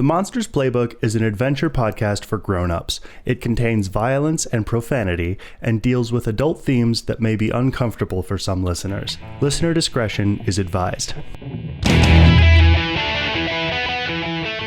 The Monsters Playbook is an adventure podcast for grown-ups. It contains violence and profanity and deals with adult themes that may be uncomfortable for some listeners. Listener discretion is advised.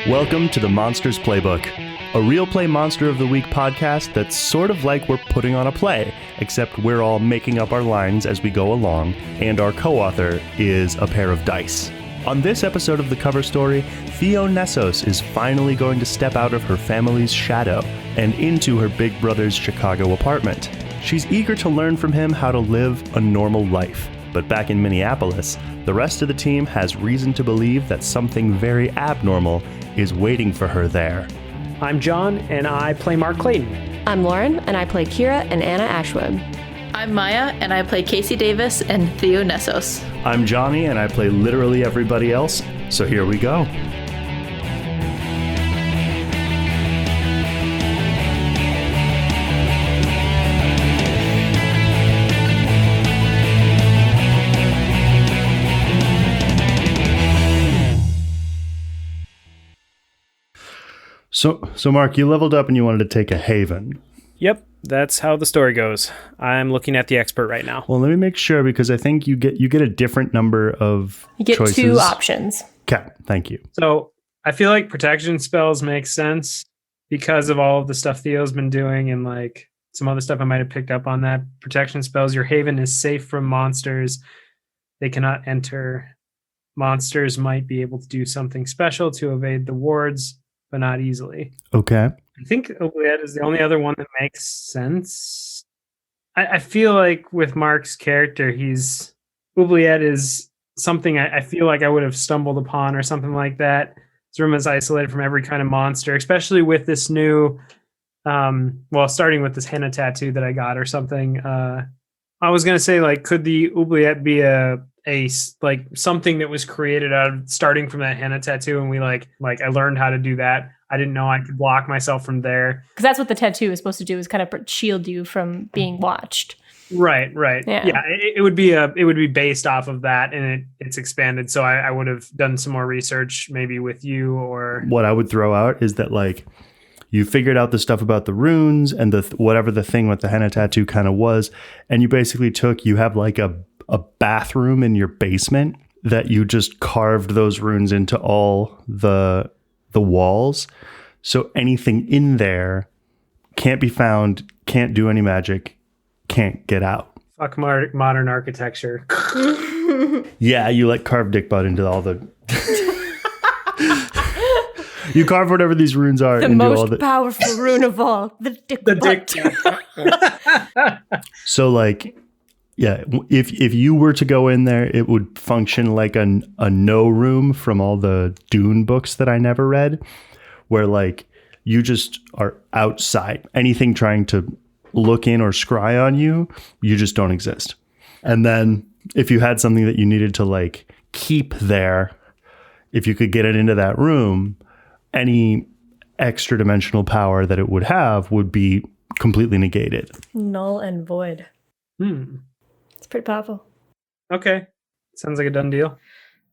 Welcome to the Monsters Playbook, a real play Monster of the Week podcast that's sort of like we're putting on a play, except we're all making up our lines as we go along, and our co-author is a pair of dice. On this episode of The Cover Story, Theo Nessos is finally going to step out of her family's shadow and into her big brother's Chicago apartment. She's eager to learn from him how to live a normal life. But back in Minneapolis, the rest of the team has reason to believe that something very abnormal is waiting for her there. I'm John, and I play Mark Clayton. I'm Lauren, and I play Kira and Anna Ashwood. I'm Miah, and I play Casey Davis and Theo Nessos. I'm Jonny, and I play literally everybody else, so here we go. So Mark, you leveled up and you wanted to take a haven. Yep, that's how the story goes. I'm looking at the expert right now. Well, let me make sure, because I think you get a different number of You get choices. 2 options. Okay, thank you. So I feel like protection spells make sense because of all of the stuff Theo's been doing and like some other stuff I might have picked up on that. Protection spells, your haven is safe from monsters. They cannot enter. Monsters might be able to do something special to evade the wards, but not easily. Okay. I think Oubliette is the only other one that makes sense. I feel like with Mark's character, Oubliette is something I feel like I would have stumbled upon or something like that. This room is isolated from every kind of monster, especially with this new, starting with this henna tattoo that I got or something. I was going to say, like, could the Oubliette be a something that was created out of starting from that henna tattoo, and we like I learned how to do that. I didn't know I could block myself from there, because that's what the tattoo is supposed to do, is kind of shield you from being watched. Right. Yeah. It would be based off of that, and it's expanded. So I would have done some more research, maybe with you or what I would throw out is that, like, you figured out the stuff about the runes and whatever the thing with the henna tattoo kind of was, and you basically you have like a bathroom in your basement that you just carved those runes into all the walls. So anything in there can't be found, can't do any magic, can't get out. Fuck modern architecture. Yeah, you like carve dick butt into all the... You carve whatever these runes are. The into most all powerful rune of all, the dick butt. So, like, yeah, if you were to go in there, it would function like a no room from all the Dune books that I never read, where, like, you just are outside. Anything trying to look in or scry on you, you just don't exist. And then if you had something that you needed to, like, keep there, if you could get it into that room, any extra dimensional power that it would have would be completely negated. Null and void. It's pretty powerful. Okay. Sounds like a done deal.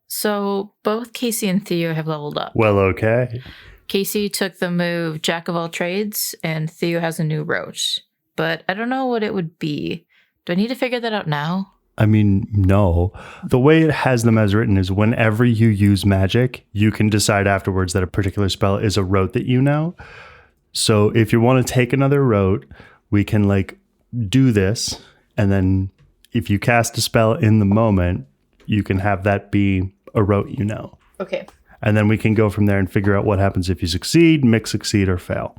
So both Casey and Theo have leveled up. Well, okay. Casey took the move Jack of all trades, and Theo has a new roach. But I don't know what it would be. Do I need to figure that out now? I mean, no. The way it has them as written is whenever you use magic, you can decide afterwards that a particular spell is a rote that you know. So if you want to take another rote, we can, like, do this, and then if you cast a spell in the moment, you can have that be a rote you know. Okay. And then we can go from there and figure out what happens if you succeed, mix succeed, or fail.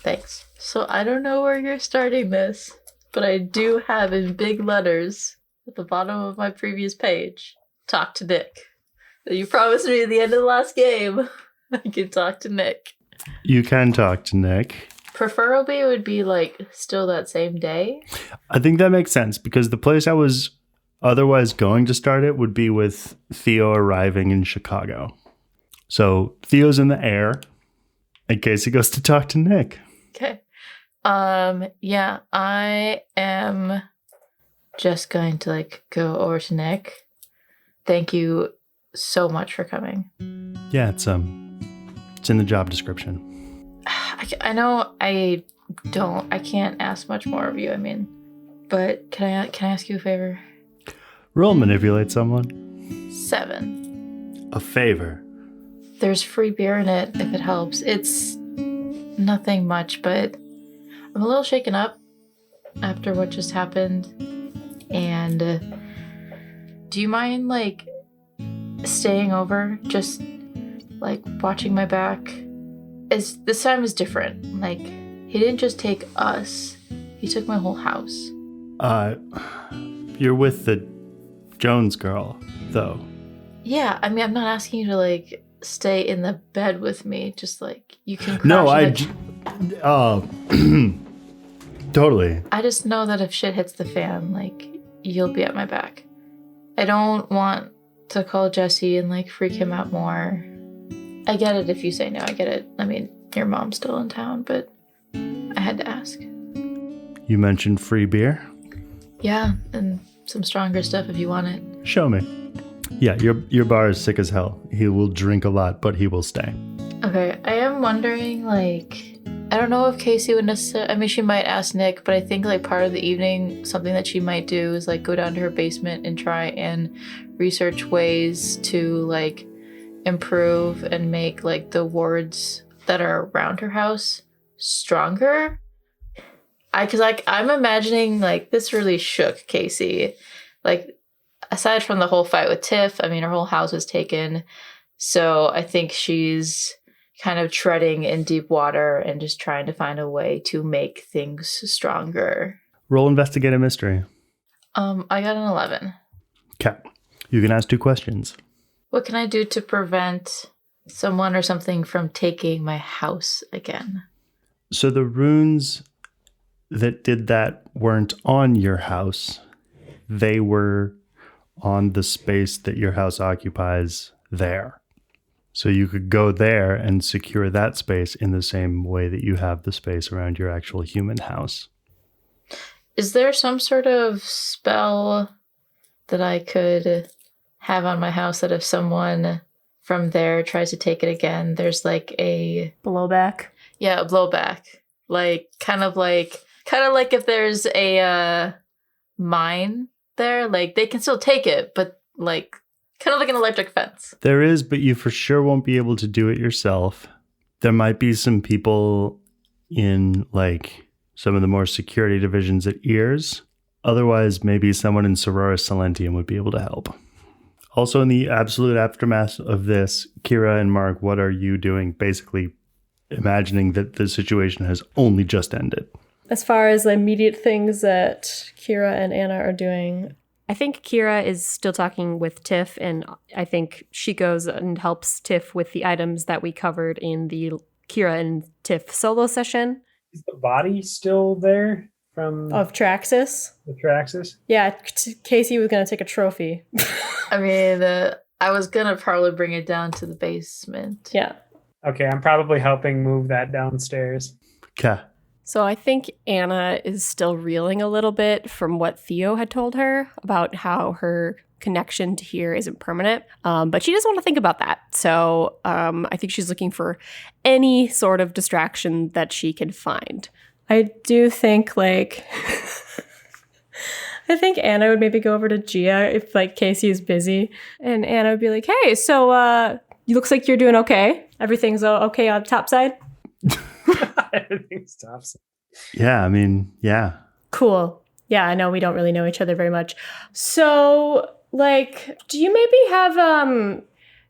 Thanks. So I don't know where you're starting this, but I do have in big letters at the bottom of my previous page, talk to Nick. You promised me at the end of the last game I could talk to Nick. You can talk to Nick. Preferably it would be like still that same day. I think that makes sense, because the place I was otherwise going to start it would be with Theo arriving in Chicago. So Theo's in the air in case he goes to talk to Nick. Okay. Yeah, I am just going to like go over to Nick. Thank you so much for coming. Yeah, it's It's in the job description. I know I can't ask much more of you, I mean, but can I ask you a favor? Roll manipulate someone. 7. A favor. There's free beer in it if it helps. It's nothing much, but I'm a little shaken up after what just happened. And do you mind, like, staying over? Just, like, watching my back? This time is different. Like, he didn't just take us. He took my whole house. You're with the Jones girl, though. Yeah, I mean, I'm not asking you to, like, stay in the bed with me. Just, like, you can crash. Totally. I just know that if shit hits the fan, like, you'll be at my back. I don't want to call Jesse and, like, freak him out more. I get it if you say no, I get it. I mean, your mom's still in town, but I had to ask. You mentioned free beer? Yeah, and some stronger stuff if you want it. Show me. Yeah, your bar is sick as hell. He will drink a lot, but he will stay. Okay, I am wondering, like, I don't know if Casey would necessarily, I mean, she might ask Nick, but I think, like, part of the evening, something that she might do is, like, go down to her basement and try and research ways to, like, improve and make, like, the wards that are around her house stronger. Because, like, I'm imagining, like, this really shook Casey. Like, aside from the whole fight with Tiff, I mean, her whole house was taken. So I think she's kind of treading in deep water and just trying to find a way to make things stronger. Roll investigate a mystery. I got an 11. Okay. You can ask 2 questions. What can I do to prevent someone or something from taking my house again? So the runes that did that weren't on your house. They were on the space that your house occupies there. So you could go there and secure that space in the same way that you have the space around your actual human house. Is there some sort of spell that I could have on my house that if someone from there tries to take it again, there's like a Blowback. Yeah, a blowback. Like kind of like if there's a mine there, like they can still take it, but like kind of like an electric fence. There is, but you for sure won't be able to do it yourself. There might be some people in like some of the more security divisions at Ears. Otherwise, maybe someone in Sorora Silentium would be able to help. Also, in the absolute aftermath of this, Kira and Mark, what are you doing? Basically imagining that the situation has only just ended. As far as the immediate things that Kira and Anna are doing, I think Kira is still talking with Tiff, and I think she goes and helps Tiff with the items that we covered in the Kira and Tiff solo session. Is the body still there from Of Traxxas? the Traxxas? Yeah, Casey was going to take a trophy. I mean, I was gonna probably bring it down to the basement. Yeah. Okay, I'm probably helping move that downstairs. Okay. So I think Anna is still reeling a little bit from what Theo had told her about how her connection to here isn't permanent. But she doesn't want to think about that. So I think she's looking for any sort of distraction that she can find. I do think like... I think Anna would maybe go over to Gia if like Casey is busy. And Anna would be like, hey, so it looks like you're doing okay. Everything's okay on top side? Everything's tough. Yeah, I mean, yeah. Cool. Yeah, I know we don't really know each other very much. So, like, do you maybe have,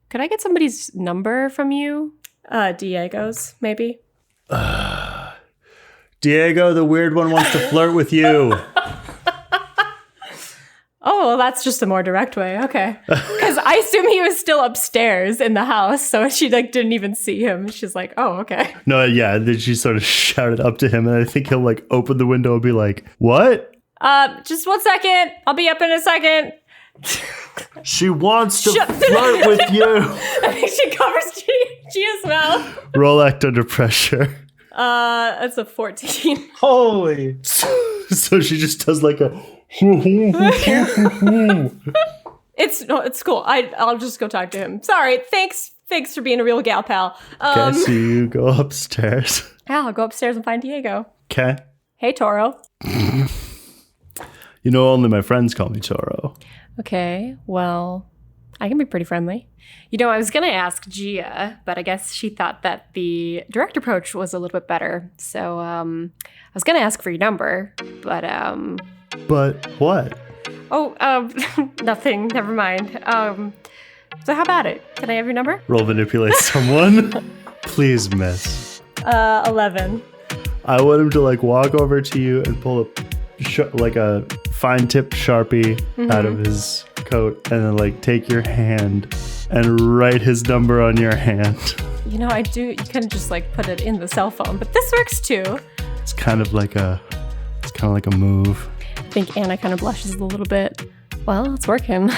could I get somebody's number from you? Diego's, maybe? Diego, the weird one, wants to flirt with you. Oh, well, that's just a more direct way. Okay. Because I assume he was still upstairs in the house, so she like didn't even see him. She's like, oh, okay. No, yeah, then she sort of shouted up to him, and I think he'll like open the window and be like, what? Just 1 second. I'll be up in a second. She wants to flirt with you. I think she covers Gia's mouth. Roll act under pressure. That's a 14. Holy. So she just does like a... It's cool. I'll just go talk to him. Sorry. Thanks Thanks for being a real gal pal. Okay, so you go upstairs. Yeah, I'll go upstairs and find Diego. Okay. Hey, Toro. You know, only my friends call me Toro. Okay, well, I can be pretty friendly. You know, I was going to ask Gia, but I guess she thought that the direct approach was a little bit better. So I was going to ask for your number, but... But what? Oh, nothing. Never mind. So how about it? Can I have your number? Roll manipulate someone? Please, miss. 11. I want him to like walk over to you and pull a fine tip Sharpie out of his coat and then like take your hand and write his number on your hand. You know, you can just like put it in the cell phone, but this works too. It's kind of like a move. I think Anna kind of blushes a little bit. Well, it's working.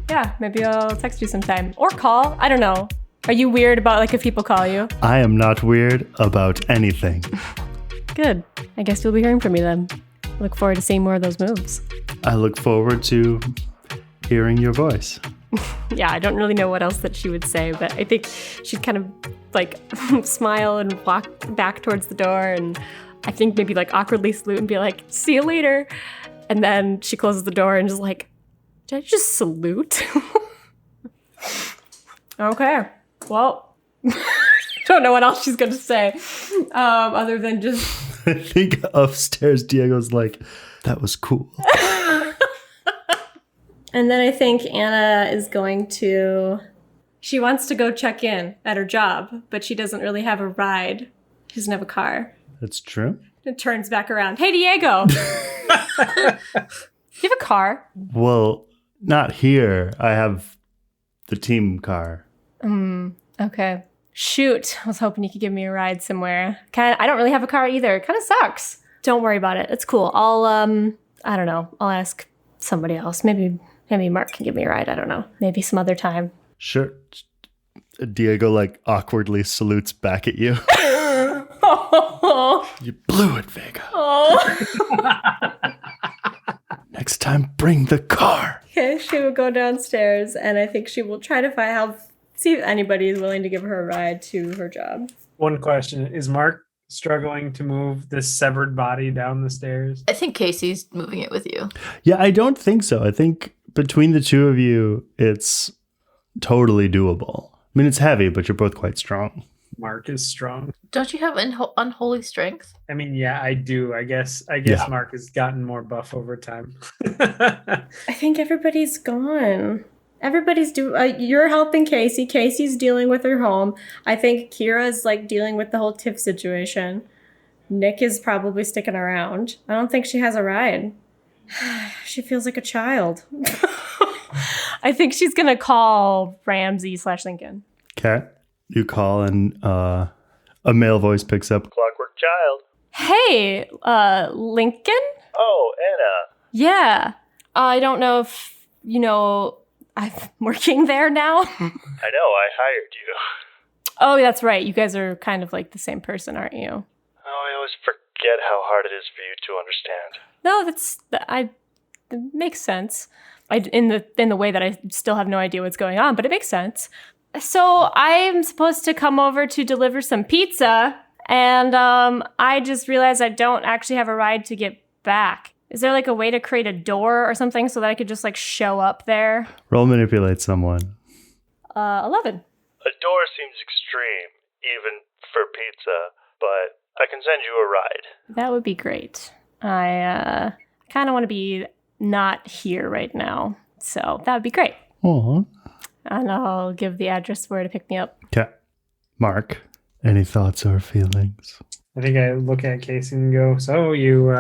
Yeah, maybe I'll text you sometime or call. I don't know. Are you weird about like if people call you? I am not weird about anything. Good. I guess you'll be hearing from me then. Look forward to seeing more of those moves. I look forward to hearing your voice. Yeah, I don't really know what else that she would say, but I think she'd kind of like smile and walk back towards the door and I think maybe like awkwardly salute and be like, see you later. And then she closes the door and just like, did I just salute? Okay. Well, don't know what else she's going to say other than just... I think upstairs Diego's like, that was cool. And then I think Anna is going to... She wants to go check in at her job, but she doesn't really have a ride. She doesn't have a car. That's true. It turns back around. Hey, Diego! Do you have a car? Well, not here. I have the team car. Okay. Shoot. I was hoping you could give me a ride somewhere. I don't really have a car either. It kind of sucks. Don't worry about it. It's cool. I'll, I don't know. I'll ask somebody else. Maybe Mark can give me a ride. I don't know. Maybe some other time. Sure. Diego, like, awkwardly salutes back at you. You blew it, Vega. Next time, bring the car. Okay, she will go downstairs, and I think she will try to see if anybody is willing to give her a ride to her job. One question. Is Mark struggling to move this severed body down the stairs? I think Casey's moving it with you. Yeah, I don't think so. I think between the two of you, it's totally doable. I mean, it's heavy, but you're both quite strong. Mark is strong. Don't you have unholy strength? I mean, yeah, I do. I guess Yeah. Mark has gotten more buff over time. I think everybody's gone. Everybody's you're helping Casey. Casey's dealing with her home. I think Kira's like dealing with the whole Tiff situation. Nick is probably sticking around. I don't think she has a ride. She feels like a child. I think she's gonna call Ramsey/Lincoln. Okay. You call and a male voice picks up. Clockwork Child. Hey, Lincoln? Oh, Anna. Yeah. I don't know if, I'm working there now. I know, I hired you. Oh, that's right. You guys are kind of like the same person, aren't you? Oh, I always forget how hard it is for you to understand. No, it makes sense. In the way that I still have no idea what's going on, but it makes sense. So I'm supposed to come over to deliver some pizza, and I just realized I don't actually have a ride to get back. Is there like a way to create a door or something so that I could just like show up there? Roll manipulate someone. 11. A door seems extreme, even for pizza, but I can send you a ride. That would be great. I kind of want to be not here right now, so that would be great. Aw. And I'll give the address where to pick me up. Okay. Mark, any thoughts or feelings? I think I look at Casey and go, so you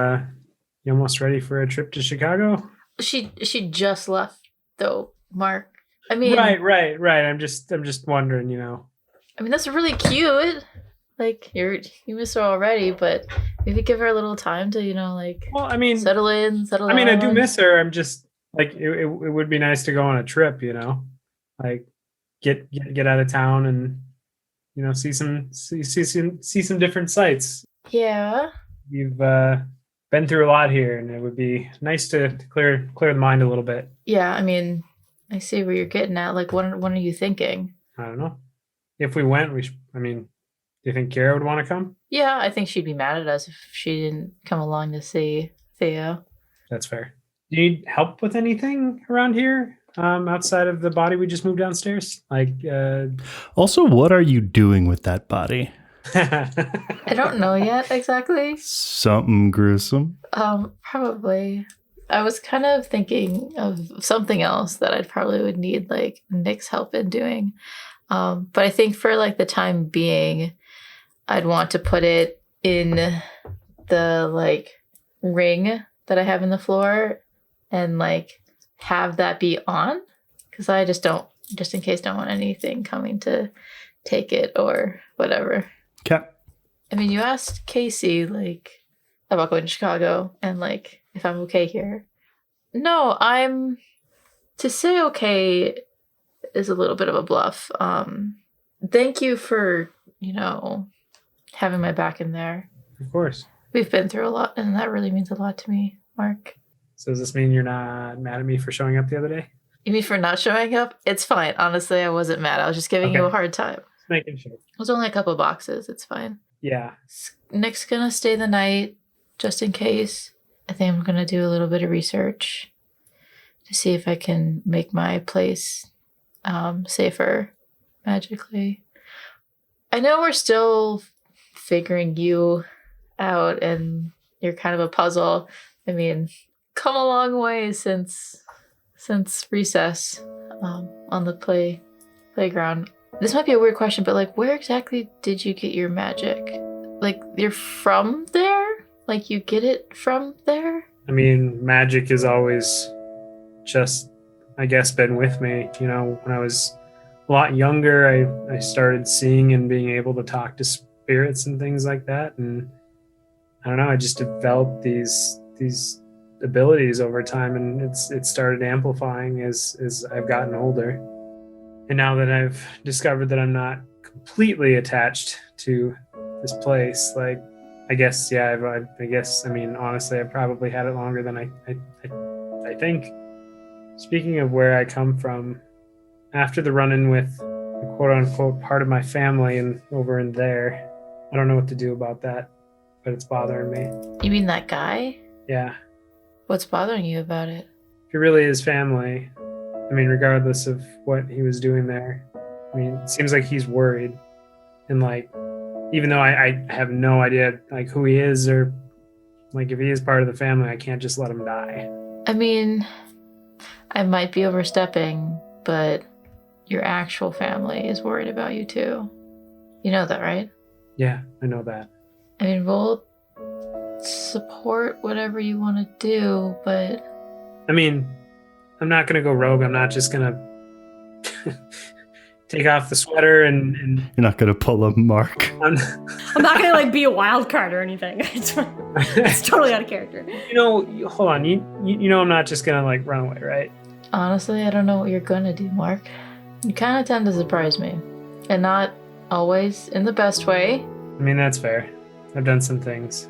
almost ready for a trip to Chicago? She just left though, Mark. I mean, right. I'm just wondering, I mean, that's really cute. Like you miss her already, but maybe give her a little time to, Well, I mean, settle in. I mean, I do miss her. I'm just like, it would be nice to go on a trip, like get out of town and see some different sights. Yeah. You've been through a lot here, and it would be nice to clear the mind a little bit. Yeah, I mean, I see where you're getting at. Like, what are you thinking? I don't know. if we went, do you think Kira would want to come? Yeah, I think she'd be mad at us if she didn't come along to see Theo. That's fair. Do you need help with anything around here? Outside of the body we just moved downstairs? Also, what are you doing with that body? I don't know yet exactly. Something gruesome? Probably. I was kind of thinking of something else that I probably would need like Nick's help in doing. But I think for like the time being, I'd want to put it in the like ring that I have in the floor and like have that be on, because I just in case don't want anything coming to take it or whatever. Okay. I mean, you asked Casey like about going to Chicago and like if I'm okay here. No, to say okay is a little bit of a bluff. Thank you for, having my back in there. Of course. We've been through a lot, and that really means a lot to me, Mark. So does this mean you're not mad at me for showing up the other day? You mean for not showing up? It's fine. Honestly, I wasn't mad. I was just giving you a hard time. Just making sure. It was only a couple boxes. It's fine. Yeah. Nick's gonna stay the night, just in case. I think I'm gonna do a little bit of research to see if I can make my place safer magically. I know we're still figuring you out and you're kind of a puzzle. I mean, come a long way since recess on the playground. This might be a weird question, but like, where exactly did you get your magic? Like, you're from there? Like, you get it from there? I mean, magic has always just, I guess, been with me. When I was a lot younger, I started seeing and being able to talk to spirits and things like that. And I don't know, I just developed these abilities over time, and it started amplifying as I've gotten older. And now that I've discovered that I'm not completely attached to this place, like, I guess, yeah, honestly, I've probably had it longer than I think. Speaking of where I come from, after the run-in with the quote-unquote part of my family and over in there, I don't know what to do about that, but it's bothering me. You mean that guy? Yeah. What's bothering you about it? If it really is family, regardless of what he was doing there, it seems like he's worried. And like, even though I have no idea like who he is, or like if he is part of the family, I can't just let him die. I mean, I might be overstepping, but your actual family is worried about you too. You know that, right? Yeah, I know that. We'll support whatever you want to do, but... I'm not going to go rogue. I'm not just going to take off the sweater and... You're not going to pull a Mark. I'm not going to like be a wild card or anything. It's totally out of character. Hold on. You know I'm not just going to like run away, right? Honestly, I don't know what you're going to do, Mark. You kind of tend to surprise me. And not always in the best way. That's fair. I've done some things.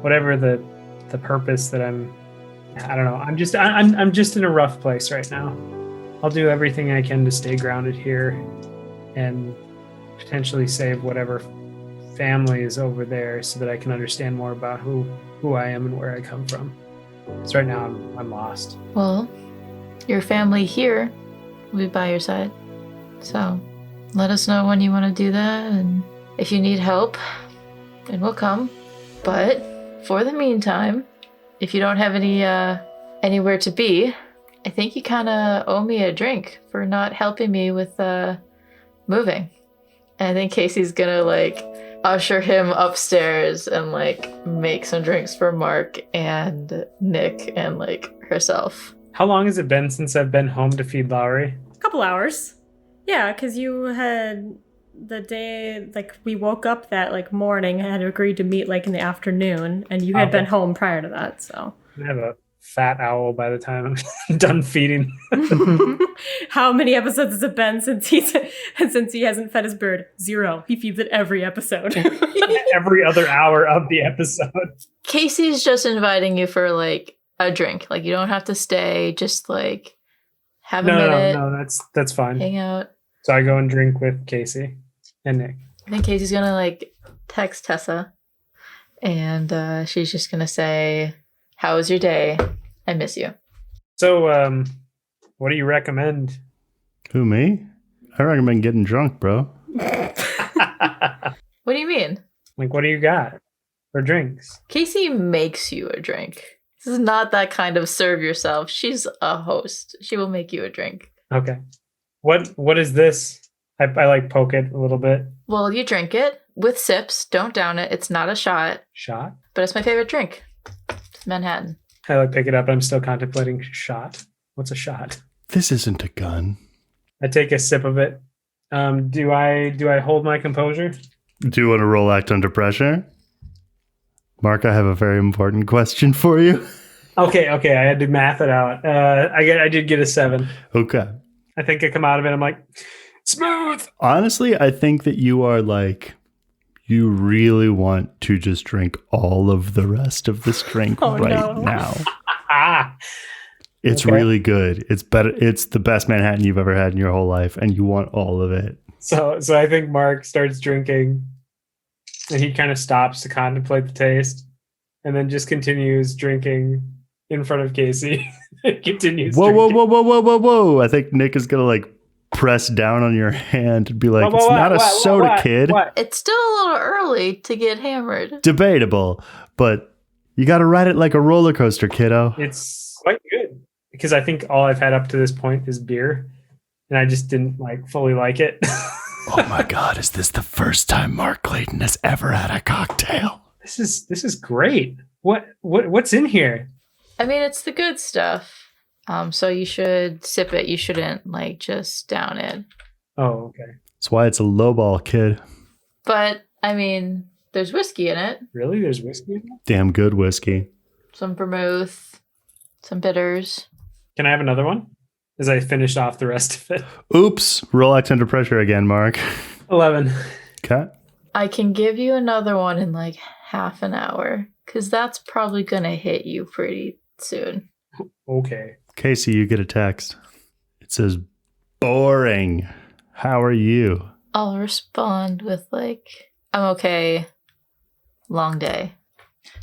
Whatever the purpose that I don't know. I'm just in a rough place right now. I'll do everything I can to stay grounded here and potentially save whatever family is over there so that I can understand more about who I am and where I come from. Because right now I'm lost. Well, your family here will be by your side. So let us know when you want to do that, and if you need help, and we'll come. But for the meantime, if you don't have anywhere to be, I think you kind of owe me a drink for not helping me with moving. And I think Casey's gonna like usher him upstairs and like make some drinks for Mark and Nick and like herself. How long has it been since I've been home to feed Lowry? A couple hours. Yeah, because you had the day, like, we woke up that, like, morning and had agreed to meet, like, in the afternoon, and you had been home prior to that, so. I have a fat owl by the time I'm done feeding. How many episodes has it been since he hasn't fed his bird? 0. He feeds it every episode. Every other hour of the episode. Casey's just inviting you for, like, a drink. Like, you don't have to stay, just, like, have a minute. No, that's fine. Hang out. So I go and drink with Casey and Nick. I think Casey's gonna like text Tessa, and she's just gonna say, "How was your day? I miss you." So, what do you recommend? Who, me? I recommend getting drunk, bro. What do you mean? Like, what do you got for drinks? Casey makes you a drink. This is not that kind of serve yourself. She's a host. She will make you a drink. Okay. What is this? I like poke it a little bit. Well, you drink it with sips. Don't down it. It's not a shot, Shot? but it's my favorite drink. It's Manhattan. I like pick it up. I'm still contemplating shot. What's a shot? This isn't a gun. I take a sip of it. Do I hold my composure? Do you want to roll act under pressure? Mark, I have a very important question for you. Okay. I had to math it out. I did get a 7. Okay. I think I come out of it. I'm like, smooth. Honestly, I think that you are like, you really want to just drink all of the rest of this drink now. It's Okay. really good. It's better. It's the best Manhattan you've ever had in your whole life, and you want all of it. So I think Mark starts drinking, and he kind of stops to contemplate the taste, and then just continues drinking in front of Casey. Continues. Whoa, drinking. whoa. I think Nick is going to like press down on your hand and be like, Whoa, it's not a what, soda, what, kid. what? It's still a little early to get hammered. Debatable, but you got to ride it like a roller coaster, kiddo. It's quite good because I think all I've had up to this point is beer, and I just didn't like fully like it. Oh my God, is this the first time Mark Clayton has ever had a cocktail? This is great. What's in here? I mean, it's the good stuff. So you should sip it. You shouldn't like just down it. Oh, okay. That's why it's a lowball, kid. But I mean, there's whiskey in it. Really? There's whiskey in it? Damn good whiskey. Some vermouth, some bitters. Can I have another one? As I finished off the rest of it. Oops. Roll act under pressure again, Mark. 11. Okay. I can give you another one in like half an hour because that's probably going to hit you pretty soon. Okay. Casey, you get a text. It says, boring. How are you? I'll respond with like, I'm okay. Long day.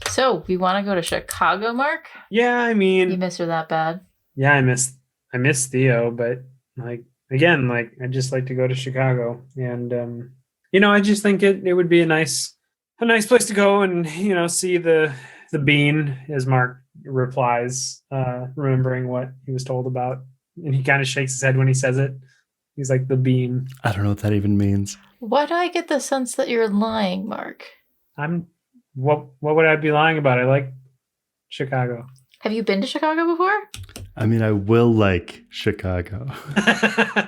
So we want to go to Chicago, Mark? Yeah, I You mean, miss her that bad? yeah, I miss Theo, but like again, like I just like to go to Chicago, and I just think it would be a nice place to go and see the bean, as Mark replies, remembering what he was told about, and he kind of shakes his head when he says it. He's like, the bean. I don't know what that even means. Why do I get the sense that you're lying, Mark? What would I be lying about? I like Chicago. Have you been to Chicago before? I mean, I will like Chicago. I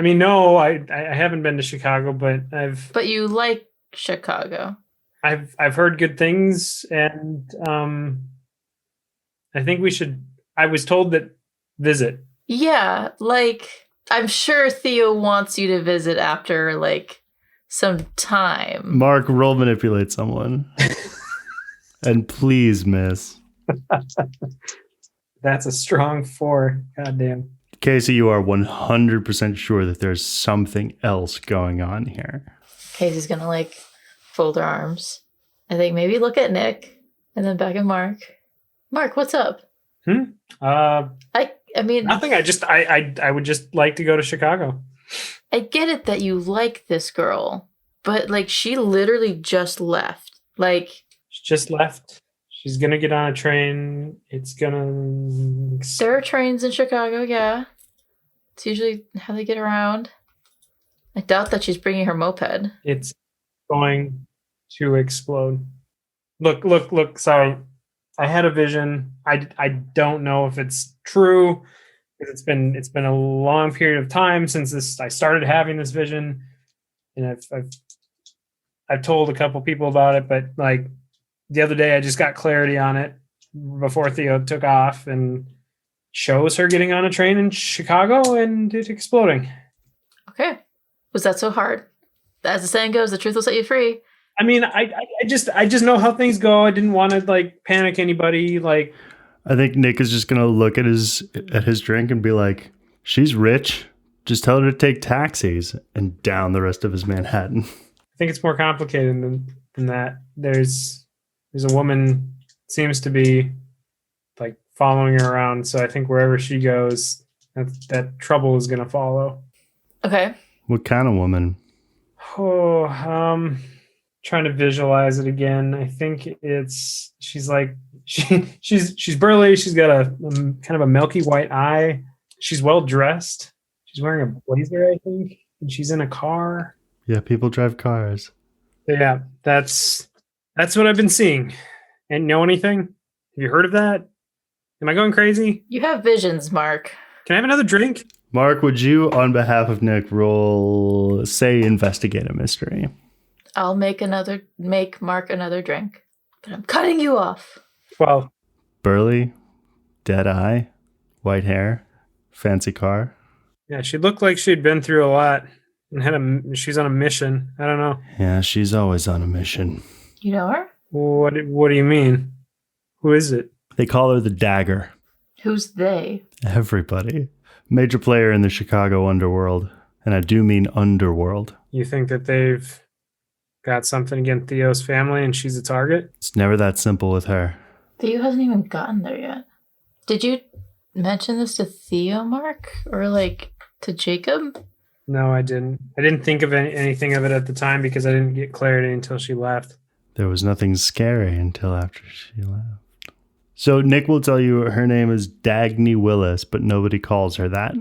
mean, no, I haven't been to Chicago, but But you like Chicago. I've heard good things, and I think we should. I was told that visit. Yeah, like I'm sure Theo wants you to visit after like some time. Mark, roll manipulate someone. And please, miss. That's a strong 4. Goddamn. Casey, you are 100% sure that there's something else going on here. Casey's gonna like fold her arms. I think maybe look at Nick and then back at Mark. Mark, what's up? I mean Nothing. I would just like to go to Chicago. I get it that you like this girl, but like she literally just left. Like She just left. She's gonna get on a train. It's gonna. there are trains in Chicago, yeah. It's usually how they get around. I doubt that she's bringing her moped. It's going to explode. Look. Sorry, I had a vision. I don't know if it's true, because it's been a long period of time since I started having this vision, and I've told a couple people about it, but like the other day I just got clarity on it before Theo took off, and shows her getting on a train in Chicago and it exploding. Okay. Was that so hard? As the saying goes, the truth will set you free. I mean, I just know how things go. I didn't want to like panic anybody. Like, I think Nick is just gonna look at his drink and be like, "She's rich. Just tell her to take taxis and down the rest of his Manhattan. I think it's more complicated than that. There's a woman seems to be like following her around, so I think wherever she goes, that trouble is gonna follow. Okay. What kind of woman? Oh, trying to visualize it again. I think she's burly. She's got a kind of a milky white eye. She's well dressed. She's wearing a blazer, I think, and she's in a car. Yeah, people drive cars. Yeah, that's what I've been seeing. And know anything? Have you heard of that? Am I going crazy? You have visions, Mark. Can I have another drink? Mark, would you, on behalf of Nick, roll, say, investigate a mystery? I'll make Mark another drink. But I'm cutting you off. 12. Burly, dead eye, white hair, fancy car. Yeah, she looked like she'd been through a lot and she's on a mission. I don't know. Yeah, she's always on a mission. You know her? What do you mean? Who is it? They call her the Dagger. Who's they? Everybody. Major player in the Chicago underworld. And I do mean underworld. You think that they've got something against Theo's family and she's a target? It's never that simple with her. Theo hasn't even gotten there yet. Did you mention this to Theo, Mark? Or like to Jacob? No, I didn't. I didn't think of anything of it at the time because I didn't get clarity until she left. There was nothing scary until after she left. So Nick will tell you her name is Dagny Willis, but nobody calls her that.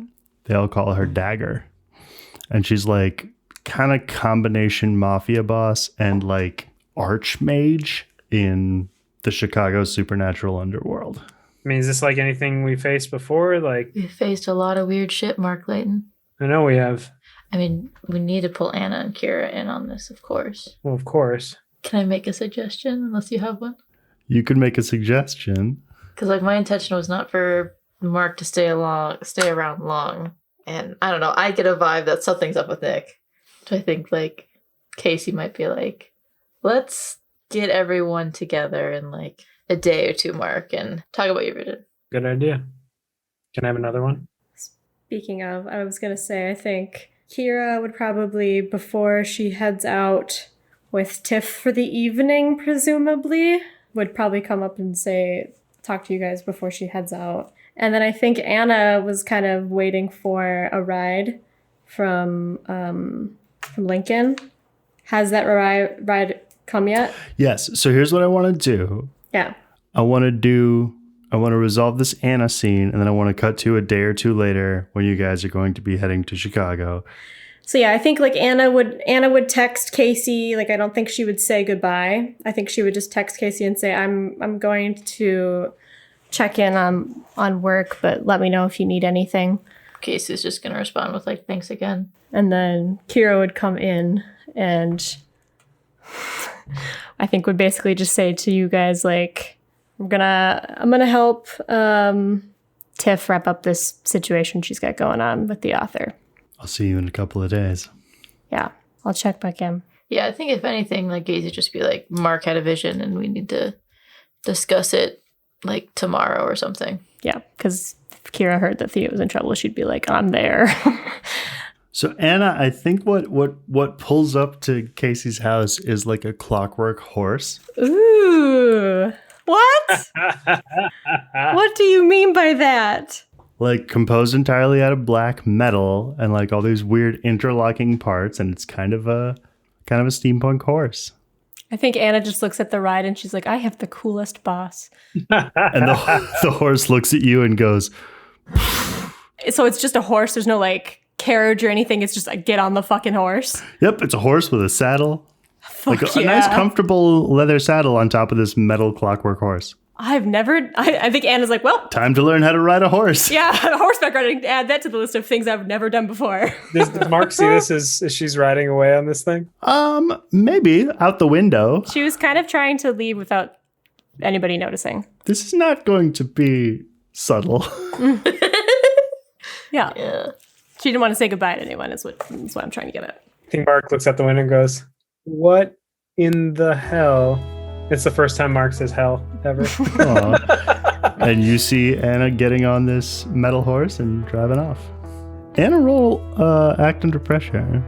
They all call her Dagger. And she's like kind of combination mafia boss and like archmage in the Chicago supernatural underworld. I mean, is this like anything we faced before? Like, We've faced a lot of weird shit, Mark Clayton. I know we have. I mean, we need to pull Anna and Kira in on this, of course. Well, of course. Can I make a suggestion, unless you have one? You could make a suggestion. Because like my intention was not for Mark to stay around long. And I don't know, I get a vibe that something's up with Nick. So I think like Casey might be like, let's get everyone together in like a day or two, Mark, and talk about your vision. Good idea. Can I have another one? Speaking of, I was going to say, I think Kira would probably, before she heads out with Tiff for the evening, presumably, would probably come up and talk to you guys before she heads out. And then I think Anna was kind of waiting for a ride from Lincoln. Has that ride come yet? Yes. So here's what I want to do. Yeah. I want to resolve this Anna scene, and then I want to cut to a day or two later when you guys are going to be heading to Chicago. So yeah, I think like Anna would text Casey. Like I don't think she would say goodbye. I think she would just text Casey and say, I'm going to check in on work, but let me know if you need anything. Casey's just gonna respond with like, thanks again. And then Kira would come in and I think would basically just say to you guys like, I'm gonna help Tiff wrap up this situation she's got going on with the author. I'll see you in a couple of days. Yeah, I'll check back in. Yeah, I think if anything, like Casey just be like, Mark had a vision and we need to discuss it like tomorrow or something. Yeah, because if Kira heard that Theo was in trouble, she'd be like, I'm there. So Anna, I think what pulls up to Casey's house is like a clockwork horse. Ooh, what? What do you mean by that? Like composed entirely out of black metal and like all these weird interlocking parts, and it's kind of a steampunk horse. I think Anna just looks at the ride and she's like, I have the coolest boss. And the horse looks at you and goes. So it's just a horse. There's no like carriage or anything. It's just like, get on the fucking horse. Yep, it's a horse with a saddle. Fuck like a yeah. nice comfortable leather saddle on top of this metal clockwork horse. I think Anna's like, well, time to learn how to ride a horse. Yeah, horseback riding. Add that to the list of things I've never done before. Does Mark see this as she's riding away on this thing? Maybe out the window. She was kind of trying to leave without anybody noticing. This is not going to be subtle. Yeah. She didn't want to say goodbye to anyone is what I'm trying to get at. I think Mark looks out the window and goes, what in the hell? It's the first time Mark says hell ever. And you see Anna getting on this metal horse and driving off. Anna, roll act under pressure.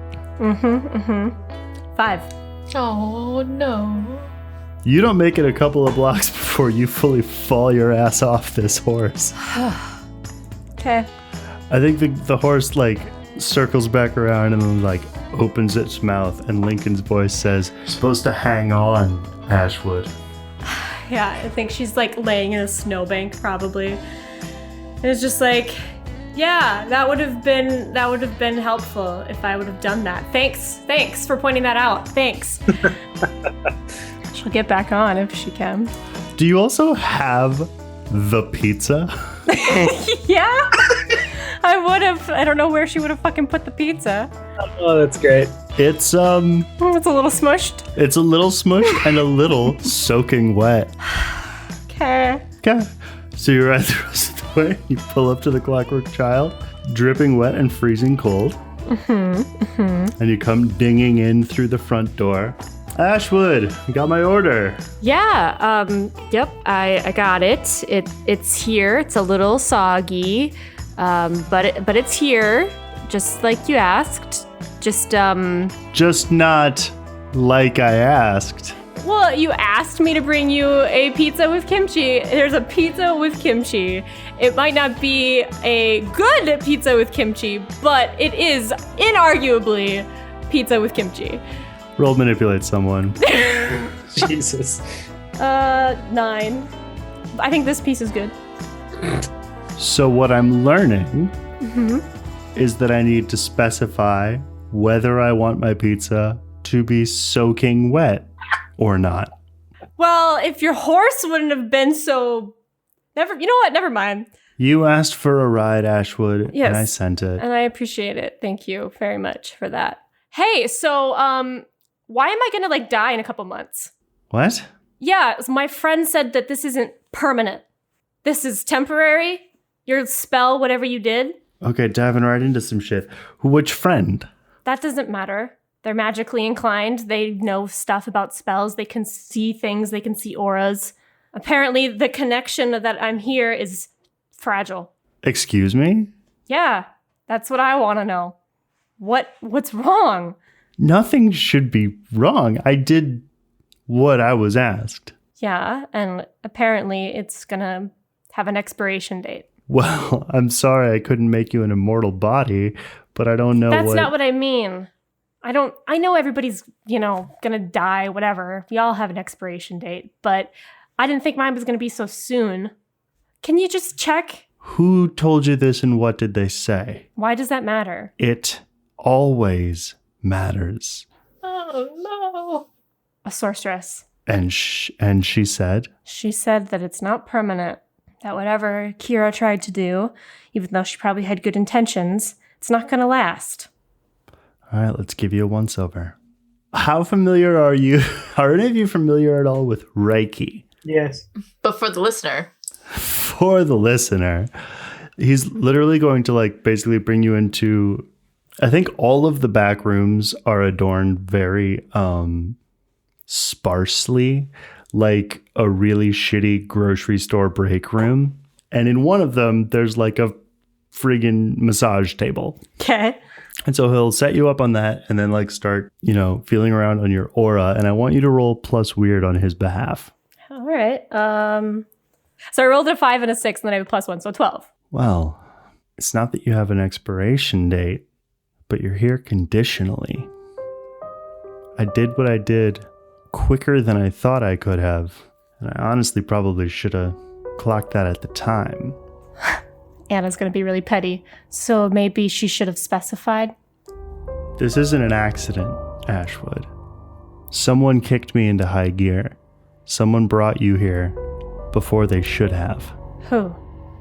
5. Oh, no. You don't make it a couple of blocks before you fully fall your ass off this horse. Okay. I think the horse, like, circles back around and then, like, opens its mouth, and Lincoln's voice says, "Supposed to hang on, Ashwood." Yeah, I think she's like laying in a snowbank probably. And it's just like, yeah, that would have been helpful if I would have done that. Thanks for pointing that out. Thanks. She'll get back on if she can. Do you also have the pizza? Yeah. I would have. I don't know where she would have fucking put the pizza. Oh, that's great. It's It's a little smushed. It's a little smushed and a little soaking wet. Okay. Okay. So you're at the rest of the way. You pull up to the Clockwork Child, dripping wet and freezing cold. And you come dinging in through the front door. Ashwood, you got my order. Yeah. Yep. I got it. It's here. It's a little soggy, but it's here, just like you asked. Just not like I asked. Well, you asked me to bring you a pizza with kimchi. There's a pizza with kimchi. It might not be a good pizza with kimchi, but it is inarguably pizza with kimchi. Roll manipulate someone. Jesus. 9. I think this piece is good. So what I'm learning is that I need to specify whether I want my pizza to be soaking wet or not. Well, if your horse wouldn't have been so... You know what? Never mind. You asked for a ride, Ashwood, Yes. and I sent it. And I appreciate it. Thank you very much for that. Hey, so, why am I gonna, like, die in a couple months? What? Yeah, my friend said that this isn't permanent. This is temporary. Your spell, whatever you did. Okay, diving right into some shit. Which friend? That doesn't matter. They're magically inclined. They know stuff about spells. They can see things. They can see auras. Apparently, the connection that I'm here is fragile. Excuse me? Yeah, that's what I want to know. What's wrong? Nothing should be wrong. I did what I was asked. Yeah, and apparently it's gonna have an expiration date. Well, I'm sorry I couldn't make you an immortal body, but I don't know That's not what I mean. I know everybody's, gonna die, whatever. We all have an expiration date, but I didn't think mine was gonna be so soon. Can you just check? Who told you this and what did they say? Why does that matter? It always matters. Oh, no. A sorceress. And she said? She said that it's not permanent. That whatever Kira tried to do, even though she probably had good intentions, it's not gonna last. All right, let's give you a once-over. How familiar are you? Are any of you familiar at all with Reiki? Yes. But for the listener. For the listener, he's literally going to basically bring you into, I think all of the back rooms are adorned very sparsely, like a really shitty grocery store break room. And in one of them, there's a friggin' massage table. Okay. And so he'll set you up on that and then start, feeling around on your aura. And I want you to roll plus weird on his behalf. All right. So I rolled a 5 and a 6, and then I have a +1, so 12. Well, it's not that you have an expiration date, but you're here conditionally. I did what I did quicker than I thought I could have. And I honestly probably should have clocked that at the time. Anna's going to be really petty, so maybe she should have specified. This isn't an accident, Ashwood. Someone kicked me into high gear. Someone brought you here before they should have. Who?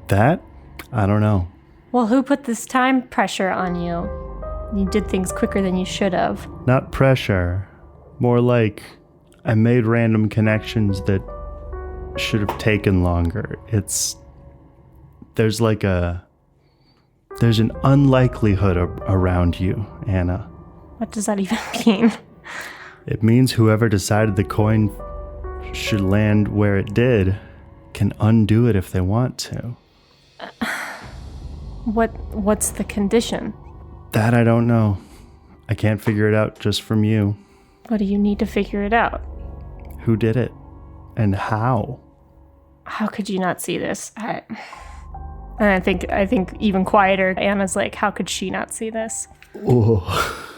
That? I don't know. Well, who put this time pressure on you? You did things quicker than you should have. Not pressure. More like I made random connections that should have taken longer. There's an unlikelihood around you, Anna. What does that even mean? It means whoever decided the coin should land where it did can undo it if they want to. What's the condition? That I don't know. I can't figure it out just from you. What do you need to figure it out? Who did it? And how? How could you not see this? And I think even quieter, Anna's like, how could she not see this? Oh.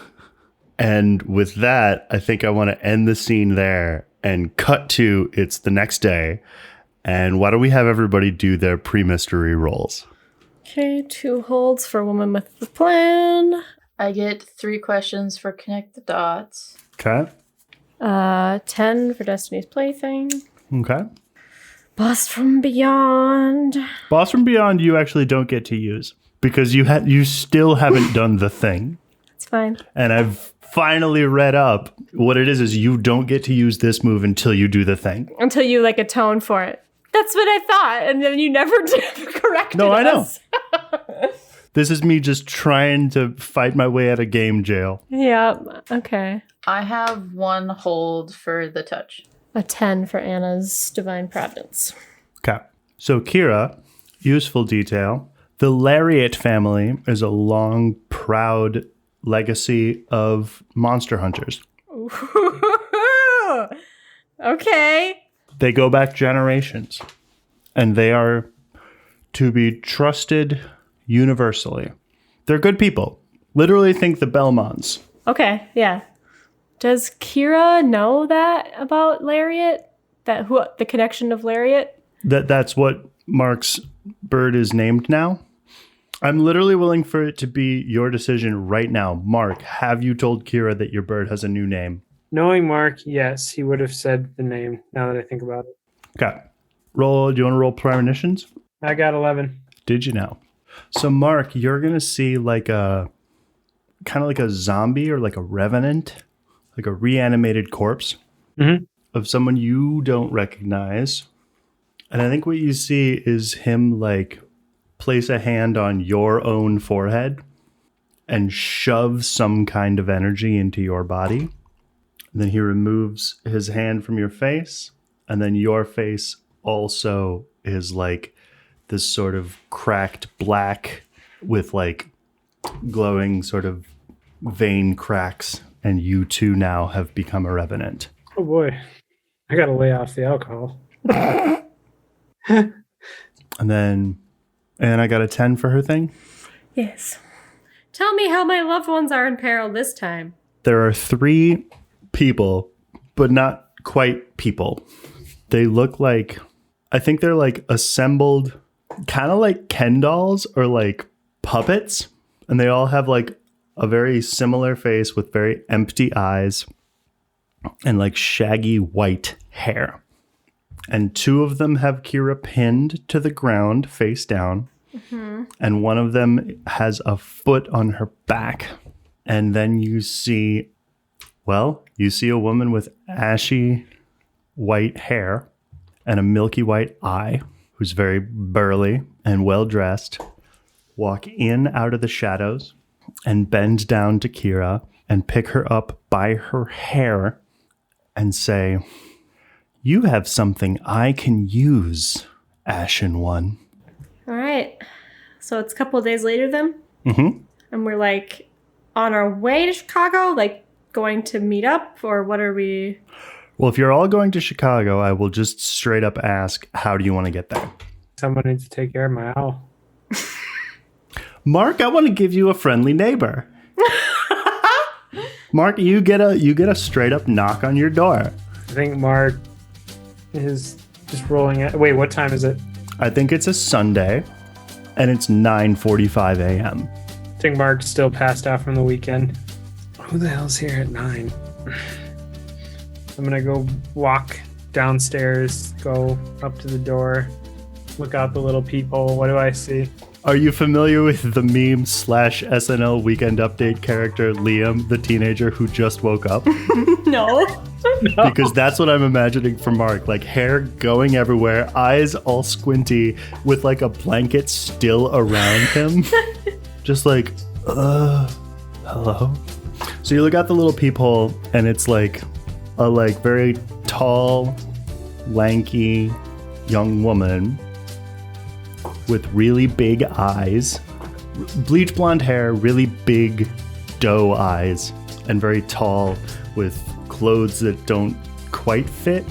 And with that, I think I want to end the scene there and cut to it's the next day. And why don't we have everybody do their pre-mystery rolls? Okay, 2 holds for Woman with the Plan. I get 3 questions for Connect the Dots. Okay. 10 for Destiny's Plaything. Okay. Boss from Beyond. Boss from Beyond you actually don't get to use because you still haven't done the thing. It's fine. And I've finally read up what it is you don't get to use this move until you do the thing. Until you like atone for it. That's what I thought, and then you never corrected No, I know. us. This is me just trying to fight my way out of game jail. Yeah, okay. I have 1 hold for the touch. A 10 for Anna's Divine Providence. Okay. So Kira, useful detail. The Lariat family is a long, proud legacy of monster hunters. Okay. They go back generations, and they are to be trusted universally. They're good people. Literally think the Belmonts. Okay, yeah. Does Kira know that about Lariat? The connection of Lariat? That's what Mark's bird is named now. I'm literally willing for it to be your decision right now. Mark, have you told Kira that your bird has a new name? Knowing Mark, yes, he would have said the name now that I think about it. Okay. Do you want to roll premonitions? I got 11. Did you know? So Mark, you're going to see like a kind of like a zombie or like a revenant, like a reanimated corpse of someone you don't recognize. And I think what you see is him like place a hand on your own forehead and shove some kind of energy into your body. And then he removes his hand from your face. And then your face also is like this sort of cracked black with like glowing sort of vein cracks. And you too now have become a revenant. Oh boy. I got to lay off the alcohol. And I got a 10 for her thing. Yes. Tell me how my loved ones are in peril this time. There are 3 people, but not quite people. They look like, I think they're like assembled, kind of like Ken dolls or like puppets. And they all have like a very similar face with very empty eyes and like shaggy white hair. And 2 of them have Kira pinned to the ground face down. Mm-hmm. And one of them has a foot on her back. And then you see a woman with ashy white hair and a milky white eye who's very burly and well dressed walk in out of the shadows and bend down to Kira and pick her up by her hair and say, "You have something I can use, Ashen One." All right. So it's a couple of days later then? Mm-hmm. And we're like on our way to Chicago, like going to meet up, or what are we? Well, if you're all going to Chicago, I will just straight up ask, how do you want to get there? Someone needs to take care of my owl. Mark, I want to give you a friendly neighbor. Mark, you get a straight up knock on your door. I think Mark is just rolling it. Wait, what time is it? I think it's a Sunday, and it's 9:45 a.m. I think Mark's still passed out from the weekend. Who the hell's here at 9? I'm going to go walk downstairs, go up to the door, look out the little peephole. What do I see? Are you familiar with the meme / SNL Weekend Update character Liam, the teenager who just woke up? No. Because that's what I'm imagining for Mark. Like hair going everywhere, eyes all squinty, with like a blanket still around him. Just like, hello? So you look out the little peephole and it's like a like very tall, lanky young woman with really big eyes bleach blonde hair, really big doe eyes, and very tall with clothes that don't quite fit.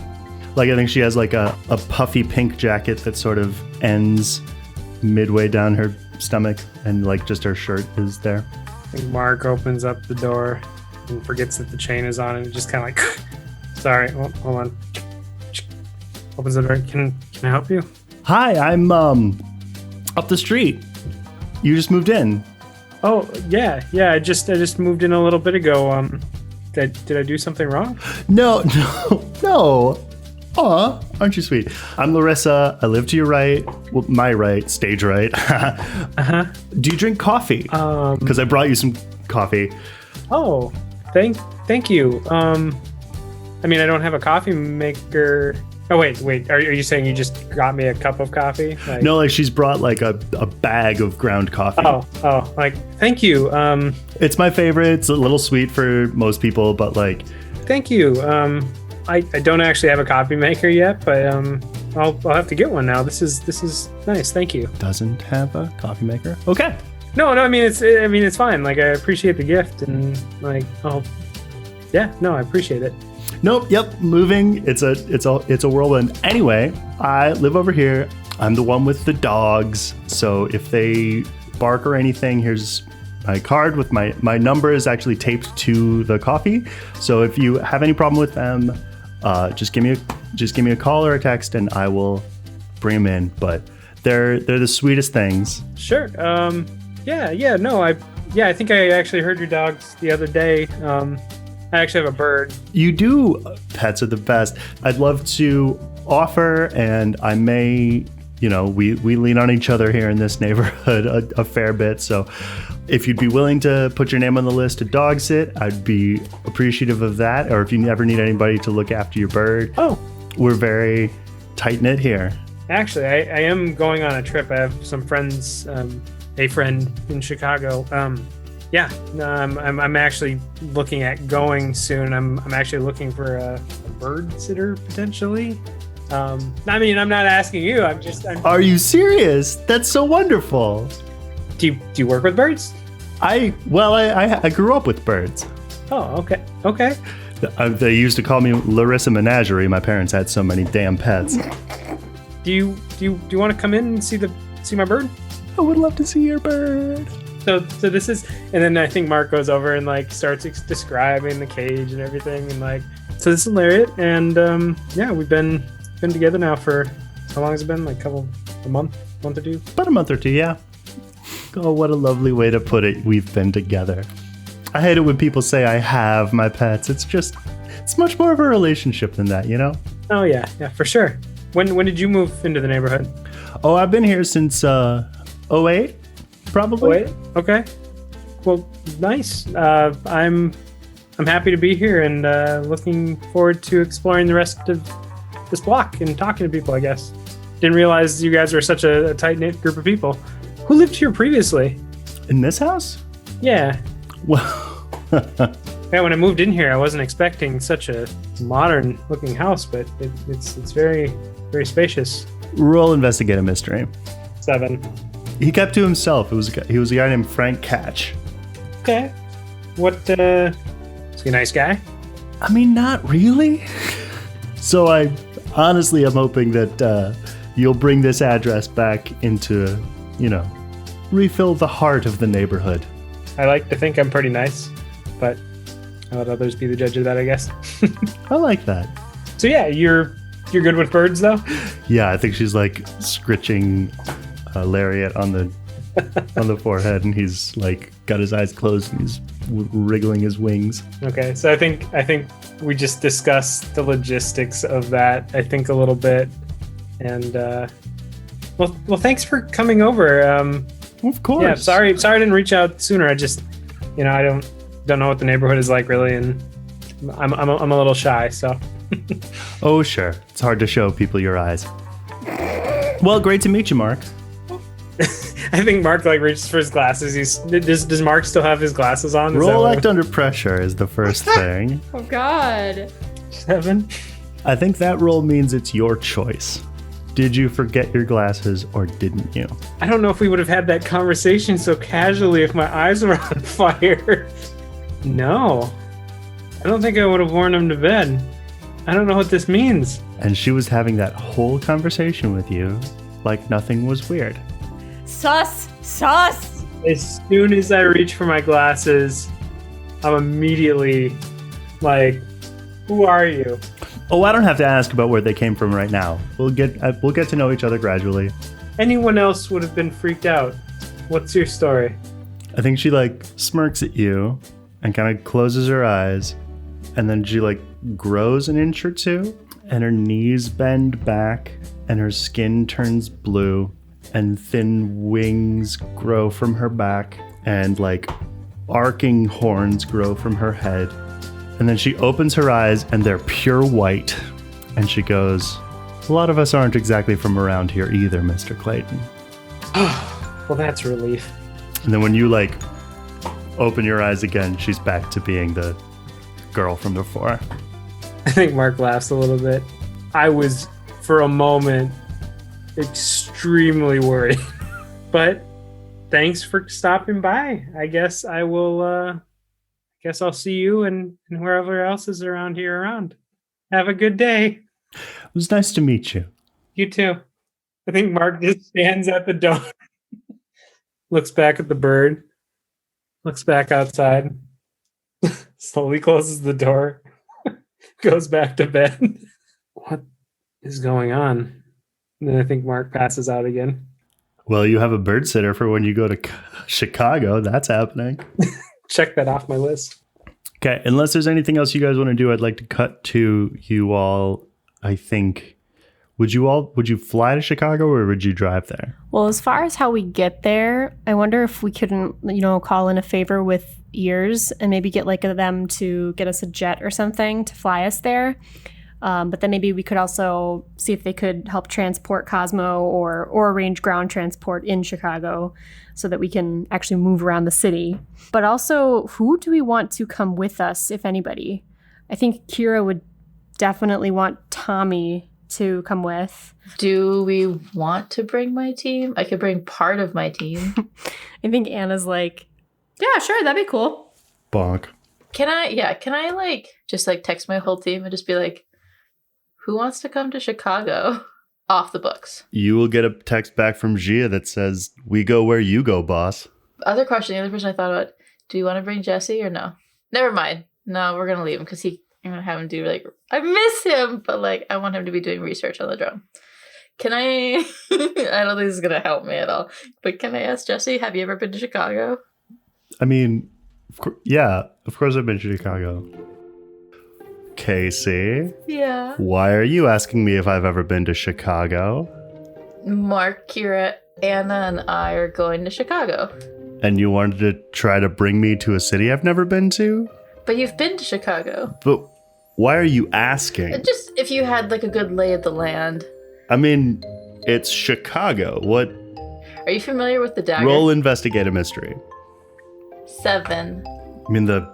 Like I think she has like a puffy pink jacket that sort of ends midway down her stomach, and like just her shirt is there. I think Mark opens up the door and forgets that the chain is on, and just kind of like, sorry, hold on. Opens the door. Can I help you? Hi, I'm up the street. You just moved in. Oh yeah. I just moved in a little bit ago. Did I do something wrong? No. Aw, aren't you sweet? I'm Larissa. I live to your right. Well, my right, stage right. Do you drink coffee? Because I brought you some coffee. Oh, thank you. I mean, I don't have a coffee maker. Oh, wait. Are you saying you just got me a cup of coffee? Like, No, like she's brought like a bag of ground coffee. Oh, like, thank you. It's my favorite. It's a little sweet for most people, but like... Thank you. I don't actually have a coffee maker yet, but I'll have to get one now. This is nice. Thank you. Doesn't have a coffee maker? Okay. No, I mean it's fine. Like, I appreciate the gift, and like, I appreciate it. Nope. Yep. Moving. It's a whirlwind. Anyway, I live over here. I'm the one with the dogs. So if they bark or anything, here's my card with my number is actually taped to the coffee. So if you have any problem with them, just give me a call or a text, and I will bring them in. But they're the sweetest things. Sure. I think I actually heard your dogs the other day. I actually have a bird. You do. Pets are the best. I'd love to offer, and I may, we lean on each other here in this neighborhood a fair bit. So if you'd be willing to put your name on the list to dog sit, I'd be appreciative of that. Or if you ever need anybody to look after your bird. Oh, we're very tight knit here. Actually, I am going on a trip. I have some friends, a friend in Chicago. I'm actually looking at going soon. I'm actually looking for a bird sitter potentially. I mean, I'm not asking you. Are you serious? That's so wonderful. Do you work with birds? I grew up with birds. Oh, okay. They used to call me Larissa Menagerie. My parents had so many damn pets. Do you want to come in and see my bird? I would love to see your bird. So this is, and then I think Mark goes over and like starts describing the cage and everything, and like, so this is Lariat, and we've been together now for, how long has it been? Like a month or two? About a month or two, yeah. Oh, what a lovely way to put it. We've been together. I hate it when people say I have my pets. It's much more of a relationship than that, Oh yeah, for sure. When did you move into the neighborhood? Oh, I've been here since 08, probably. 08? Okay. Well, nice. I'm happy to be here, and looking forward to exploring the rest of this block and talking to people, I guess. Didn't realize you guys were such a tight-knit group of people. Who lived here previously? In this house? Yeah. Well, yeah, when I moved in here, I wasn't expecting such a modern-looking house, but it's very, very spacious. Roll investigate a mystery. 7. He kept to himself. He was a guy named Frank Catch. Okay. Is he a nice guy? I mean, not really. So I honestly am hoping that you'll bring this address back into, refill the heart of the neighborhood. I like to think I'm pretty nice, but I'll let others be the judge of that, I guess. I like that. So yeah, you're good with birds, though? Yeah, I think she's like scritching Lariat on the forehead, and he's like got his eyes closed and he's wriggling his wings. Okay, so I think we just discussed the logistics of that, I think, a little bit, and well, thanks for coming over. Of course. Yeah, sorry I didn't reach out sooner. I just, I don't know what the neighborhood is like really, and I'm a little shy, so. Oh sure, it's hard to show people your eyes. Well, great to meet you, Mark. I think Mark reaches for his glasses. Does Mark still have his glasses on? Roll act under pressure is the first thing. Oh God. 7. I think that roll means it's your choice. Did you forget your glasses or didn't you? I don't know if we would have had that conversation so casually if my eyes were on fire. No. I don't think I would have worn them to bed. I don't know what this means. And she was having that whole conversation with you like nothing was weird. Sus! Sus! As soon as I reach for my glasses, I'm immediately like, who are you? Oh, I don't have to ask about where they came from right now. We'll get to know each other gradually. Anyone else would have been freaked out. What's your story? I think she like smirks at you and kind of closes her eyes, and then she like grows an inch or two, and her knees bend back, and her skin turns blue, and thin wings grow from her back, and like arcing horns grow from her head. And then she opens her eyes and they're pure white. And she goes, a lot of us aren't exactly from around here either, Mr. Clayton. Well, that's relief. And then when you like open your eyes again, she's back to being the girl from before. I think Mark laughs a little bit. I was, for a moment, extremely worried. But thanks for stopping by. I guess I will... Guess I'll see you and wherever else is around here around. Have a good day. It was nice to meet you. You too. I think Mark just stands at the door, looks back at the bird, looks back outside, slowly closes the door, goes back to bed. What is going on? And then I think Mark passes out again. Well, you have a bird sitter for when you go to Chicago. That's happening. Check that off my list. Okay, unless there's anything else you guys want to do, I'd like to cut to you all. I think, would you fly to Chicago or would you drive there? Well, as far as how we get there, I wonder if we couldn't, call in a favor with Ears and maybe get like them to get us a jet or something to fly us there. But then maybe we could also see if they could help transport Cosmo or arrange ground transport in Chicago so that we can actually move around the city. But also, who do we want to come with us, if anybody? I think Kira would definitely want Tommy to come with. Do we want to bring my team? I could bring part of my team. I think Anna's like, yeah, sure, that'd be cool. Bonk. Can I like just like text my whole team and just be like, who wants to come to Chicago? Off the books. You will get a text back from Gia that says, we go where you go, boss. The other person I thought about, do you want to bring Jesse or no? Never mind. No, we're going to leave him because I'm going to have him do like, I miss him, but like, I want him to be doing research on the drone. Can I, I don't think this is going to help me at all, but can I ask Jesse, have you ever been to Chicago? I mean, of course I've been to Chicago. Casey? Yeah. Why are you asking me if I've ever been to Chicago? Mark, Kira, Anna, and I are going to Chicago. And you wanted to try to bring me to a city I've never been to? But you've been to Chicago. But why are you asking? Just if you had like a good lay of the land. I mean, it's Chicago. What? Are you familiar with the dagger? Roll investigate a mystery. 7. I mean, the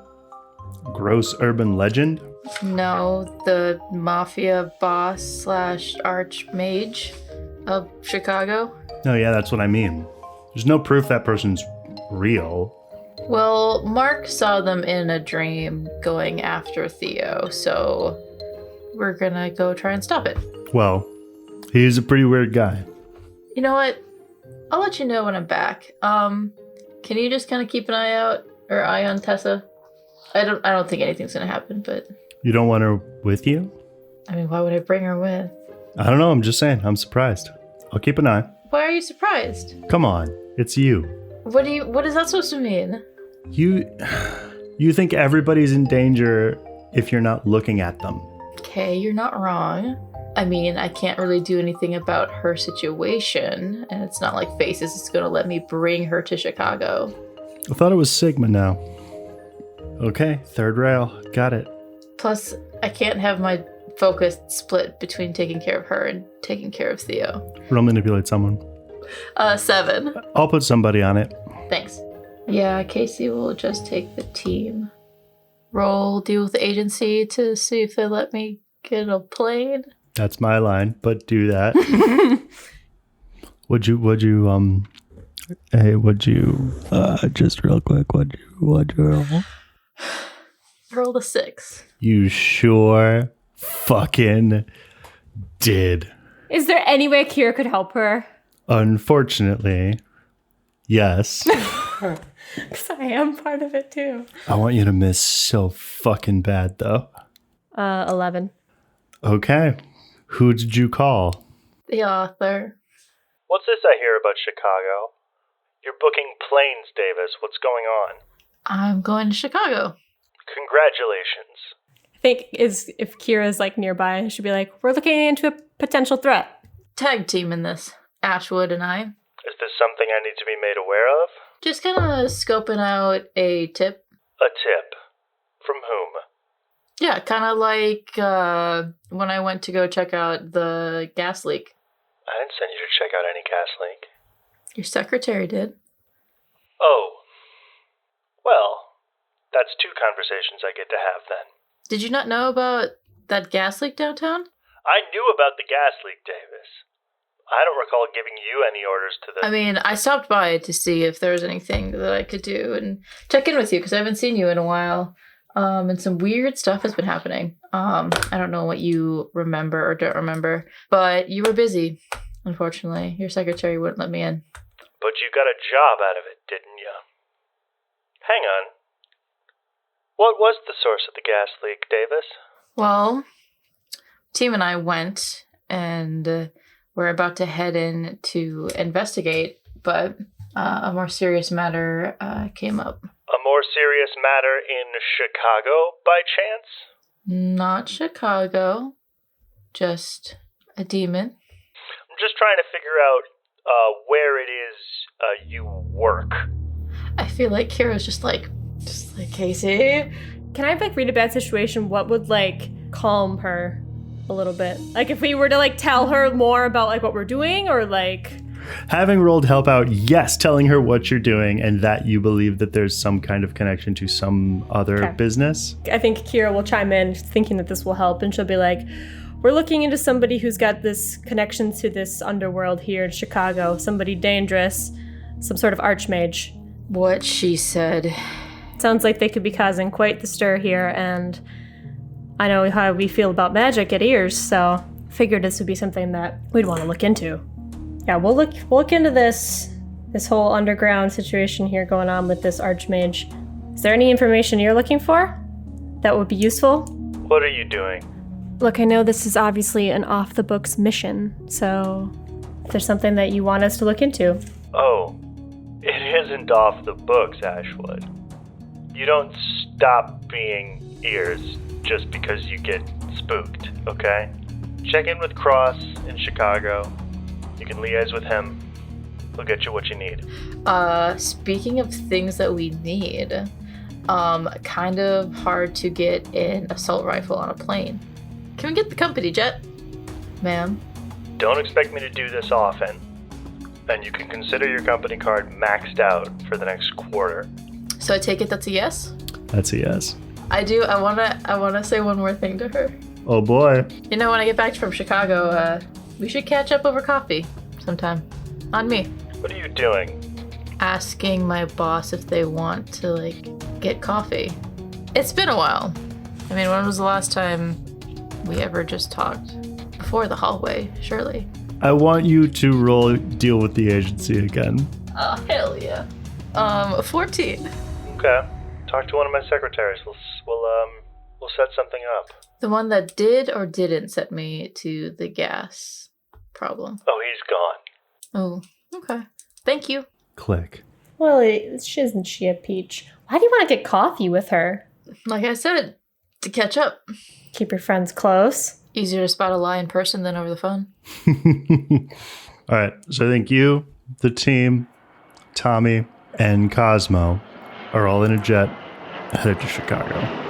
gross urban legend? No, the mafia boss / archmage of Chicago. No, yeah, that's what I mean. There's no proof that person's real. Well, Mark saw them in a dream going after Theo, so we're gonna go try and stop it. Well, he's a pretty weird guy. You know what? I'll let you know when I'm back. Can you just kind of keep an eye on Tessa? I don't think anything's gonna happen, but... You don't want her with you? I mean, why would I bring her with? I don't know, I'm just saying. I'm surprised. I'll keep an eye. Why are you surprised? Come on, it's you. What is that supposed to mean? You think everybody's in danger if you're not looking at them. Okay, you're not wrong. I mean, I can't really do anything about her situation, and it's not like Faces is going to let me bring her to Chicago. I thought it was Sigma now. Okay, third rail. Got it. Plus, I can't have my focus split between taking care of her and taking care of Theo. Roll manipulate someone. 7. I'll put somebody on it. Thanks. Yeah, Casey will just take the team. Roll deal with the agency to see if they let me get a plane. That's my line, but do that. Would you, just real quick, would you roll? Roll a 6. You sure fucking did. Is there any way Kira could help her? Unfortunately, yes. Because I am part of it too. I want you to miss so fucking bad, though. 11. Okay. Who did you call? The author. What's this I hear about Chicago? You're booking planes, Davis. What's going on? I'm going to Chicago. Congratulations. I think if Kira's like nearby, I should be like, we're looking into a potential threat. Tag team in this. Ashwood and I. Is this something I need to be made aware of? Just kind of scoping out a tip. A tip? From whom? Yeah, kind of like when I went to go check out the gas leak. I didn't send you to check out any gas leak. Your secretary did. Oh. Well, that's 2 conversations I get to have then. Did you not know about that gas leak downtown? I knew about the gas leak, Davis. I don't recall giving you any orders to the... I mean, I stopped by to see if there was anything that I could do and check in with you because I haven't seen you in a while. And some weird stuff has been happening. I don't know what you remember or don't remember, but you were busy, unfortunately. Your secretary wouldn't let me in. But you got a job out of it, didn't you? Hang on. What was the source of the gas leak, Davis? Well, team and I went, and we're about to head in to investigate, but a more serious matter came up. A more serious matter in Chicago, by chance? Not Chicago, just a demon. I'm just trying to figure out where it is you work. I feel like Kira's just like Casey. Can I like read a bad situation? What would like calm her a little bit? Like if we were to like tell her more about like what we're doing or like... Having rolled help out, yes, telling her what you're doing and that you believe that there's some kind of connection to some other business. I think Kira will chime in thinking that this will help, and she'll be like, we're looking into somebody who's got this connection to this underworld here in Chicago, somebody dangerous, some sort of archmage. What she said. Sounds like they could be causing quite the stir here, and I know how we feel about magic at Ears, so figured this would be something that we'd want to look into. Yeah, we'll look into this whole underground situation here going on with this archmage. Is there any information you're looking for that would be useful? What are you doing? Look, I know this is obviously an off-the-books mission, so if there's something that you want us to look into. Oh, it isn't off the books, Ashwood. You don't stop being Ears just because you get spooked, okay? Check in with Cross in Chicago. You can liaise with him. He'll get you what you need. Speaking of things that we need, kind of hard to get an assault rifle on a plane. Can we get the company jet? Ma'am? Don't expect me to do this often. And you can consider your company card maxed out for the next quarter. So I take it that's a yes? That's a yes. I do. I wanna say one more thing to her. Oh boy. You know, when I get back from Chicago, we should catch up over coffee sometime. On me. What are you doing? Asking my boss if they want to, like, get coffee. It's been a while. I mean, when was the last time we ever just talked? Before the hallway, surely. I want you to roll deal with the agency again. Oh, hell yeah. 14. Okay. Talk to one of my secretaries. We'll set something up. The one that did or didn't set me to the gas problem. Oh, he's gone. Oh, okay. Thank you. Click. Well, isn't she a peach? Why do you want to get coffee with her? Like I said, to catch up. Keep your friends close. Easier to spot a lie in person than over the phone. All right. So I think you, the team, Tommy, and Cosmo are all in a jet headed to Chicago.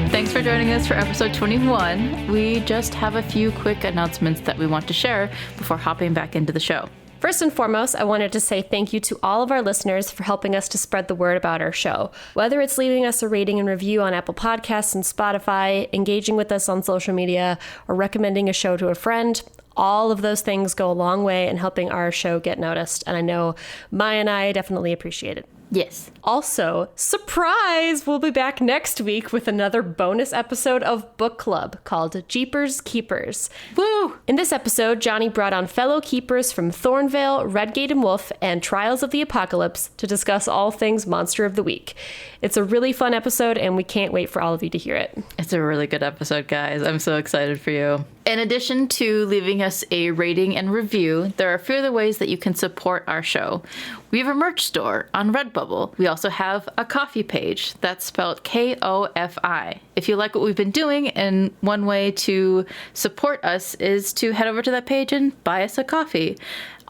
Thanks for joining us for episode 21. We just have a few quick announcements that we want to share before hopping back into the show. First and foremost, I wanted to say thank you to all of our listeners for helping us to spread the word about our show. Whether it's leaving us a rating and review on Apple Podcasts and Spotify, engaging with us on social media, or recommending a show to a friend, all of those things go a long way in helping our show get noticed. And I know Miah and I definitely appreciate it. Yes. Also, surprise! We'll be back next week with another bonus episode of Book Club called Jeepers Keepers. Woo! In this episode, Jonny brought on fellow keepers from Thornvale, Redgate and Wolf, and Trials of the Apocalypse to discuss all things Monster of the Week. It's a really fun episode, and we can't wait for all of you to hear it. It's a really good episode, guys. I'm so excited for you. In addition to leaving us a rating and review, there are a few other ways that you can support our show. We have a merch store on Redbubble. We also have a coffee page that's spelled Kofi. If you like what we've been doing, and one way to support us is to head over to that page and buy us a coffee.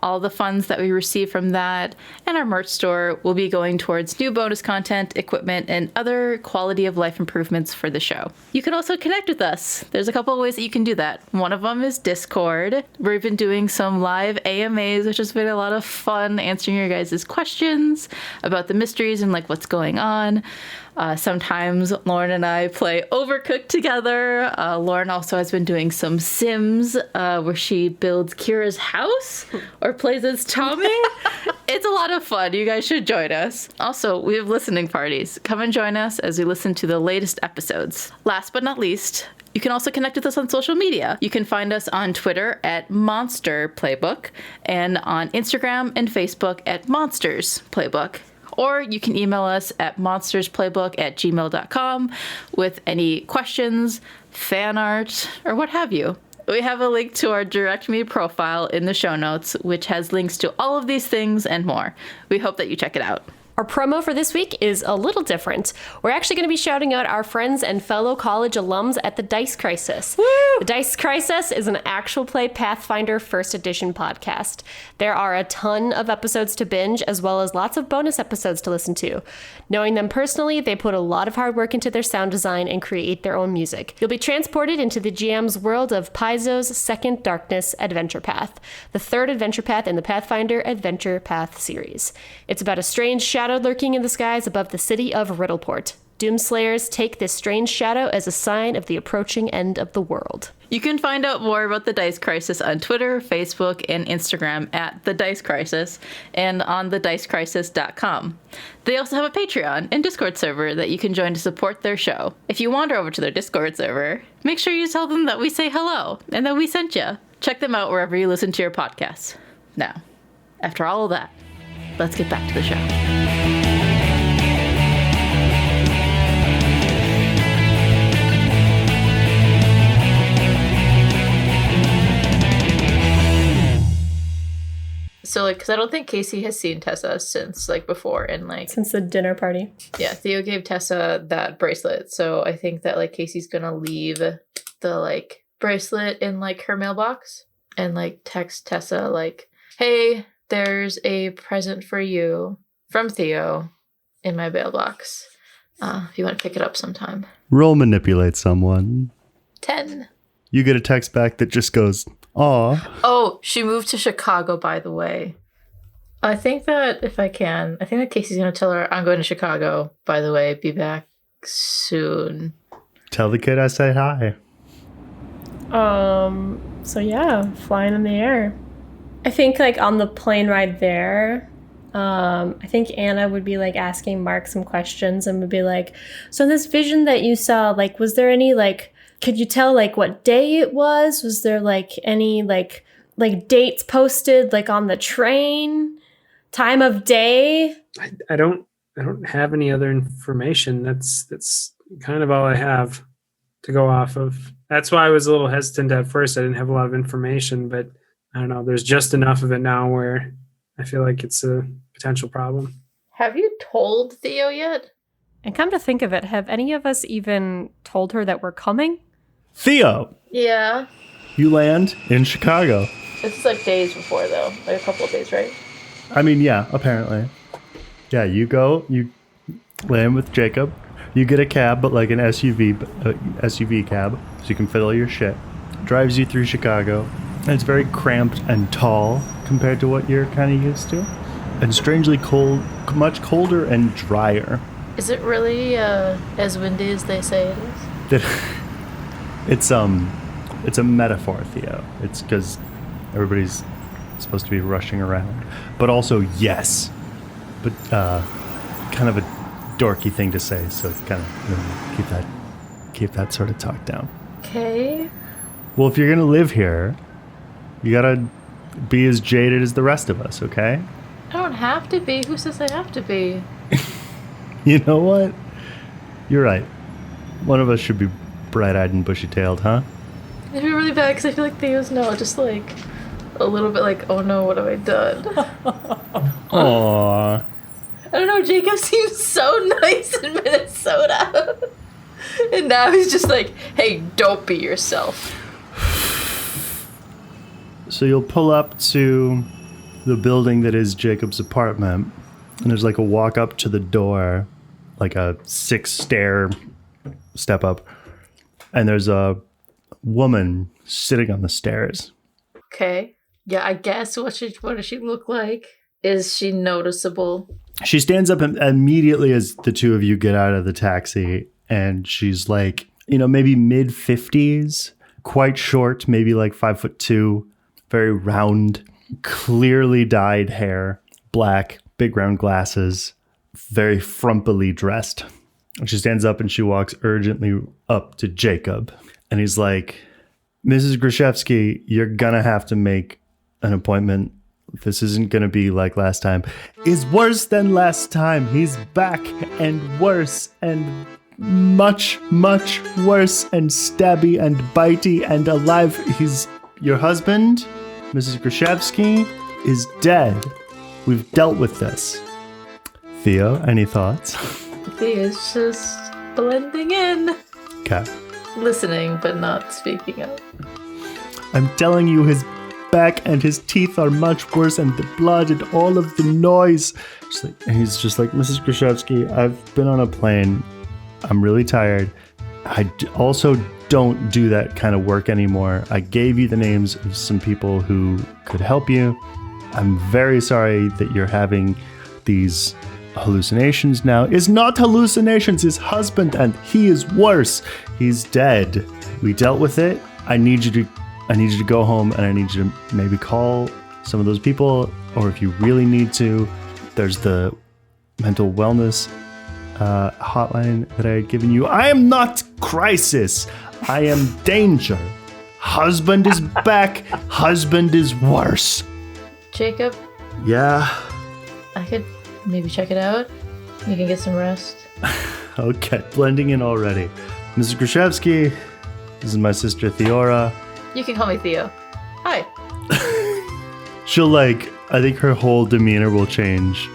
All the funds that we receive from that and our merch store will be going towards new bonus content, equipment, and other quality of life improvements for the show. You can also connect with us. There's a couple of ways that you can do that. One of them is Discord. We've been doing some live AMAs, which has been a lot of fun answering your guys' questions about the mysteries and like what's going on. Sometimes Lauren and I play Overcooked together. Lauren also has been doing some Sims where she builds Kira's house or plays as Tommy. It's a lot of fun. You guys should join us. Also, we have listening parties. Come and join us as we listen to the latest episodes. Last but not least, you can also connect with us on social media. You can find us on Twitter at Monster Playbook and on Instagram and Facebook at Monsters Playbook. Or you can email us at monstersplaybook@gmail.com with any questions, fan art, or what have you. We have a link to our Direct Me profile in the show notes, which has links to all of these things and more. We hope that you check it out. Our promo for this week is a little different. We're actually going to be shouting out our friends and fellow college alums at the Dice Crisis. Woo! The Dice Crisis is an actual play Pathfinder First Edition podcast. There are a ton of episodes to binge, as well as lots of bonus episodes to listen to. Knowing them personally, they put a lot of hard work into their sound design and create their own music. You'll be transported into the GM's world of Paizo's Second Darkness Adventure Path, the third adventure path in the Pathfinder Adventure Path series. It's about a strange shadow lurking in the skies above the city of Riddleport. Doomslayers take this strange shadow as a sign of the approaching end of the world. You can find out more about the Dice Crisis on Twitter, Facebook, and Instagram at The Dice Crisis and on thedicecrisis.com. They also have a Patreon and Discord server that you can join to support their show. If you wander over to their Discord server, make sure you tell them that we say hello and that we sent you. Check them out wherever you listen to your podcasts. Now, after all of that, let's get back to the show. So, like, because I don't think Casey has seen Tessa since, like, before. And, like... Since the dinner party. Yeah, Theo gave Tessa that bracelet. So I think that, like, Casey's gonna leave the, like, bracelet in, like, her mailbox. And, like, text Tessa, like, hey, there's a present for you from Theo in my mailbox. If you want to pick it up sometime. Roll manipulate someone. 10. You get a text back that just goes, aw. Oh, she moved to Chicago, by the way. I think that if I can, I think that Casey's going to tell her, I'm going to Chicago, by the way. Be back soon. Tell the kid I say hi. So yeah, flying in the air. I think, like, on the plane ride there, I think Anna would be, like, asking Mark some questions and would be like, so this vision that you saw, like, was there any, like, could you tell, like, what day it was? Was there, like, any, like dates posted, like, on the train? Time of day? I don't have any other information. That's kind of all I have to go off of. That's why I was a little hesitant at first. I didn't have a lot of information, but I don't know. There's just enough of it now where I feel like it's a potential problem. Have you told Theo yet? And come to think of it, have any of us even told her that we're coming? Theo! Yeah. You land in Chicago. This is like days before, though. Like a couple of days, right? I mean, yeah, apparently. Yeah, you go, you land with Jacob. You get a cab, but like an SUV cab, so you can fit all your shit. Drives you through Chicago. And it's very cramped and tall compared to what you're kind of used to. And strangely cold, much colder and drier. Is it really as windy as they say it is? It's a metaphor, Theo. It's because everybody's supposed to be rushing around. But also, yes. But kind of a dorky thing to say, so kind of keep that sort of talk down. Okay. Well, if you're gonna live here, you gotta be as jaded as the rest of us, okay? I don't have to be. Who says I have to be? You know what? You're right. One of us should be bright-eyed and bushy-tailed, huh? It'd be really bad because I feel like Theo's just like a little bit like, oh no, what have I done? Aww. I don't know, Jacob seems so nice in Minnesota. And now he's just like, hey, don't be yourself. So you'll pull up to the building that is Jacob's apartment, and there's like a walk up to the door, like a 6-stair step up, and there's a woman sitting on the stairs. Okay. Yeah, I guess what does she look like? Is she noticeable? She stands up immediately as the two of you get out of the taxi, and she's like, maybe mid-50s, quite short, maybe like 5'2", very round, clearly dyed hair, black, big round glasses, very frumpily dressed. And she stands up and she walks urgently up to Jacob. And he's like, Mrs. Grishevsky, you're gonna have to make an appointment. This isn't gonna be like last time. Is worse than last time. He's back and worse and much, much worse and stabby and bitey and alive. He's your husband, Mrs. Grishevsky, is dead. We've dealt with this. Theo, any thoughts? Theo's just blending in. Okay. Listening, but not speaking up. I'm telling you, his back and his teeth are much worse, and the blood and all of the noise. He's just like, Mrs. Grishevsky, I've been on a plane. I'm really tired. I also don't do that kind of work anymore. I gave you the names of some people who could help you. I'm very sorry that you're having these hallucinations now. It's not hallucinations, his husband, and he is worse. He's dead. We dealt with it. I need you to go home, and I need you to maybe call some of those people, or if you really need to, there's the mental wellness hotline that I had given you. I am not crisis. I am danger. Husband is back. Husband is worse. Jacob? Yeah? I could maybe check it out. You can get some rest. Okay, blending in already. Mrs. Grishevsky, this is my sister Theora. You can call me Theo. Hi. She'll I think her whole demeanor will change.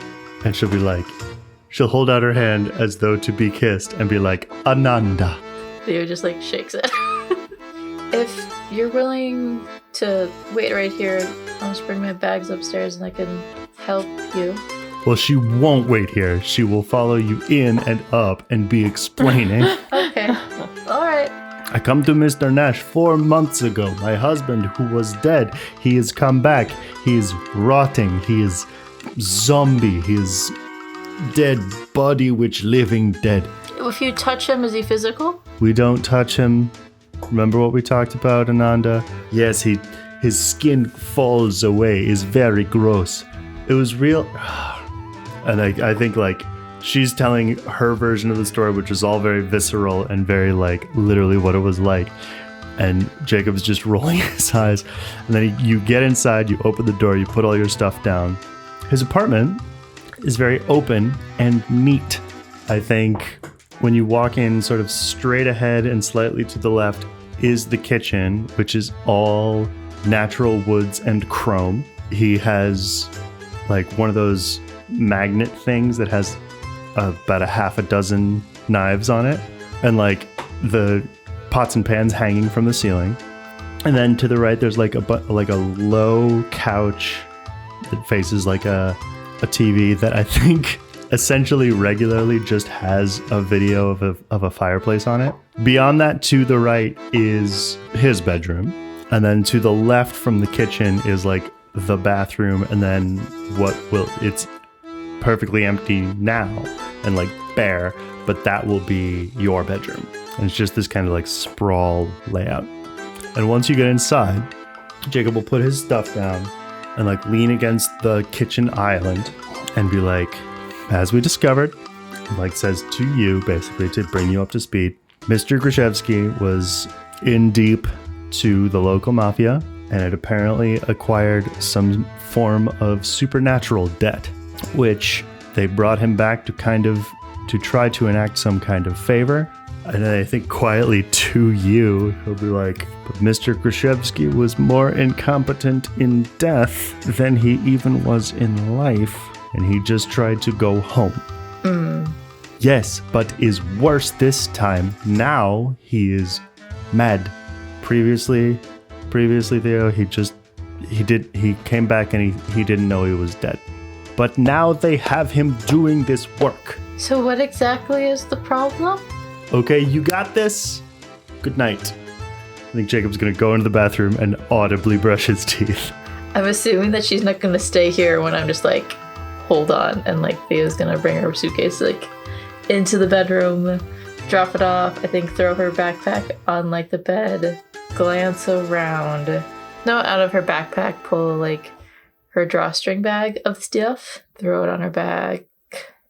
And she'll hold out her hand as though to be kissed and be like, Ananda. Theo just shakes it. If you're willing to wait right here, I'll just bring my bags upstairs and I can help you. Well, she won't wait here. She will follow you in and up and be explaining. Okay. All right. I come to Mr. Nash 4 months ago. My husband, who was dead, he has come back. He is rotting. He is zombie. He is dead body which living dead. If you touch him, is he physical? We don't touch him. Remember what we talked about, Ananda? Yes, his skin falls away. Is very gross. It was real. And I think she's telling her version of the story, which is all very visceral and very literally what it was like. And Jacob's just rolling his eyes. And then you get inside, you open the door, you put all your stuff down. His apartment is very open and neat. I think when you walk in sort of straight ahead and slightly to the left is the kitchen, which is all natural woods and chrome. He has one of those magnet things that has about a half a dozen knives on it, and the pots and pans hanging from the ceiling. And then to the right there's a low couch that faces a TV that I think essentially regularly just has a video of a fireplace on it. Beyond that, to the right is his bedroom. And then to the left from the kitchen is like the bathroom. And then it's perfectly empty now and like bare, but that will be your bedroom. And it's just this kind of like sprawl layout. And once you get inside, Jacob will put his stuff down and like lean against the kitchen island and be like, as we discovered, like says to you basically to bring you up to speed, Mr. Grishevsky was in deep to the local mafia and had apparently acquired some form of supernatural debt, which they brought him back to try to enact some kind of favor. And then I think quietly to you, he'll be like, but Mr. Grishevsky was more incompetent in death than he even was in life, and he just tried to go home. Yes, but is worse this time. Now he is mad. Previously, Theo, he came back and he didn't know he was dead. But now they have him doing this work. So what exactly is the problem? Okay, you got this. Good night. I think Jacob's gonna go into the bathroom and audibly brush his teeth. I'm assuming that she's not gonna stay here when I'm just like, hold on, and like Theo's gonna bring her suitcase like into the bedroom, drop it off, I think throw her backpack on like the bed, glance around. No, out of her backpack, pull like her drawstring bag of stuff, throw it on her back,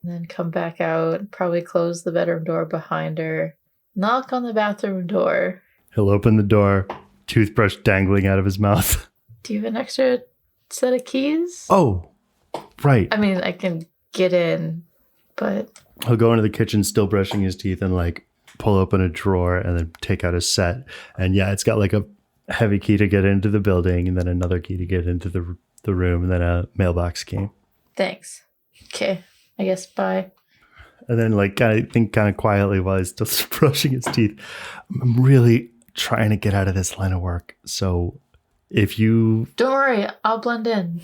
and then come back out, probably close the bedroom door behind her, knock on the bathroom door. He'll open the door, toothbrush dangling out of his mouth. Do you have an extra set of keys? Oh, right. I mean, I can get in, but... He'll go into the kitchen still brushing his teeth and like pull open a drawer and then take out a set. And yeah, it's got like a heavy key to get into the building and then another key to get into the room and then a mailbox key. Thanks. Okay. I guess bye. And then like kind of quietly while he's still brushing his teeth, I'm really trying to get out of this line of work. So if you... Don't worry, I'll blend in.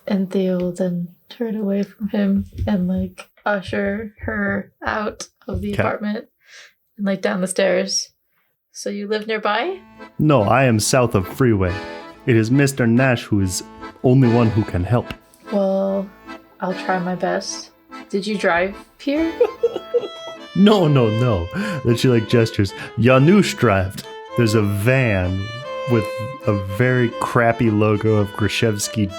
And Theo will then turn away from him and like usher her out of the apartment and like down the stairs. So you live nearby? No, I am south of Freeway. It is Mr. Nash who is only one who can help. Well, I'll try my best. Did you drive here? No. Then she like gestures. Janusz drived. There's a van with a very crappy logo of Grishevsky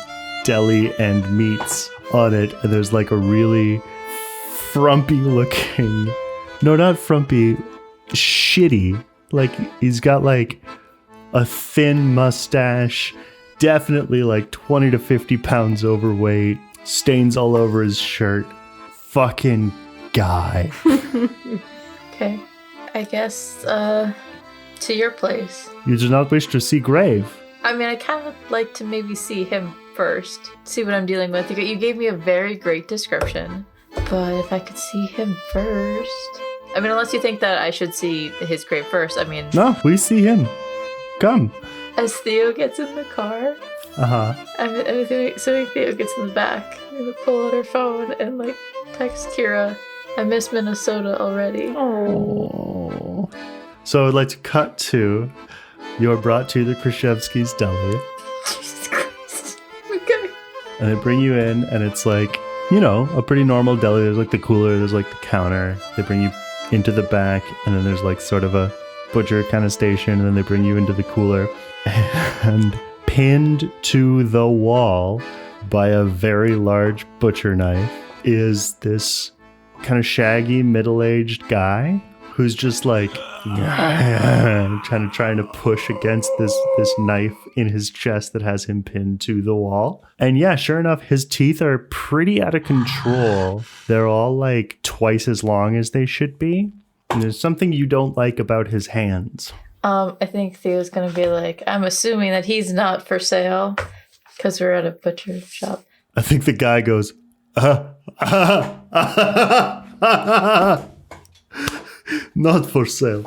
Deli and Meats on it. And there's like a really frumpy looking, no, not frumpy, shitty. Like he's got like a thin mustache, definitely like 20 to 50 pounds overweight, stains all over his shirt. Fucking guy. Okay. I guess, to your place. You do not wish to see Grave? I mean, I kind of like to maybe see him first, see what I'm dealing with. You gave me a very great description, but if I could see him first... I mean, unless you think that I should see his grave first, I mean... No, we see him. Come. As Theo gets in the car... Uh-huh. I'm assuming Theo gets in the back. I'm gonna pull out her phone and, like, text Kira, I miss Minnesota already. Oh. So I'd like to cut to, you're brought to the Krishevsky's Deli. Jesus Christ. Okay. And they bring you in, and it's like, you know, a pretty normal deli. There's like the cooler, there's like the counter. They bring you into the back, and then there's like sort of a butcher kind of station, and then they bring you into the cooler. And pinned to the wall by a very large butcher knife is this kind of shaggy middle-aged guy who's just like trying to push against this knife in his chest that has him pinned to the wall. And yeah, sure enough, his teeth are pretty out of control. They're all like twice as long as they should be. And there's something you don't like about his hands. I think Theo's gonna be like, I'm assuming that he's not for sale because we're at a butcher shop. I think the guy goes, not for sale.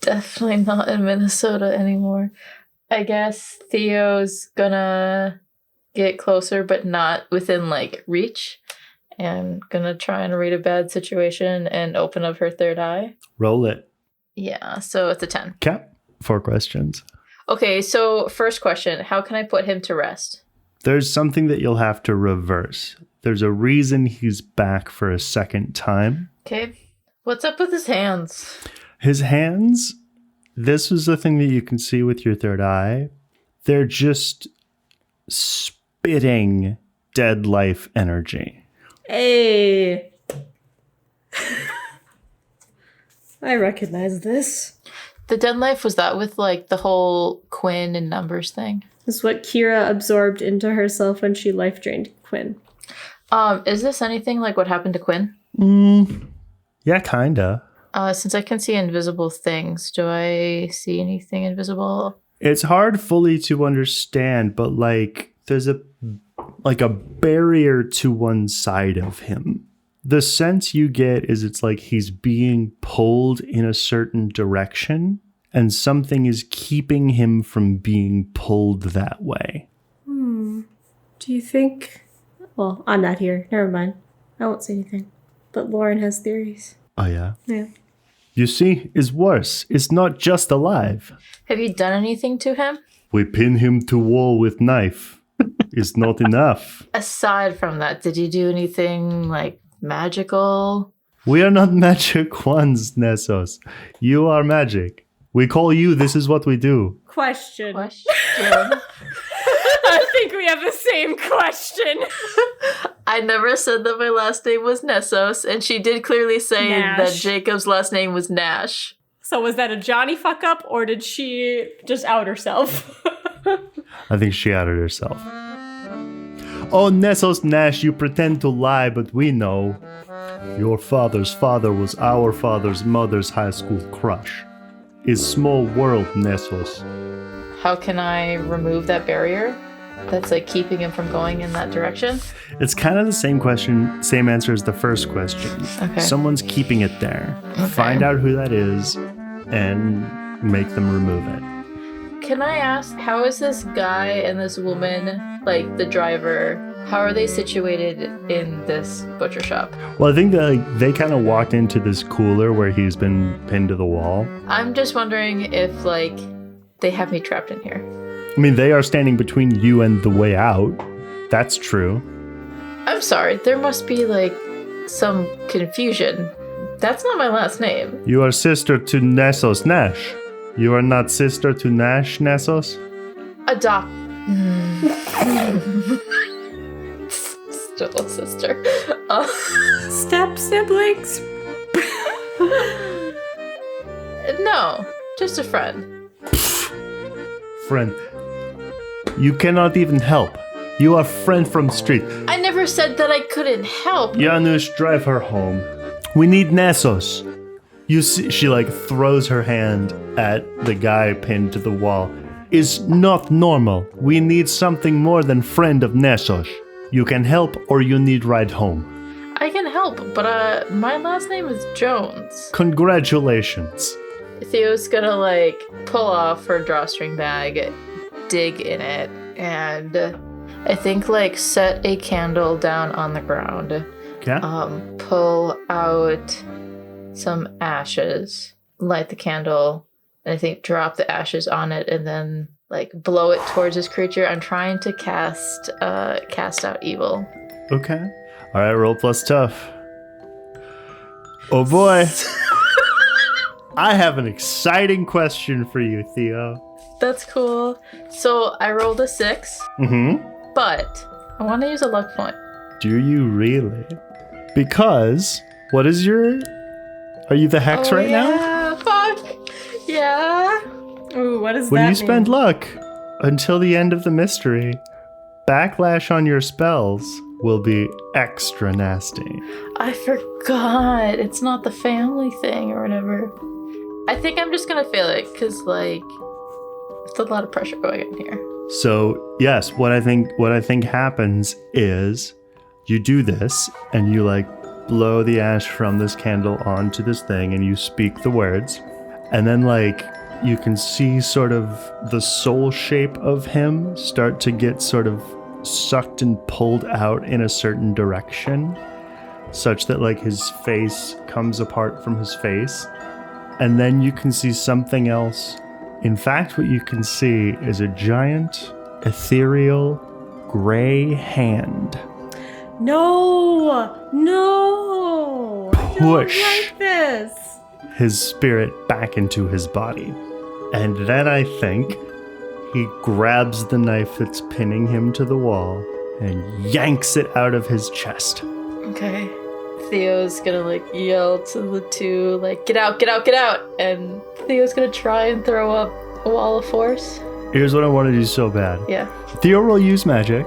Definitely not in Minnesota anymore. I guess Theo's gonna get closer, but not within like reach. And gonna try and read a bad situation and open up her third eye. Roll it. Yeah, so it's a 10. Okay. 4 questions. Okay, so first question, how can I put him to rest? There's something that you'll have to reverse. There's a reason he's back for a second time. Okay. What's up with his hands? His hands, this is the thing that you can see with your third eye. They're just spitting dead life energy. Hey. I recognize this. The dead life, was that with like the whole Quinn and numbers thing? This is what Kira absorbed into herself when she life drained Quinn. Is this anything like what happened to Quinn? Yeah, kinda. Since I can see invisible things, do I see anything invisible? It's hard fully to understand, but like there's a barrier to one side of him. The sense you get is it's like he's being pulled in a certain direction and something is keeping him from being pulled that way. Do you think... Well, I'm not here. Never mind. I won't say anything. But Lauren has theories. Oh, yeah? Yeah. You see, it's worse. It's not just alive. Have you done anything to him? We pin him to wall with knife. It's not enough. Aside from that, did you do anything like magical? We are not magic ones, Nessos. You are magic. We call you, this is what we do. Question. I think we have the same question. I never said that my last name was Nessos, and she did clearly say Nash. that Jacob's last name was Nash. So was that a Johnny fuck up, or did she just out herself? I think she outed herself. Oh, Nessos Nash, you pretend to lie, but we know. Your father's father was our father's mother's high school crush. Is small world, Nessos. How can I remove that barrier that's like keeping him from going in that direction? It's kind of the same question, same answer as the first question. Okay. Someone's keeping it there. Okay. Find out who that is and make them remove it. Can I ask, how is this guy and this woman, like the driver, how are they situated in this butcher shop? Well, I think that they kind of walked into this cooler where he's been pinned to the wall. I'm just wondering if like they have me trapped in here. I mean, they are standing between you and the way out. That's true. I'm sorry, there must be like some confusion. That's not my last name. You are sister to Nessos Nash. You are not sister to Nash Nessos? Adopt. Still a sister. Step siblings. No, just a friend. Friend. You cannot even help. You are friend from street. I never said that I couldn't help. Janusz, drive her home. We need Nessos. You see, she like throws her hand at the guy pinned to the wall. Is not normal. We need something more than friend of Nessos. You can help or you need ride home. I can help, but my last name is Jones. Congratulations. Theo's gonna like pull off her drawstring bag, dig in it, and I think like set a candle down on the ground. Okay. Pull out some ashes, light the candle, and I think drop the ashes on it, and then like blow it towards this creature. I'm trying to cast out evil. Okay. All right, roll plus tough. Oh boy. I have an exciting question for you, Theo. That's cool. So I rolled a 6, but I want to use a luck point. Do you really? Because, what is your... Are you the hex right now? Yeah, fuck. Yeah. Ooh, what does When that you spend mean? luck until the end of the mystery, backlash on your spells will be extra nasty. I forgot. It's not the family thing or whatever. I think I'm just gonna fail it because like it's a lot of pressure going in here. So yes, what I think happens is you do this and you like blow the ash from this candle onto this thing and you speak the words, and then like you can see sort of the soul shape of him start to get sort of sucked and pulled out in a certain direction, such that like his face comes apart from his face. And then you can see something else. In fact, what you can see is a giant, ethereal, gray hand No! I don't push like this. his spirit back into his body. And then I think he grabs the knife that's pinning him to the wall and yanks it out of his chest. Okay. Theo's gonna like yell to the two, like, get out, get out, get out! And Theo's gonna try and throw up a wall of force. Here's what I want to do so bad. Yeah. Theo will use magic.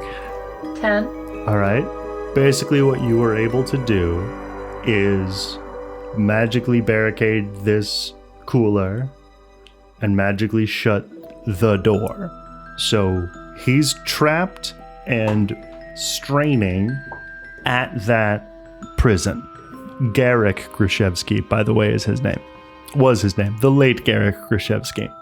10. Alright. Basically what you were able to do is magically barricade this cooler and magically shut the door. So he's trapped and straining at that prison. Garrick Grishevsky, by the way, is his name. Was his name. The late Garrick Grishevsky.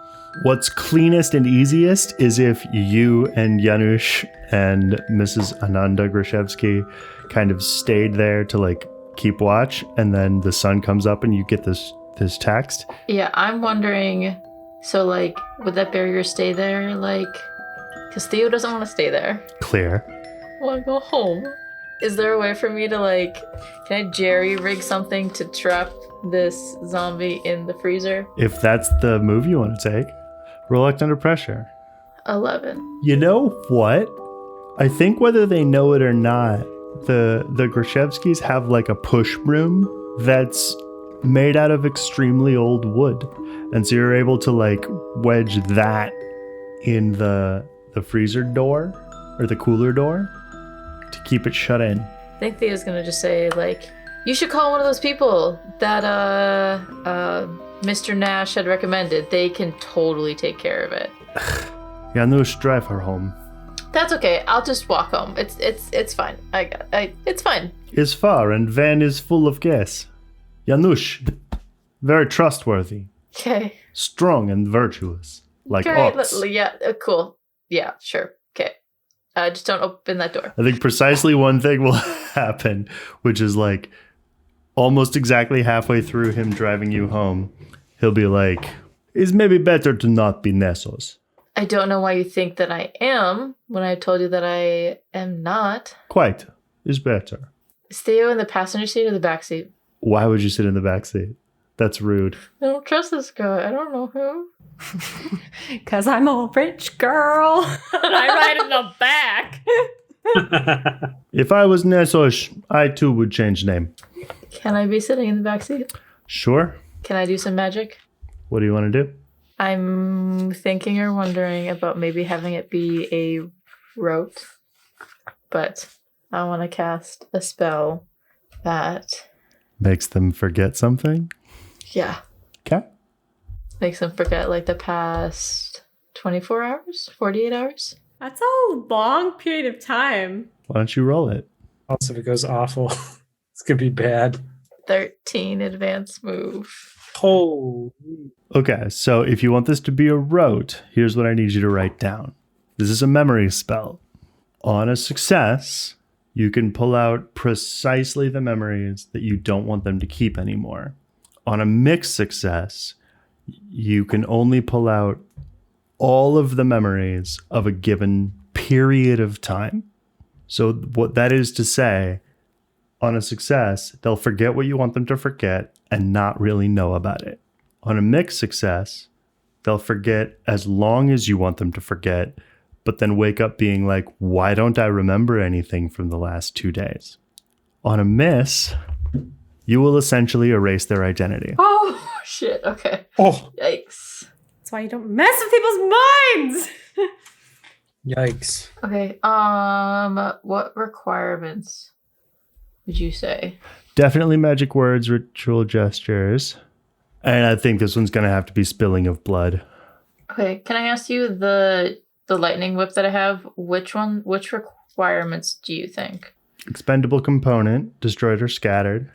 What's cleanest and easiest is if you and Janusz and Mrs. Ananda Grishevsky kind of stayed there to like keep watch, and then the sun comes up and you get this text. Yeah, I'm wondering, so like, would that barrier stay there? Like, because Theo doesn't want to stay there. Clear. I want to go home. Is there a way for me to like, can I jerry rig something to trap this zombie in the freezer? If that's the move you want to take, roll act under pressure. 11. You know what? I think whether they know it or not, the Grishevskys have like a push broom that's made out of extremely old wood. And so you're able to like wedge that in the freezer door or the cooler door to keep it shut in. I think Theo's gonna just say like, you should call one of those people that Mr. Nash had recommended. They can totally take care of it. Janusz, drive her home. That's okay. I'll just walk home. It's fine. It's fine. Is far and van is full of gas. Janusz, very trustworthy, Okay. strong and virtuous, like Okay. ox. Yeah. Cool. Yeah. Sure. Okay. Just don't open that door. I think precisely one thing will happen, which is like almost exactly halfway through him driving you home, he'll be like, it's maybe better to not be Nessos. I don't know why you think that I am when I told you that I am not. Quite is better. Is Theo in the passenger seat or the back seat? Why would you sit in the back seat? That's rude. I don't trust this guy. I don't know him. Because I'm a rich girl. And I ride in the back. If I was Nessos, I too would change name. Can I be sitting in the back seat? Sure. Can I do some magic? What do you want to do? I'm thinking or wondering about maybe having it be a rote, but I want to cast a spell that, Makes them forget something? yeah, Okay. makes them forget like the past 24 hours, 48 hours. That's a long period of time. Why don't you roll it? Also, if it goes awful, it's gonna be bad. 13 advance move. Holy. Okay, so if you want this to be a rote, here's what I need you to write down. This is a memory spell. On a success, you can pull out precisely the memories that you don't want them to keep anymore. On a mixed success, you can only pull out all of the memories of a given period of time. So what that is to say, on a success, they'll forget what you want them to forget and not really know about it. On a mixed success, they'll forget as long as you want them to forget, but then wake up being like, why don't I remember anything from the last 2 days? On a miss, you will essentially erase their identity. Oh, shit. Okay. Oh, Yikes. That's why you don't mess with people's minds. yikes. Okay. What requirements would you say? Definitely magic words, ritual gestures. And I think this one's going to have to be spilling of blood. Okay, can I ask you the lightning whip that I have? Which requirements do you think? Expendable component, destroyed or scattered.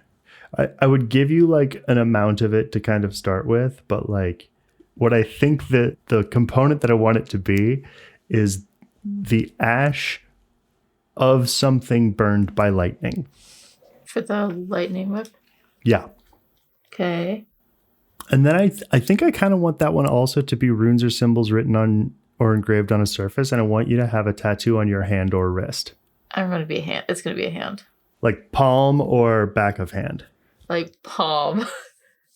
I would give you like an amount of it to kind of start with, but like what I think that the component that I want it to be is the ash of something burned by lightning. For the lightning whip? Yeah. Okay. And then I think I kind of want that one also to be runes or symbols written on or engraved on a surface. And I want you to have a tattoo on your hand or wrist. I'm going to be a hand. It's going to be a hand. Like palm or back of hand. Like palm.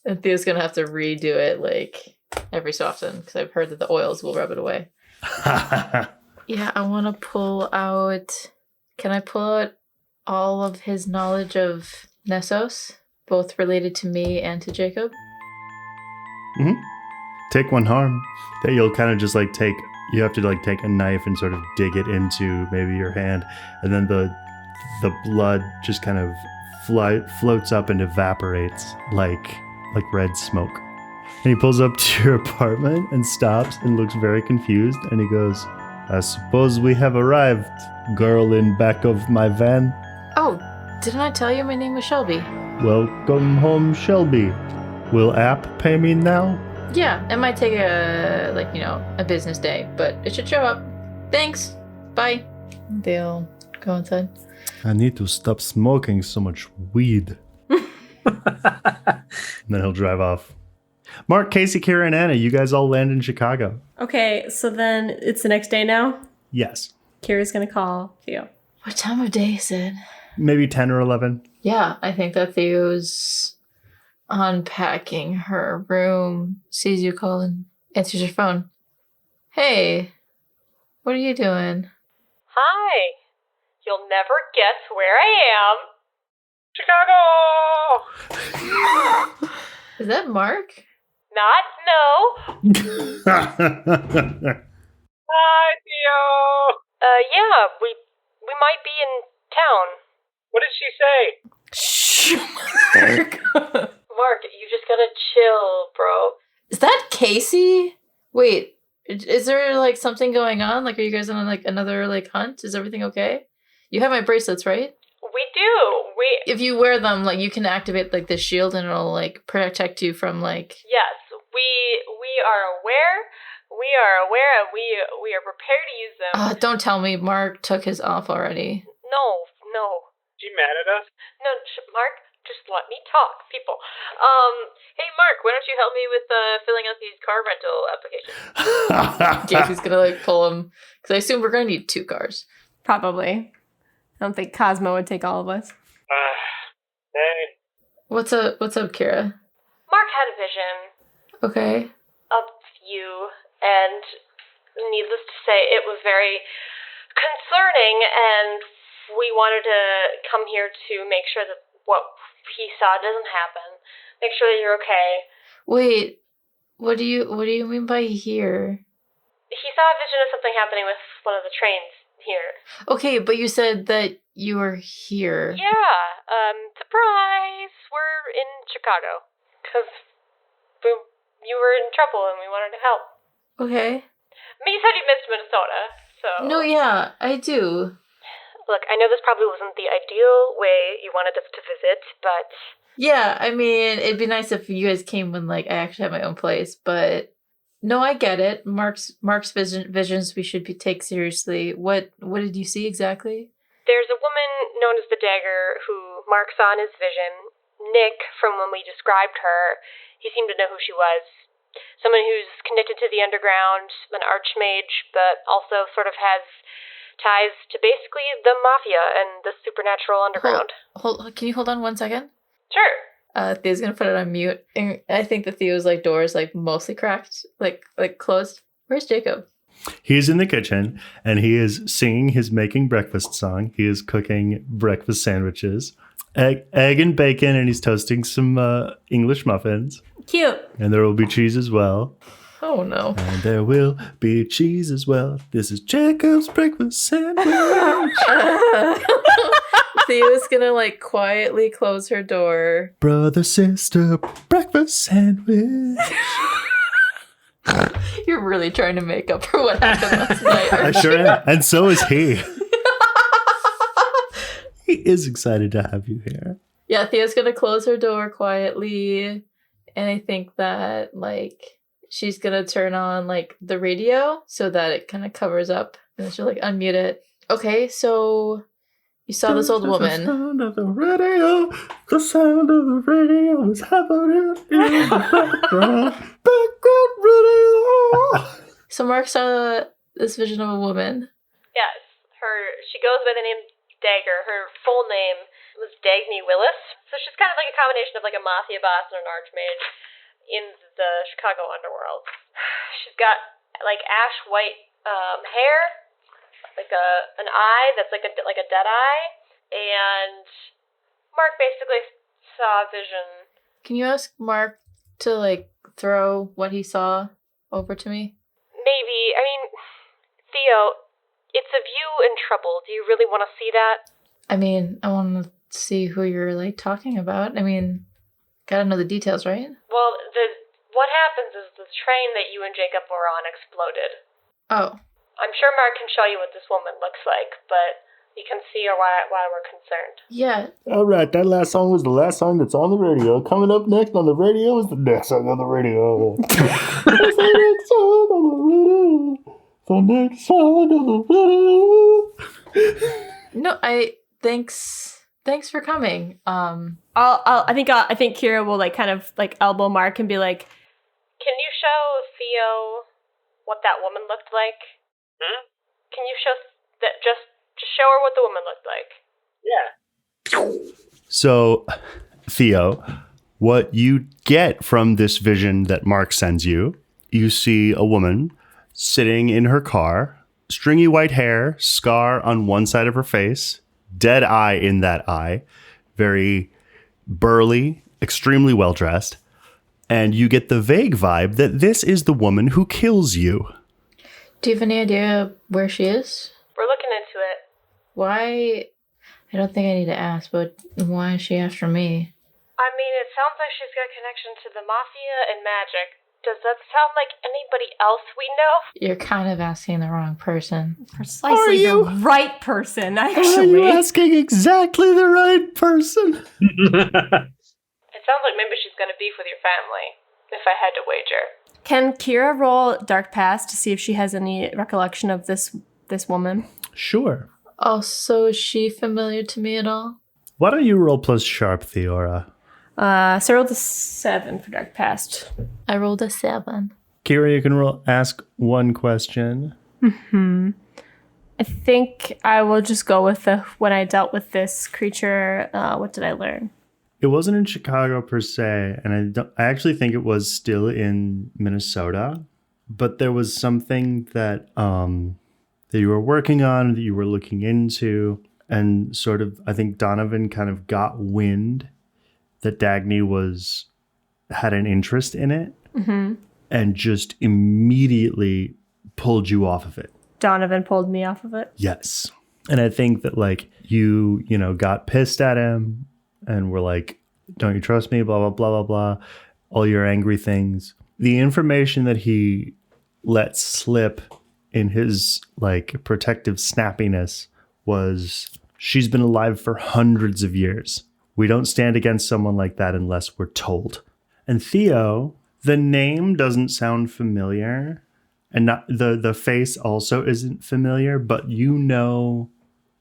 And Theo's going to have to redo it like every so often because I've heard that the oils will rub it away. Yeah, I want to pull out... Can I pull out all of his knowledge of Nessos? Both related to me and to Jacob? Mm-hmm. Take one harm that you'll kind of just like take. You have to like take a knife and sort of dig it into maybe your hand, and then the blood just kind of floats up and evaporates like red smoke. And he pulls up to your apartment and stops and looks very confused, and he goes, "I suppose we have arrived, girl in back of my van." Oh, didn't I tell you my name was Shelby? Welcome home, Shelby. Will app pay me now? Yeah, it might take a business day, but it should show up. Thanks. Bye. They'll go inside. I need to stop smoking so much weed. And then he'll drive off. Mark, Casey, Kira, and Anna, you guys all land in Chicago. Okay, so then it's the next day now. Yes. Kira's gonna call Theo. What time of day is it? Maybe 10 or 11. Yeah, I think that Theo's unpacking her room, sees you call and answers your phone. Hey, what are you doing? Hi. You'll never guess where I am. Chicago! Is that Mark? Not no. Hi, Theo! Yeah, we might be in town. What did she say? Shh. Mark, you just gotta chill, bro. Is that Casey? Wait, is there like something going on? Like, are you guys on like another like hunt? Is everything okay? You have my bracelets, right? We do. If you wear them, like you can activate like the shield and it'll like protect you from like. Yes, we are aware. We are aware, and we are prepared to use them. Don't tell me Mark took his off already. No. She mad at us? No, Mark, just let me talk, people. Hey, Mark, why don't you help me with filling out these car rental applications? Casey's gonna like pull him because I assume we're gonna need 2 cars. Probably. I don't think Cosmo would take all of us. Hey. What's up, Kira? Mark had a vision Okay. of you, and needless to say, it was very concerning, and we wanted to come here to make sure that what he saw doesn't happen. Make sure that you're okay. Wait, what do you mean by here? He saw a vision of something happening with one of the trains here. Okay, but you said that you were here. Yeah, surprise! We're in Chicago. Because you were in trouble and we wanted to help. Okay. You said you missed Minnesota, so... No, yeah, I do. Look, I know this probably wasn't the ideal way you wanted us to visit, but... Yeah, I mean, it'd be nice if you guys came when, like, I actually have my own place, but... No, I get it. Mark's visions we should take seriously. What did you see exactly? There's a woman known as the Dagger who Mark saw in his vision. Nick, from when we described her, he seemed to know who she was. Someone who's connected to the underground, an archmage, but also sort of has ties to basically the mafia and the supernatural underground. Can you hold on 1 second? Sure. Theo's gonna put it on mute. And I think that Theo's like door is like mostly cracked, like closed. Where's Jacob? He's in the kitchen and he is singing his making breakfast song. He is cooking breakfast sandwiches, egg and bacon, and he's toasting some English muffins. Cute. And there will be cheese as well. Oh no. And there will be cheese as well. This is Jacob's breakfast sandwich. Theo's gonna like quietly close her door. Brother, sister, breakfast sandwich. You're really trying to make up for what happened last night. I sure am. And so is he. He is excited to have you here. Yeah, Theo's gonna close her door quietly. And I think that like she's gonna turn on like the radio so that it kind of covers up. And she'll like unmute it. Okay, so you saw this old woman. The sound of the radio. The sound of the radio is happening in the background. Background radio. So Mark saw this vision of a woman. Yes, she goes by the name Dagger. Her full name was Dagny Willis. So she's kind of like a combination of like a mafia boss and an archmage in the Chicago underworld. She's got like ash white hair, like an eye that's like a dead eye, and Mark basically saw a vision. Can you ask Mark to like throw what he saw over to me? Maybe. I mean, Theo, it's of you in trouble. Do you really want to see that? I mean, I want to see who you're like talking about. I mean, gotta know the details, right? Well, what happens is the train that you and Jacob were on exploded. Oh. I'm sure Mark can show you what this woman looks like, but you can see why we're concerned. Yeah. All right, that last song was the last song that's on the radio. Coming up next on the radio is the next song on the radio. It's the next song on the radio. The next song on the radio. No, thanks for coming. I think Kira will like kind of like elbow Mark and be like, "Can you show Theo what that woman looked like? Can you show that just show her what the woman looked like?" Yeah. So, Theo, what you get from this vision that Mark sends you, you see a woman sitting in her car, stringy white hair, scar on one side of her face, dead eye in that eye, very burly, extremely well dressed, and you get the vague vibe that this is the woman who kills you. Do you have any idea where she is? We're looking into it. Why? I don't think I need to ask, but why is she after me? I mean, it sounds like she's got a connection to the mafia and magic. Does that sound like anybody else we know? You're kind of asking the wrong person. Precisely the right person, Are actually. you asking exactly the right person? It sounds like maybe she's got a beef with your family, if I had to wager. Can Kira roll Dark Past to see if she has any recollection of this woman? Sure. Also, is she familiar to me at all? Why don't you roll plus sharp, Theora? So I rolled a 7 for Dark Past. I rolled a 7. Kira, you can ask one question. I think I will just go with when I dealt with this creature, what did I learn? It wasn't in Chicago per se, and I actually think it was still in Minnesota, but there was something that that you were working on, that you were looking into, and sort of, I think Donovan kind of got wind that Dagny had an interest in it, and just immediately pulled you off of it. Donovan pulled me off of it? Yes. And I think that like you got pissed at him and were like, don't you trust me? Blah, blah, blah, blah, blah. All your angry things. The information that he let slip in his like protective snappiness was she's been alive for hundreds of years. We don't stand against someone like that unless we're told. And Theo, the name doesn't sound familiar. And not, the face also isn't familiar, but you know,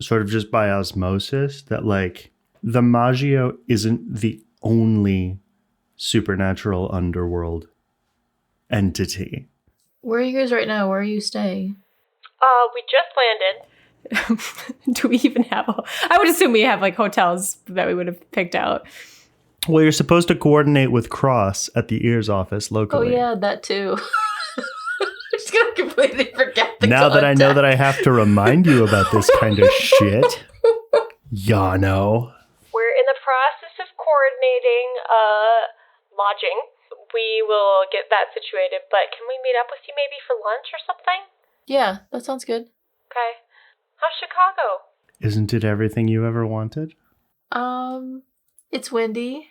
sort of just by osmosis, that like the Maggio isn't the only supernatural underworld entity. Where are you guys right now? Where are you staying? We just landed. Do we even have I would assume we have like hotels that we would have picked out. Well, you're supposed to coordinate with Cross at the ears office locally. Oh yeah, that too. I'm just gonna completely forget the Now that I know contact. that I have to remind you about this kind of shit. Yano. We're in the process of coordinating lodging. We will get that situated, but can we meet up with you maybe for lunch or something? Yeah, that sounds good. Okay. How's Chicago? Isn't it everything you ever wanted? It's windy.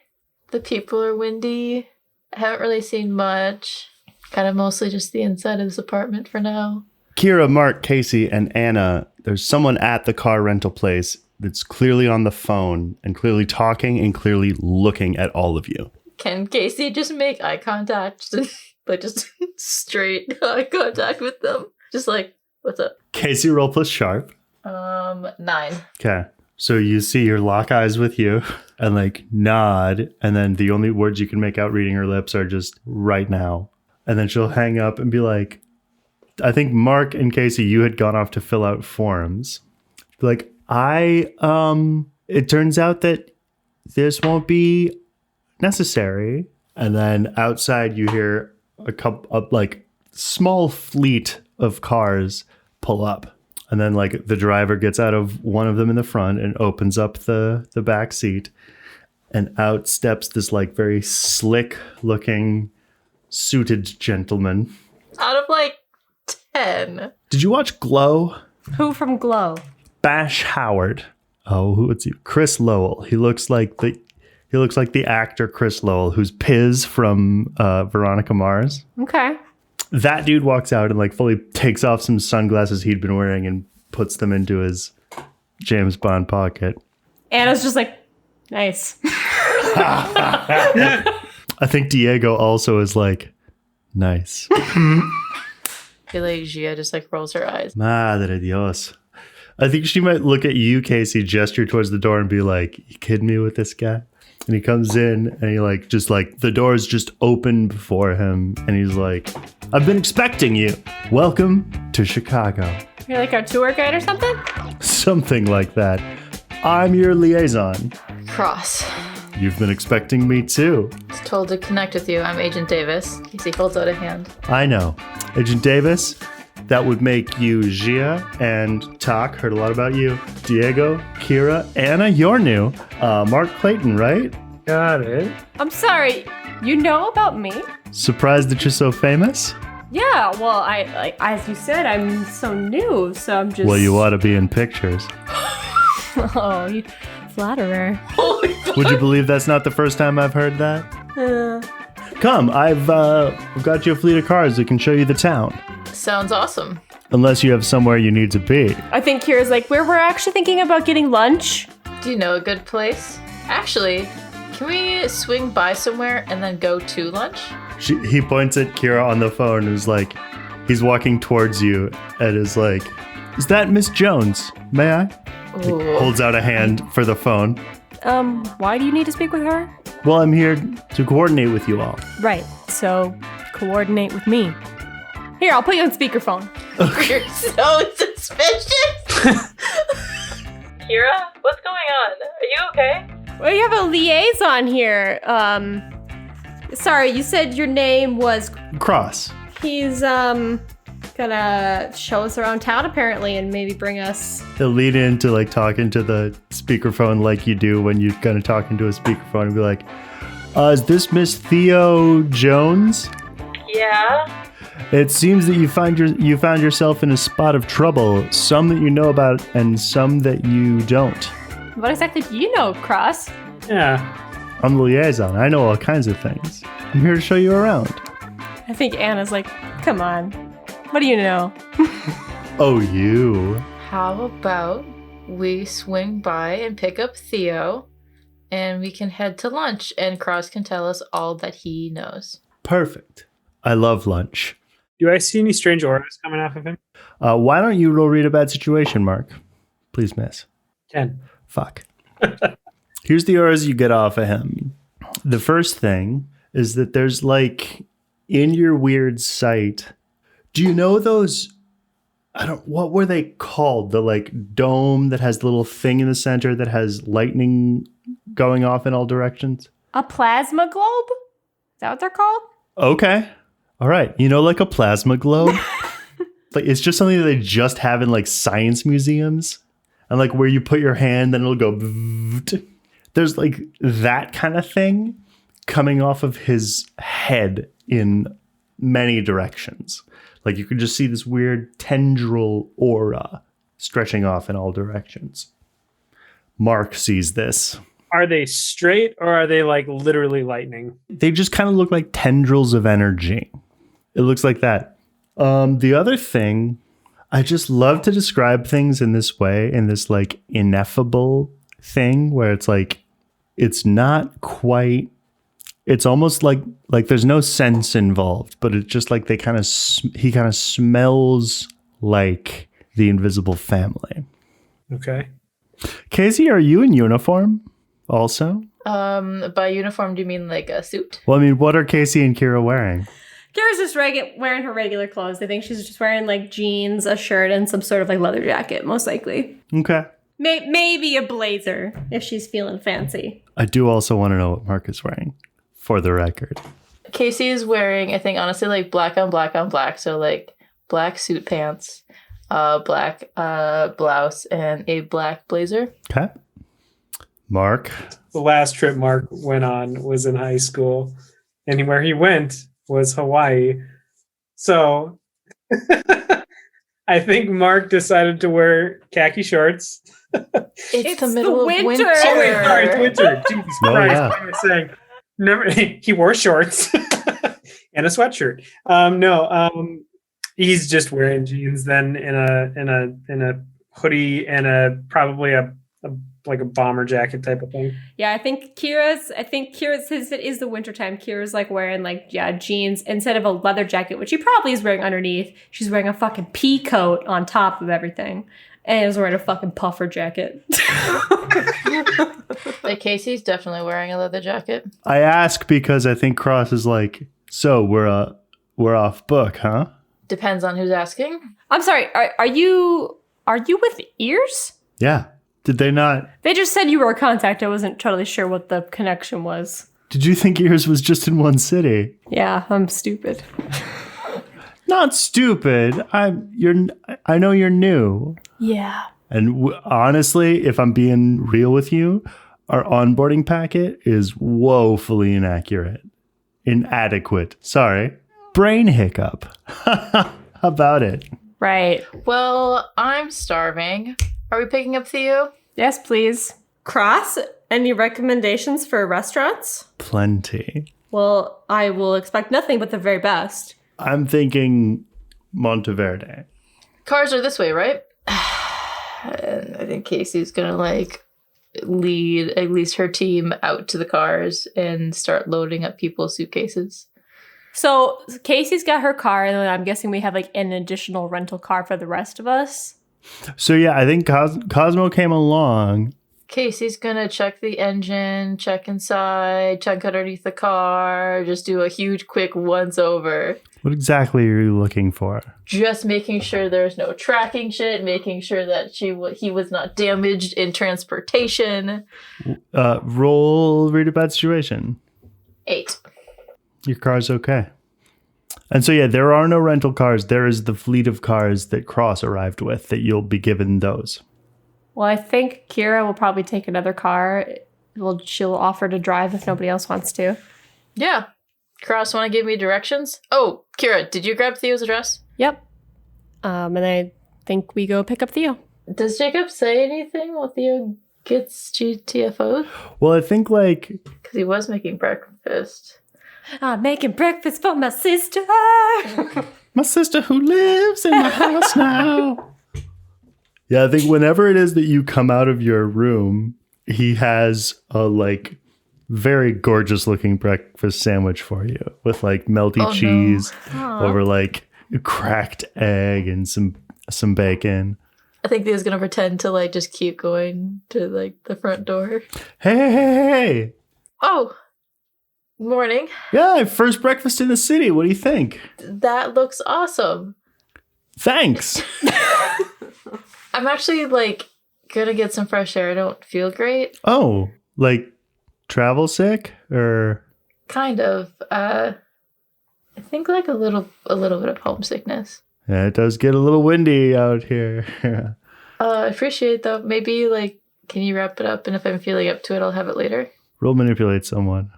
The people are windy. I haven't really seen much. Kind of mostly just the inside of this apartment for now. Kira, Mark, Casey, and Anna, there's someone at the car rental place that's clearly on the phone and clearly talking and clearly looking at all of you. Can Casey just make eye contact? Like just straight eye contact with them? Just like, what's up? Casey, roll plus sharp. 9. Okay. So you see her lock eyes with you and like nod. And then the only words you can make out reading her lips are just right now. And then she'll hang up and be like, I think Mark and Casey, you had gone off to fill out forms. Like, it turns out that this won't be necessary. And then outside you hear a couple of like small fleet of cars pull up. And then like the driver gets out of one of them in the front and opens up the back seat. And out steps this like very slick looking suited gentleman. Out of like 10. Did you watch Glow? Who from Glow? Bash Howard. Oh, who's he? Chris Lowell. He looks like the actor Chris Lowell, who's Piz from Veronica Mars. Okay. That dude walks out and like fully takes off some sunglasses he'd been wearing and puts them into his James Bond pocket. Anna's just like, nice. I think Diego also is like, nice. I feel like Gia just like rolls her eyes. Madre Dios. I think she might look at you, Casey, gesture towards the door and be like, you kidding me with this guy? And he comes in and he like, just like, the door's just open before him. And he's like, I've been expecting you. Welcome to Chicago. You're like our tour guide or something? Something like that. I'm your liaison. Cross. You've been expecting me too. I was told to connect with you. I'm Agent Davis. Casey holds out a hand. I know. Agent Davis, that would make you Gia and Tak. Heard a lot about you. Diego, Kira, Anna, you're new. Mark Clayton, right? Got it. I'm sorry. You know about me? Surprised that you're so famous? Yeah, well, I like as you said, I'm so new, so I'm just. Well, you ought to be in pictures. Oh, you flatterer. Would you believe that's not the first time I've heard that? Come, I've got you a fleet of cars that can show you the town. Sounds awesome. Unless you have somewhere you need to be. I think Kira's like, we're actually thinking about getting lunch. Do you know a good place? Actually, can we swing by somewhere and then go to lunch? He points at Kira on the phone, who's like, he's walking towards you and is like, is that Miss Jones? May I? Ooh. Holds out a hand for the phone. Why do you need to speak with her? Well, I'm here to coordinate with you all. Right, so coordinate with me. Here, I'll put you on speakerphone. You're so suspicious. Kira, what's going on? Are you okay? Well, you have a liaison here. Sorry, you said your name was... Cross. He's, gonna show us around town, apparently, and maybe bring us... He'll lean into, like, talking to the speakerphone like you do when you're kind of talking to a speakerphone and be like, is this Miss Theo Jones? Yeah. It seems that you found yourself in a spot of trouble, some that you know about and some that you don't. What exactly do you know, Cross? Yeah. I'm the liaison. I know all kinds of things. I'm here to show you around. I think Anna's like, come on. What do you know? Oh, you. How about we swing by and pick up Theo and we can head to lunch and Cross can tell us all that he knows. Perfect. I love lunch. Do I see any strange auras coming off of him? Why don't you roll read a bad situation, Mark? Please, miss. 10. Fuck. Here's the auras you get off of him. The first thing is that there's like in your weird sight. Do you know those? What were they called? The like dome that has the little thing in the center that has lightning going off in all directions? A plasma globe? Is that what they're called? Okay. All right. You know, like a plasma globe? Like it's just something that they just have in like science museums. And like where you put your hand, then it'll go. There's like that kind of thing coming off of his head in many directions. Like you could just see this weird tendril aura stretching off in all directions. Mark sees this. Are they straight or are they like literally lightning? They just kind of look like tendrils of energy. It looks like that. The other thing, I just love to describe things in this way, in this like ineffable thing where it's like, it's not quite, it's almost like there's no sense involved, but it's just like he kind of smells like the invisible family. Okay. Casey, are you in uniform also? By uniform, do you mean like a suit? Well, I mean, what are Casey and Kira wearing? Kira's just wearing her regular clothes. I think she's just wearing like jeans, a shirt, and some sort of like leather jacket, most likely. Okay. Maybe a blazer if she's feeling fancy. I do also want to know what Mark is wearing, for the record. Casey is wearing, I think, honestly, like black on black on black. So like black suit pants, black blouse, and a black blazer. Okay. Mark. The last trip Mark went on was in high school, and where he went was Hawaii. So I think Mark decided to wear khaki shorts. It's the middle of winter. winter. Oh, wait, sorry, it's winter. Jesus Oh, Christ. yeah. What am I saying? Never, he wore shorts and a sweatshirt. He's just wearing jeans then in a hoodie and probably a bomber jacket type of thing. Yeah, I think Kira's since it is the wintertime, Kira's like wearing jeans instead of a leather jacket, which she probably is wearing underneath. She's wearing a fucking pea coat on top of everything. And is wearing a fucking puffer jacket. Like Casey's definitely wearing a leather jacket. I ask because I think Cross is like, so we're off book, huh? Depends on who's asking. I'm sorry, are you with ears? Yeah. Did they not? They just said you were a contact. I wasn't totally sure what the connection was. Did you think yours was just in one city? Yeah, I'm stupid. Not stupid. I know you're new. Yeah. And honestly, if I'm being real with you, our onboarding packet is woefully inadequate. Sorry. Brain hiccup. How about it? Right. Well, I'm starving. Are we picking up Theo? Yes, please. Cross, any recommendations for restaurants? Plenty. Well, I will expect nothing but the very best. I'm thinking Monteverde. Cars are this way, right? And I think Casey's gonna lead at least her team out to the cars and start loading up people's suitcases. So Casey's got her car, and I'm guessing we have an additional rental car for the rest of us. So yeah, I think Cosmo came along. Casey's gonna check the engine, check inside, check underneath the car, just do a huge quick once over. What exactly are you looking for? Just making sure there's no tracking shit, making sure that he was not damaged in transportation. Roll read a bad situation. 8. Your car's okay. And so yeah, there are no rental cars. There is the fleet of cars that Cross arrived with that you'll be given those. Well, I think Kira will probably take another car. Well, she'll offer to drive if nobody else wants to. Yeah. Cross, want to give me directions? Oh, Kira, did you grab Theo's address? Yep. And I think we go pick up Theo. Does Jacob say anything while Theo gets GTFO'd? Well, I think Because he was making breakfast. I'm making breakfast for my sister. my sister who lives in my house now. Yeah, I think whenever it is that you come out of your room, he has a very gorgeous looking breakfast sandwich for you with melty cheese over cracked egg and some bacon. I think Theo's gonna pretend to just keep going to the front door. Hey. Oh, morning. Yeah, first breakfast in the city. What do you think? That looks awesome. Thanks. I'm actually gonna get some fresh air. I don't feel great. Oh, travel sick or kind of. I think a little bit of homesickness. Yeah, it does get a little windy out here. I appreciate that. Maybe can you wrap it up? And if I'm feeling up to it, I'll have it later. Roll manipulate someone.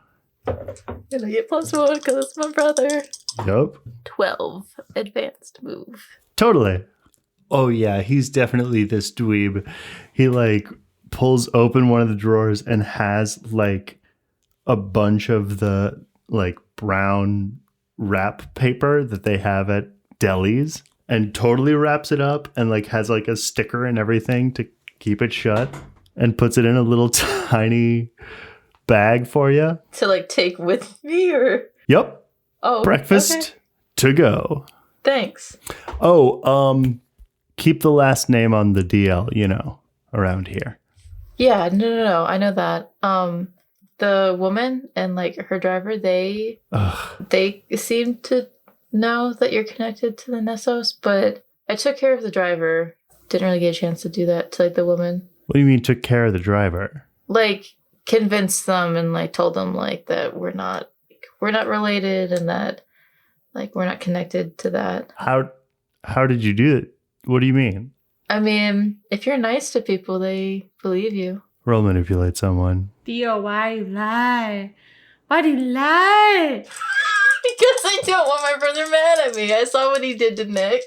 Gonna get +1 because it's my brother. Yup. 12 advanced move. Totally. Oh yeah, he's definitely this dweeb. He pulls open one of the drawers and has a bunch of the brown wrap paper that they have at delis and totally wraps it up and has a sticker and everything to keep it shut and puts it in a little tiny bag for you. To take with me or? Yep. Oh, breakfast okay. To go. Thanks. Oh, keep the last name on the DL, around here. Yeah, no. I know that. The woman and like her driver, they seem to know that you're connected to the Nessos, but I took care of the driver. Didn't really get a chance to do that to like the woman. What do you mean took care of the driver? Like convinced them and like told them like that we're not related and that like we're not connected to that. How did you do it? What do you mean? I mean, if you're nice to people, they believe you. Roll manipulate someone. Theo, why you lie? Why do you lie? Because I don't want my brother mad at me. I saw what he did to Nick.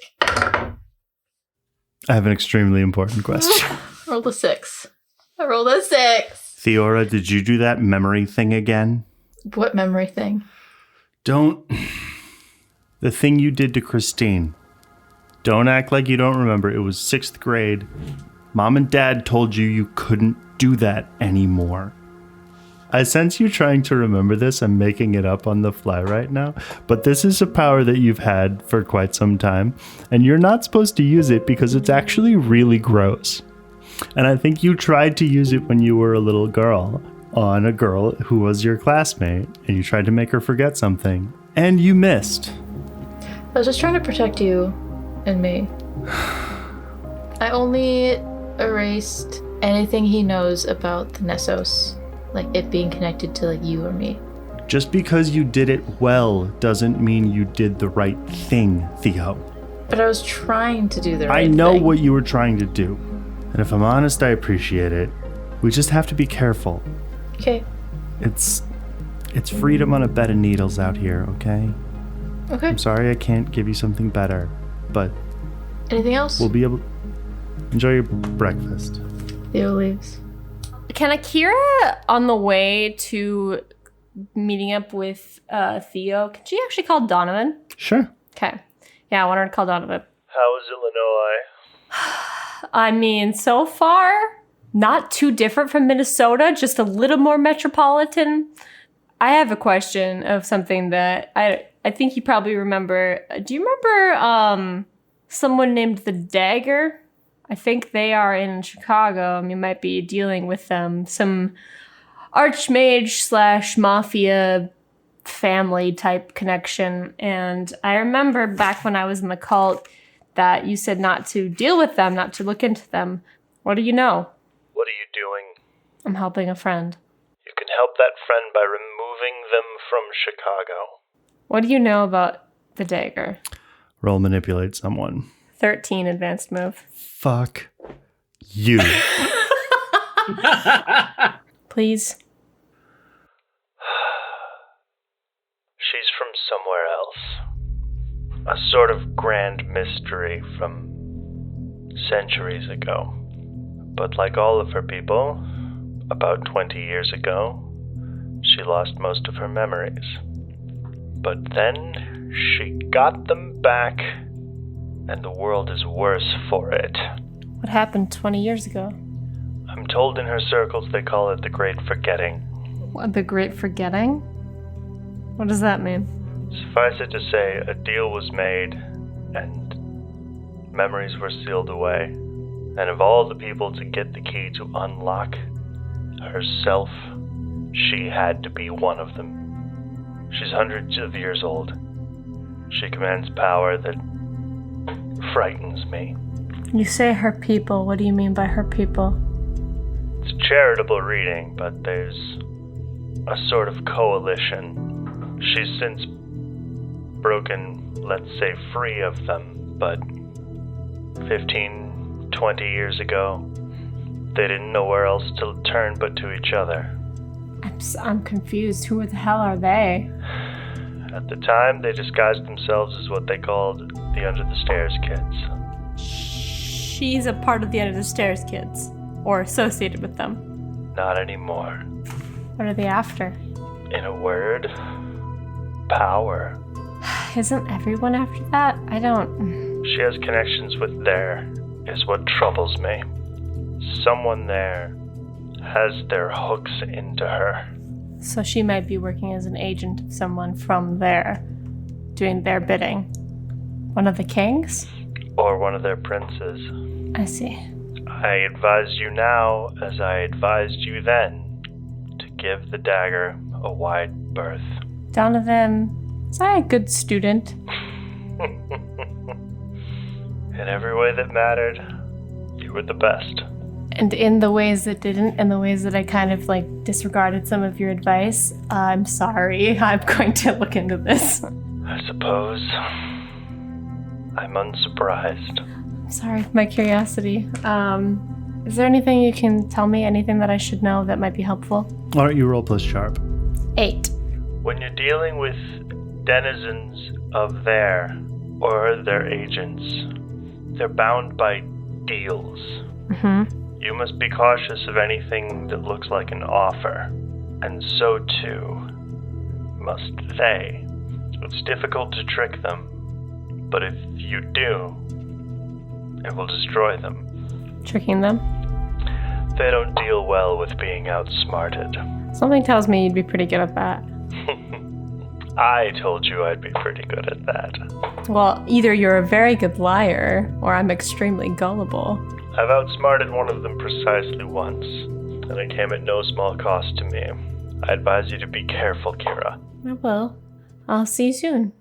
I have an extremely important question. Rolled a 6. I rolled a 6. Theora, did you do that memory thing again? What memory thing? The thing you did to Christine. Don't act like you don't remember. It was 6th grade. Mom and Dad told you couldn't do that anymore. I sense you trying to remember this. I'm making it up on the fly right now. But this is a power that you've had for quite some time. And you're not supposed to use it because it's actually really gross. And I think you tried to use it when you were a little girl on a girl who was your classmate. And you tried to make her forget something. And you missed. I was just trying to protect you and me. I only erased anything he knows about the Nessos. Like it being connected to like you or me. Just because you did it well doesn't mean you did the right thing, Theo. But I was trying to do the right thing. I know what you were trying to do. And if I'm honest, I appreciate it. We just have to be careful. Okay. It's freedom on a bed of needles out here, okay? Okay. I'm sorry I can't give you something better, but... Anything else? We'll be able... Enjoy your breakfast. Theo leaves. Can Akira, on the way to meeting up with Theo, can she actually call Donovan? Sure. Okay. Yeah, I want her to call Donovan. How is Illinois? I mean, so far, not too different from Minnesota, just a little more metropolitan. I have a question of something that I think you probably remember. Do you remember someone named the Dagger? I think they are in Chicago. You might be dealing with them. Some archmage / mafia family type connection. And I remember back when I was in the cult that you said not to deal with them, not to look into them. What do you know? What are you doing? I'm helping a friend. You can help that friend by removing them from Chicago. What do you know about the Dagger? Roll manipulate someone. 13 advanced move. Fuck you. Please. She's from somewhere else. A sort of grand mystery from centuries ago. But like all of her people, about 20 years ago, she lost most of her memories. But then she got them back, and the world is worse for it. What happened 20 years ago? I'm told in her circles they call it the Great Forgetting. What, the Great Forgetting? What does that mean? Suffice it to say, a deal was made, and memories were sealed away. And of all the people to get the key to unlock herself, she had to be one of them. She's hundreds of years old. She commands power that frightens me. You say her people. What do you mean by her people? It's a charitable reading, but there's a sort of coalition. She's since broken, let's say, free of them, but 15, 20 years ago, they didn't know where else to turn but to each other. I'm confused. Who the hell are they? At the time, they disguised themselves as what they called the Under the Stairs Kids. She's a part of the Under the Stairs kids, or associated with them. Not anymore. What are they after? In a word, power. Isn't everyone after that? I don't... She has connections with there, is what troubles me. Someone there has their hooks into her. So she might be working as an agent of someone from there, doing their bidding. One of the kings? Or one of their princes. I see. I advise you now, as I advised you then, to give the dagger a wide berth. Donovan, was I a good student? In every way that mattered, you were the best. And in the ways that didn't, and the ways that I kind of like disregarded some of your advice, I'm sorry. I'm going to look into this. I suppose I'm unsurprised. Sorry for my curiosity. Is there anything you can tell me? Anything that I should know that might be helpful? Why don't you roll plus sharp? 8. When you're dealing with denizens of there, or their agents, they're bound by deals. Mm-hmm. You must be cautious of anything that looks like an offer, and so too must they. It's difficult to trick them, but if you do, it will destroy them. Tricking them? They don't deal well with being outsmarted. Something tells me you'd be pretty good at that. I told you I'd be pretty good at that. Well, either you're a very good liar, or I'm extremely gullible. I've outsmarted one of them precisely once, and it came at no small cost to me. I advise you to be careful, Kira. I will. I'll see you soon.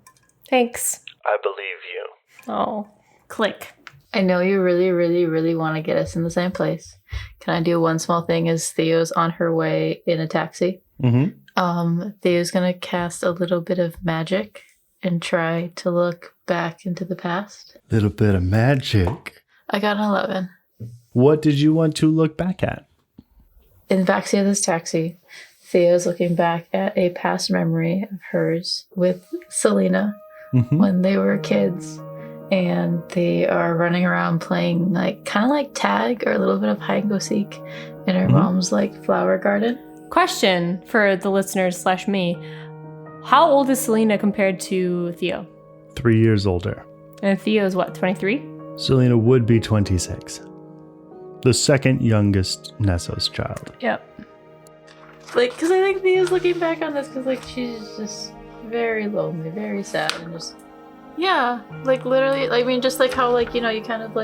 Thanks. I believe you. Oh, click. I know you really, really, really want to get us in the same place. Can I do one small thing as Theo's on her way in a taxi? Mm-hmm. Theo's going to cast a little bit of magic and try to look back into the past. Little bit of magic. I got an 11. What did you want to look back at? In the backseat of this taxi, Theo's looking back at a past memory of hers with Selena when they were kids. And they are running around playing kind of like tag or a little bit of hide and go seek in her mom's flower garden. Question for the listeners / me. How old is Selena compared to Theo? 3 years older. And Theo's what, 23? Selena would be 26. The second youngest Nessos child. Yep. Because I think Theo's looking back on this because she's just very lonely, very sad, and just... Yeah, literally, just how, you kind of,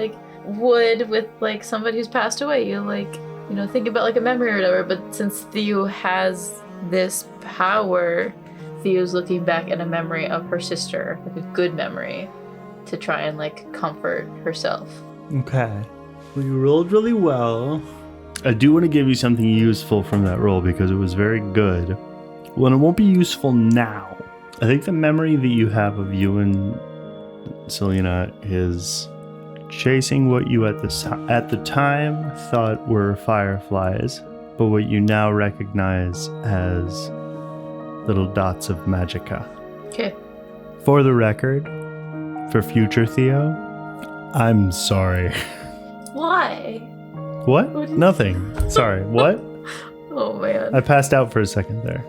would with, somebody who's passed away. You, think about, a memory or whatever, but since Theo has this power, Theo's looking back at a memory of her sister, a good memory, to try and, comfort herself. Okay. Well, you rolled really well. I do want to give you something useful from that roll because it was very good. Well, it won't be useful now. I think the memory that you have of you and Selena is chasing what you at the time thought were fireflies, but what you now recognize as little dots of magicka. Okay. For the record, for future Theo, I'm sorry. Why? What? Nothing. Sorry. What? Oh, man. I passed out for a second there.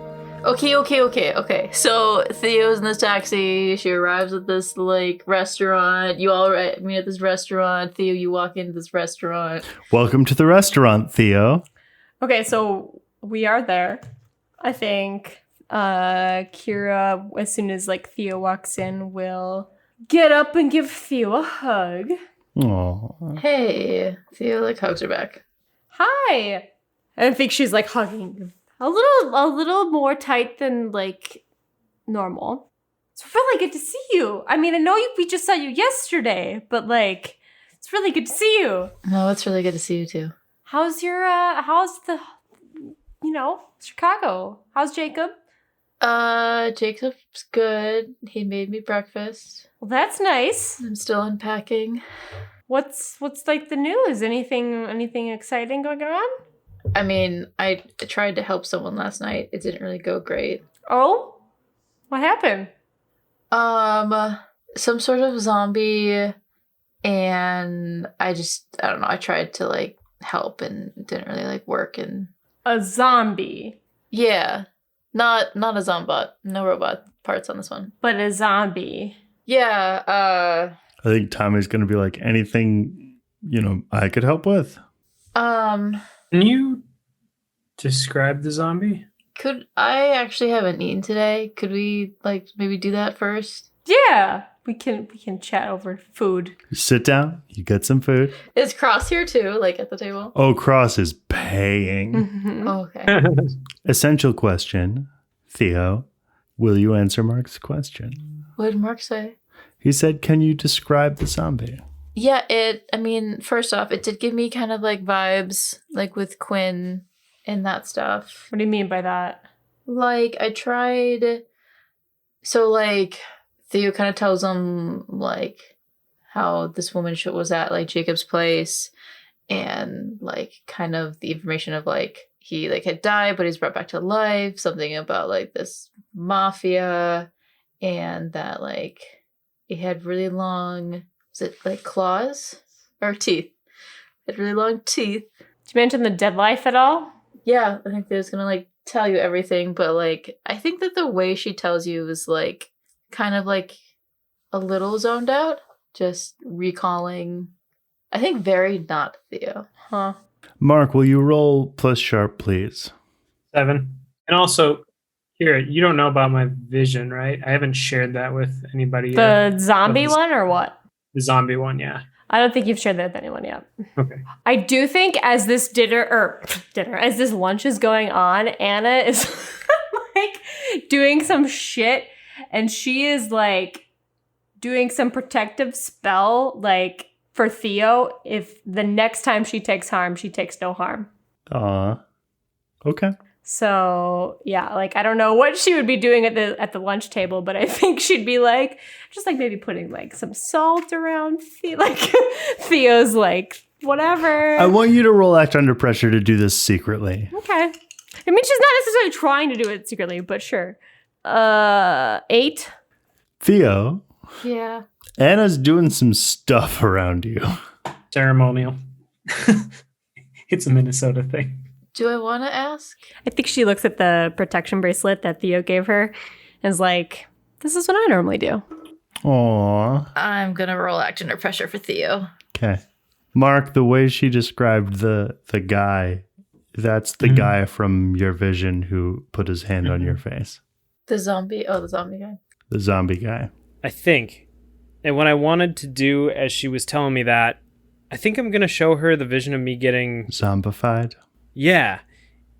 Okay. So Theo's in this taxi. She arrives at this restaurant. You all meet at this restaurant. Theo, you walk into this restaurant. Welcome to the restaurant, Theo. Okay, so we are there. I think Kira, as soon as Theo walks in, will get up and give Theo a hug. Aww. Hey, Theo hugs her back. Hi. I think she's hugging a little more tight than normal. It's really good to see you. I mean, I know we just saw you yesterday, but it's really good to see you. No, it's really good to see you too. How's your how's the Chicago? How's Jacob? Jacob's good. He made me breakfast. Well, that's nice. I'm still unpacking. What's the news? Anything exciting going on? I mean, I tried to help someone last night. It didn't really go great. Oh? What happened? Some sort of zombie, and I don't know, I tried to help and it didn't really work. And A zombie. Yeah. Not a zombot. No robot parts on this one. But a zombie. Yeah, I think Tommy's gonna be anything, I could help with. Can you describe the zombie? I actually haven't eaten today. Could we maybe do that first? Yeah. We can chat over food. You sit down, you get some food. Is Cross here too, like at the table? Oh, Cross is paying. Mm-hmm. Oh, okay. Essential question, Theo. Will you answer Mark's question? What did Mark say? He said, can you describe the zombie? Yeah, first off, it did give me kind of like vibes, like with Quinn and that stuff. What do you mean by that? Like, I tried. So, like, Theo kind of tells him, like, how this woman was at, like, Jacob's place. And, like, kind of the information of, like, he, like, had died, but he's brought back to life. Something about, like, this mafia. And that, like, it had really long, was it, like, claws? Or teeth? It had really long teeth. Did you mention the dead life at all? Yeah, I think Theo's gonna, like, tell you everything, but, like, I think that the way she tells you is, like, kind of, like, a little zoned out. Just recalling, I think, very not Theo. Huh. Mark, will you roll plus sharp, please? 7. And also, here, you don't know about my vision, right? I haven't shared that with anybody yet. The zombie one or what? The zombie one, yeah. I don't think you've shared that with anyone yet. Okay. I do think as this as this lunch is going on, Anna is like doing some shit and she is like doing some protective spell like for Theo. If the next time she takes harm, she takes no harm. Okay. So yeah, like I don't know what she would be doing at the lunch table, but I think she'd be like just like maybe putting like some salt around like Theo's like whatever. I want you to roll act under pressure to do this secretly. Okay. I mean she's not necessarily trying to do it secretly, but sure. 8. Theo, Yeah. Anna's doing some stuff around you. Ceremonial. It's a Minnesota thing. Do I want to ask? I think she looks at the protection bracelet that Theo gave her and is like, this is what I normally do. Aww. I'm gonna roll act under pressure for Theo. Okay. Mark, the way she described the guy, that's the guy from your vision who put his hand on your face. The zombie. Oh, the zombie guy. The zombie guy. I think. And what I wanted to do as she was telling me that, I think I'm going to show her the vision of me getting... Zombified? Yeah.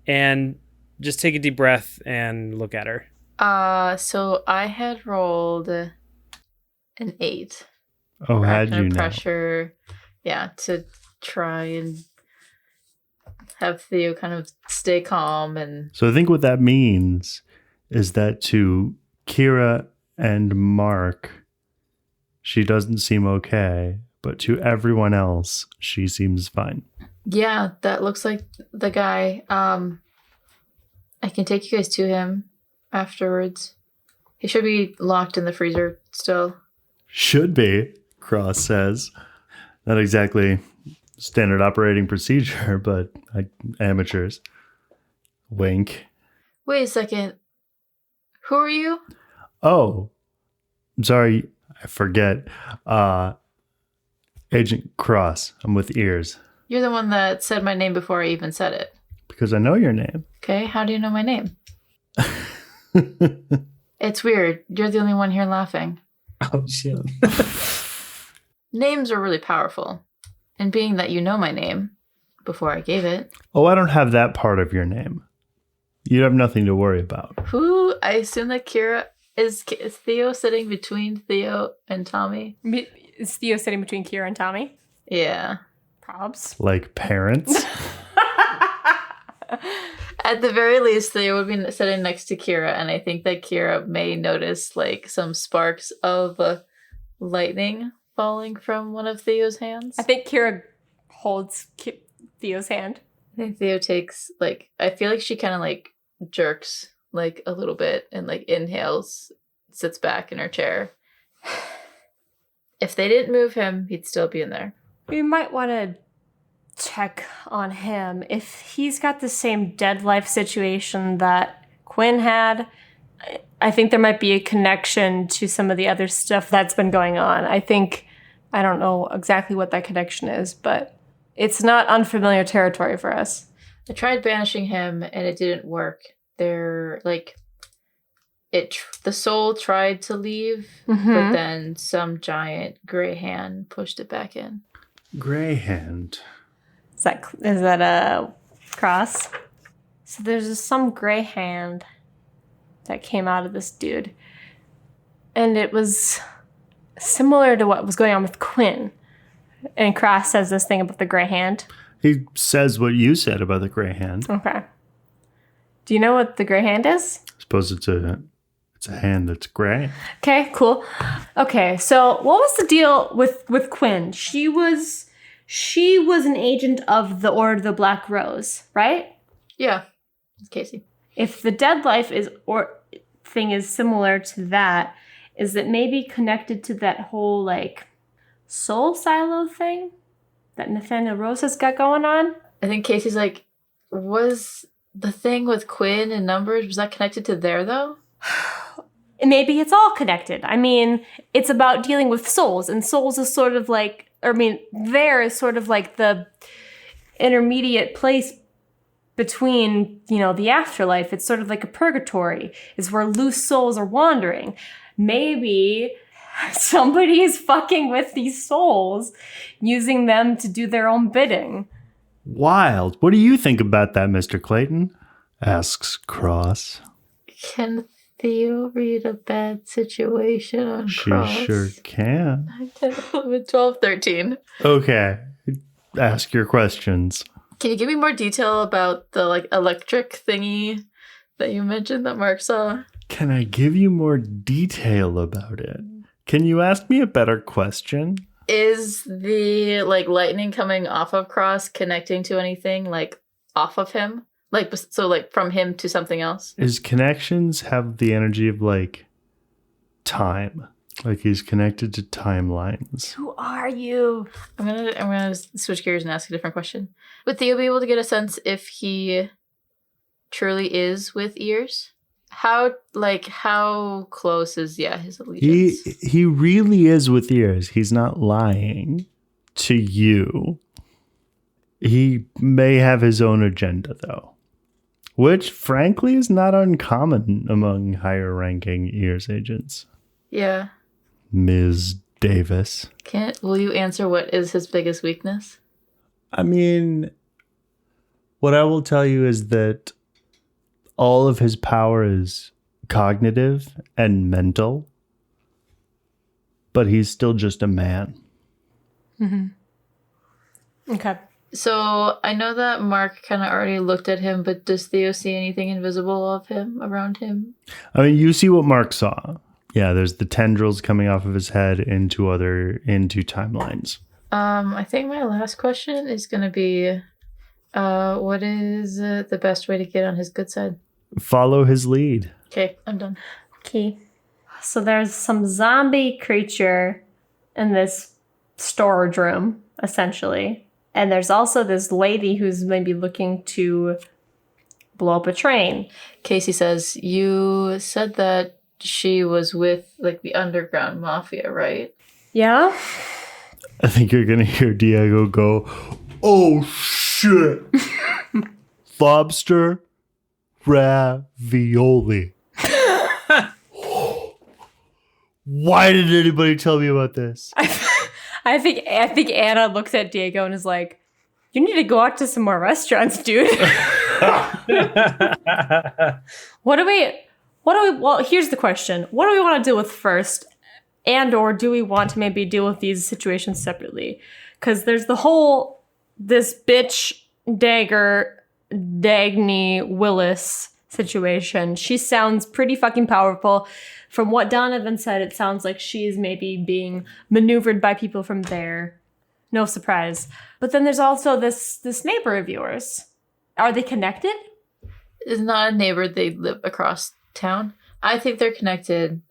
And just take a deep breath and look at her. So I had rolled an 8. Oh, had Under you know? pressure. Yeah, to try and have Theo kind of stay calm and... So I think what that means is that to Kira and Mark, she doesn't seem okay, but to everyone else, she seems fine. Yeah, that looks like the guy. I can take you guys to him afterwards. He should be locked in the freezer still. Should be, Cross says. Not exactly standard operating procedure, but amateurs. Wink. Wait a second. Who are you? Oh, I'm sorry, I forget. Agent Cross. I'm with ears. You're the one that said my name before I even said it. Because I know your name. Okay, how do you know my name? It's weird. You're the only one here laughing. Oh, shit. Names are really powerful. And being that you know my name before I gave it. Oh, I don't have that part of your name. You have nothing to worry about. Who? I assume that Kira is Theo sitting between Theo and Tommy. Is Theo sitting between Kira and Tommy? Yeah. Probs. Like parents? At the very least, Theo would be sitting next to Kira, and I think that Kira may notice like some sparks of lightning falling from one of Theo's hands. I think Kira holds Theo's hand. I think Theo takes like, I feel like she kind of like jerks like a little bit and like inhales, sits back in her chair. If they didn't move him, he'd still be in there. We might want to check on him. If he's got the same dead life situation that Quinn had, I think there might be a connection to some of the other stuff that's been going on. I don't know exactly what that connection is, but it's not unfamiliar territory for us. I tried banishing him and it didn't work. They're like, the soul tried to leave, but then some giant gray hand pushed it back in. Gray hand. Is that a cross? So there's some gray hand that came out of this dude. And it was similar to what was going on with Quinn. And Cross says this thing about the gray hand. He says what you said about the gray hand. Okay. Do you know what the gray hand is? I suppose it's a hand that's gray. Okay, cool. Okay, so what was the deal with Quinn? She was an agent of the Order of the Black Rose, right? Yeah, Casey. If the dead life thing is similar to that, is it maybe connected to that whole like soul silo thing that Nathaniel Rose has got going on? I think Casey's like, was the thing with Quinn and Numbers, was that connected to there though? Maybe it's all connected. I mean, it's about dealing with souls, and souls is sort of like, there is sort of like the intermediate place between, the afterlife. It's sort of like a purgatory, is where loose souls are wandering. Maybe somebody is fucking with these souls, using them to do their own bidding. Wild. What do you think about that, Mr. Clayton? Asks Cross. Can Theo read a bad situation on Cross? She sure can. 10, 11, 12, 13. Okay. Ask your questions. Can you give me more detail about the electric thingy that you mentioned that Mark saw? Can I give you more detail about it? Can you ask me a better question? Is the lightning coming off of Cross connecting to anything off of him? From him to something else? His connections have the energy of time. He's connected to timelines. Who are you? I'm gonna switch gears and ask a different question. Would Theo be able to get a sense if he truly is with ears? How close is his allegiance? He really is with ears. He's not lying to you. He may have his own agenda though, which frankly is not uncommon among higher ranking ears agents. Yeah. Ms. Davis. Will you answer what is his biggest weakness? I mean, what I will tell you is that all of his power is cognitive and mental, but he's still just a man. Mm-hmm. Okay. So I know that Mark kind of already looked at him, but does Theo see anything invisible of him, around him? I mean, you see what Mark saw. Yeah, there's the tendrils coming off of his head into timelines. I think my last question is going to be, what is the best way to get on his good side? Follow his lead. Okay, I'm done. Okay. So there's some zombie creature in this storage room, essentially. And there's also this lady who's maybe looking to blow up a train. Casey says, you said that she was with the underground mafia, right? Yeah. I think you're going to hear Diego go, "Oh shit. Lobster ravioli." Why didn't anybody tell me about this? I think Anna looks at Diego and is like, "You need to go out to some more restaurants, dude." Well, here's the question. What do we want to deal with first? And/or do we want to maybe deal with these situations separately? Because there's this bitch Dagny Willis situation. She sounds pretty fucking powerful. From what Donovan said, it sounds like she's maybe being maneuvered by people from there. No surprise. But then there's also this neighbor of yours. Are they connected? It's not a neighbor. They live across town. I think they're connected.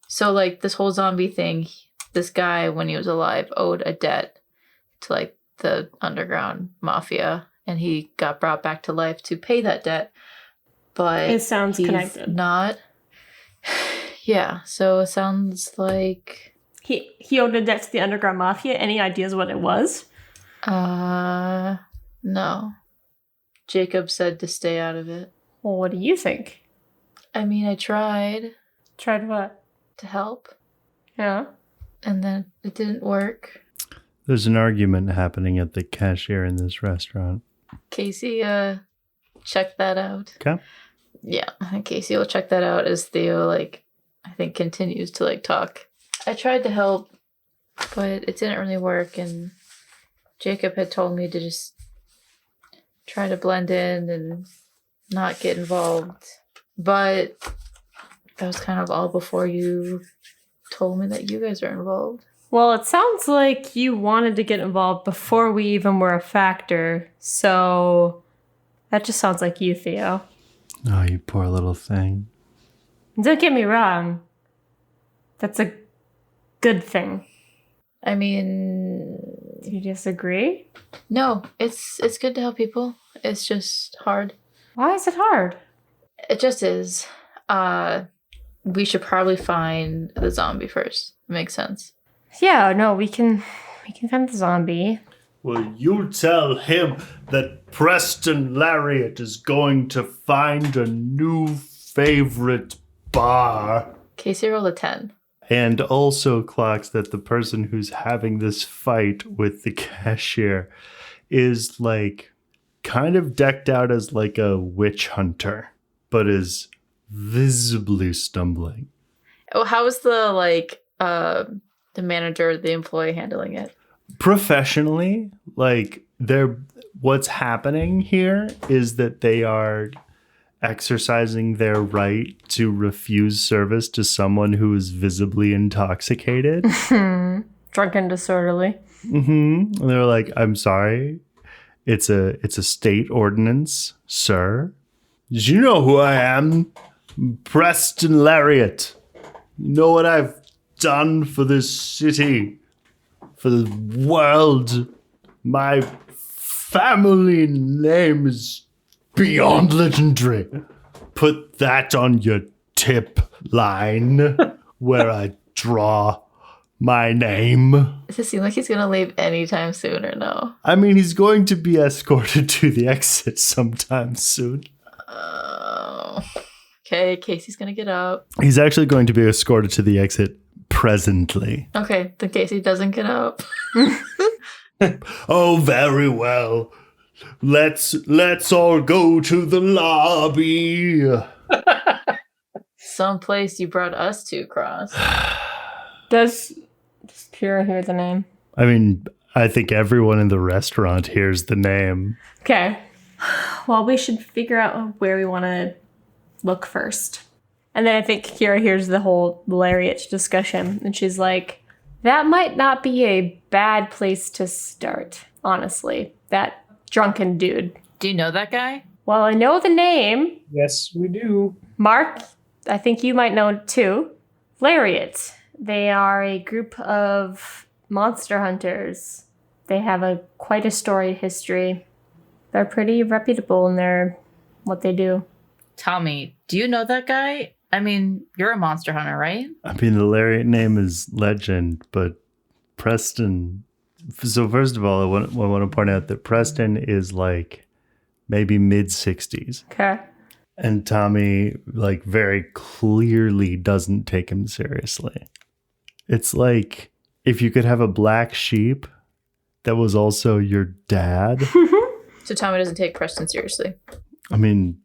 So this whole zombie thing, this guy, when he was alive, owed a debt to the underground mafia, and he got brought back to life to pay that debt. But it sounds he's connected. Not. Yeah, so it sounds like he owed a debt to the underground mafia. Any ideas what it was? No. Jacob said to stay out of it. Well, what do you think? I mean, I tried Tried what? to help, Yeah. and then it didn't work. There's an argument happening at the cashier in this restaurant. Casey, check that out. Okay. Yeah, I think Casey will check that out as Theo, I think continues to, talk. I tried to help, but it didn't really work, and Jacob had told me to just try to blend in and not get involved. But that was kind of all before you told me that you guys are involved. Well, it sounds like you wanted to get involved before we even were a factor. So that just sounds like you, Theo. Oh, you poor little thing. Don't get me wrong. That's a good thing. I mean, Do you disagree? no, it's good to help people. It's just hard. Why is it hard? It just is. We should probably find the zombie first. Makes sense. Yeah, no, we can find the zombie. Well, you tell him that Preston Lariat is going to find a new favorite bar. Casey rolled a 10. And also clocks that the person who's having this fight with the cashier is kind of decked out as a witch hunter, but is visibly stumbling. Oh, how is the manager, the employee handling it? Professionally, what's happening here is that they are exercising their right to refuse service to someone who is visibly intoxicated. Drunk and disorderly. And they're like, I'm sorry. It's a state ordinance, sir. You know who I am. Preston Lariat. You know what I've done for this city, for the world. My family name is beyond legendary. Put that on your tip line where I draw my name. Does it seem like he's gonna leave anytime soon or no? I mean, he's going to be escorted to the exit sometime soon. Okay, Casey's gonna get up. He's actually going to be escorted to the exit presently. Okay, then Casey doesn't get up. Oh, very well. Let's all go to the lobby. Someplace you brought us to, Cross. Does Kira hear the name? I mean, I think everyone in the restaurant hears the name. Okay. Well, we should figure out where we want to look first. And then I think Kira hears the whole lariat discussion, and she's like, that might not be a bad place to start, honestly. That drunken dude. Do you know that guy? Well, I know the name. Yes, we do. Mark, I think you might know it too. Lariat. They are a group of monster hunters. They have quite a storied history. They're pretty reputable in what they do. Tommy, do you know that guy? I mean, you're a monster hunter, right? I mean, the Lariat name is legend, but Preston... So first of all, I want to point out that Preston is maybe mid-60s. Okay. And Tommy, very clearly doesn't take him seriously. It's like if you could have a black sheep that was also your dad. So Tommy doesn't take Preston seriously. I mean,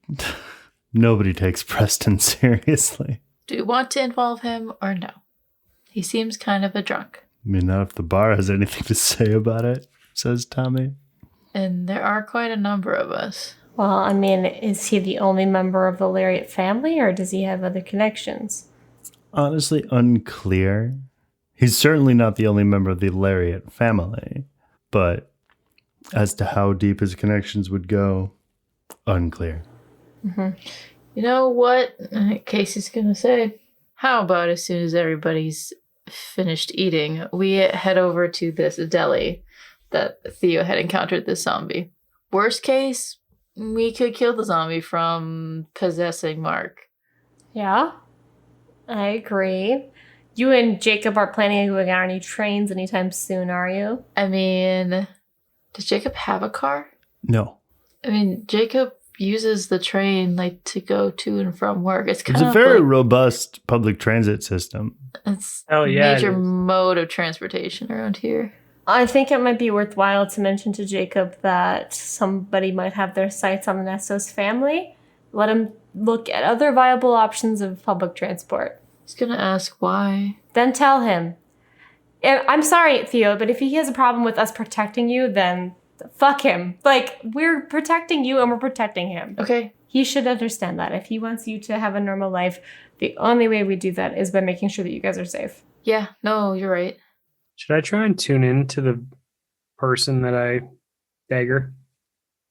nobody takes Preston seriously. Do you want to involve him or no? He seems kind of a drunk. I mean, not if the bar has anything to say about it, says Tommy. And there are quite a number of us. Well, I mean, is he the only member of the Lariat family, or does he have other connections? Honestly, unclear. He's certainly not the only member of the Lariat family, but as to how deep his connections would go, unclear. Mm-hmm. You know what Casey's gonna say? How about as soon as everybody's finished eating, we head over to this deli that Theo had encountered this zombie. Worst case, we could kill the zombie from possessing Mark. Yeah, I agree. You and Jacob are planning on going on any trains anytime soon, are you? I mean, does Jacob have a car? No. I mean, Jacob uses the train like to go to and from work. It's kind It's a of very like, robust public transit system. it's Oh, yeah, major it is. mode of transportation around here. I think it might be worthwhile to mention to Jacob that somebody might have their sights on the Nessos family. Let him look at other viable options of public transport. He's gonna ask why. Then tell him. I'm sorry, Theo, but if he has a problem with us protecting you, then fuck him. Like, we're protecting you and we're protecting him. Okay. He should understand that. If he wants you to have a normal life, the only way we do that is by making sure that you guys are safe. Yeah, no, you're right. Should I try and tune in to the person that I dagger?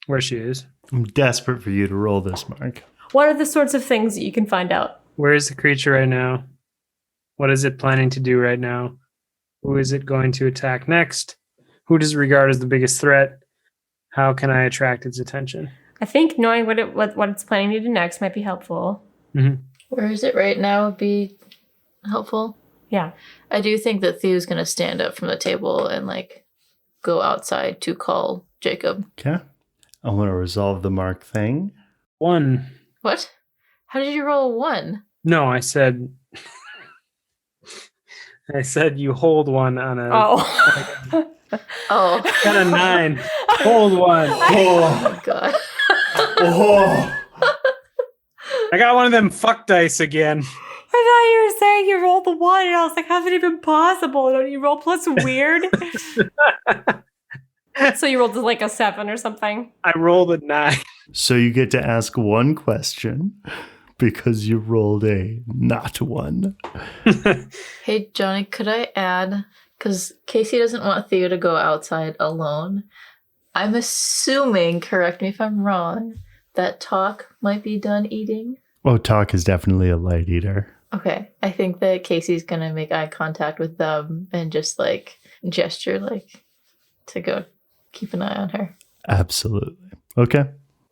Where she is? I'm desperate for you to roll this, Mark. What are the sorts of things that you can find out? Where is the creature right now? What is it planning to do right now? Who is it going to attack next? Who does it regard as the biggest threat? How can I attract its attention? I think knowing what it's planning to do next might be helpful. Mm-hmm. Where is it right now would be helpful. Yeah. I do think that Theo's gonna stand up from the table and like go outside to call Jacob. Okay. I want to resolve the Mark thing. 1. What? How did you roll a 1? No, I said you hold 1 on a Oh. Oh. got a 9. Hold 1. Oh god. Oh, I got one of them fuck dice again. I thought you were saying you rolled the 1, and I was like, how's it even possible? Don't you roll plus weird? So you rolled like a 7 or something? I rolled a 9. so you get to ask one question because you rolled a not one. Hey Johnny, could I add, because Casey doesn't want Theo to go outside alone. I'm assuming, correct me if I'm wrong, that Talk might be done eating. Oh, Talk is definitely a light eater. Okay, I think that Casey's gonna make eye contact with them and just like gesture like to go keep an eye on her. Absolutely. Okay.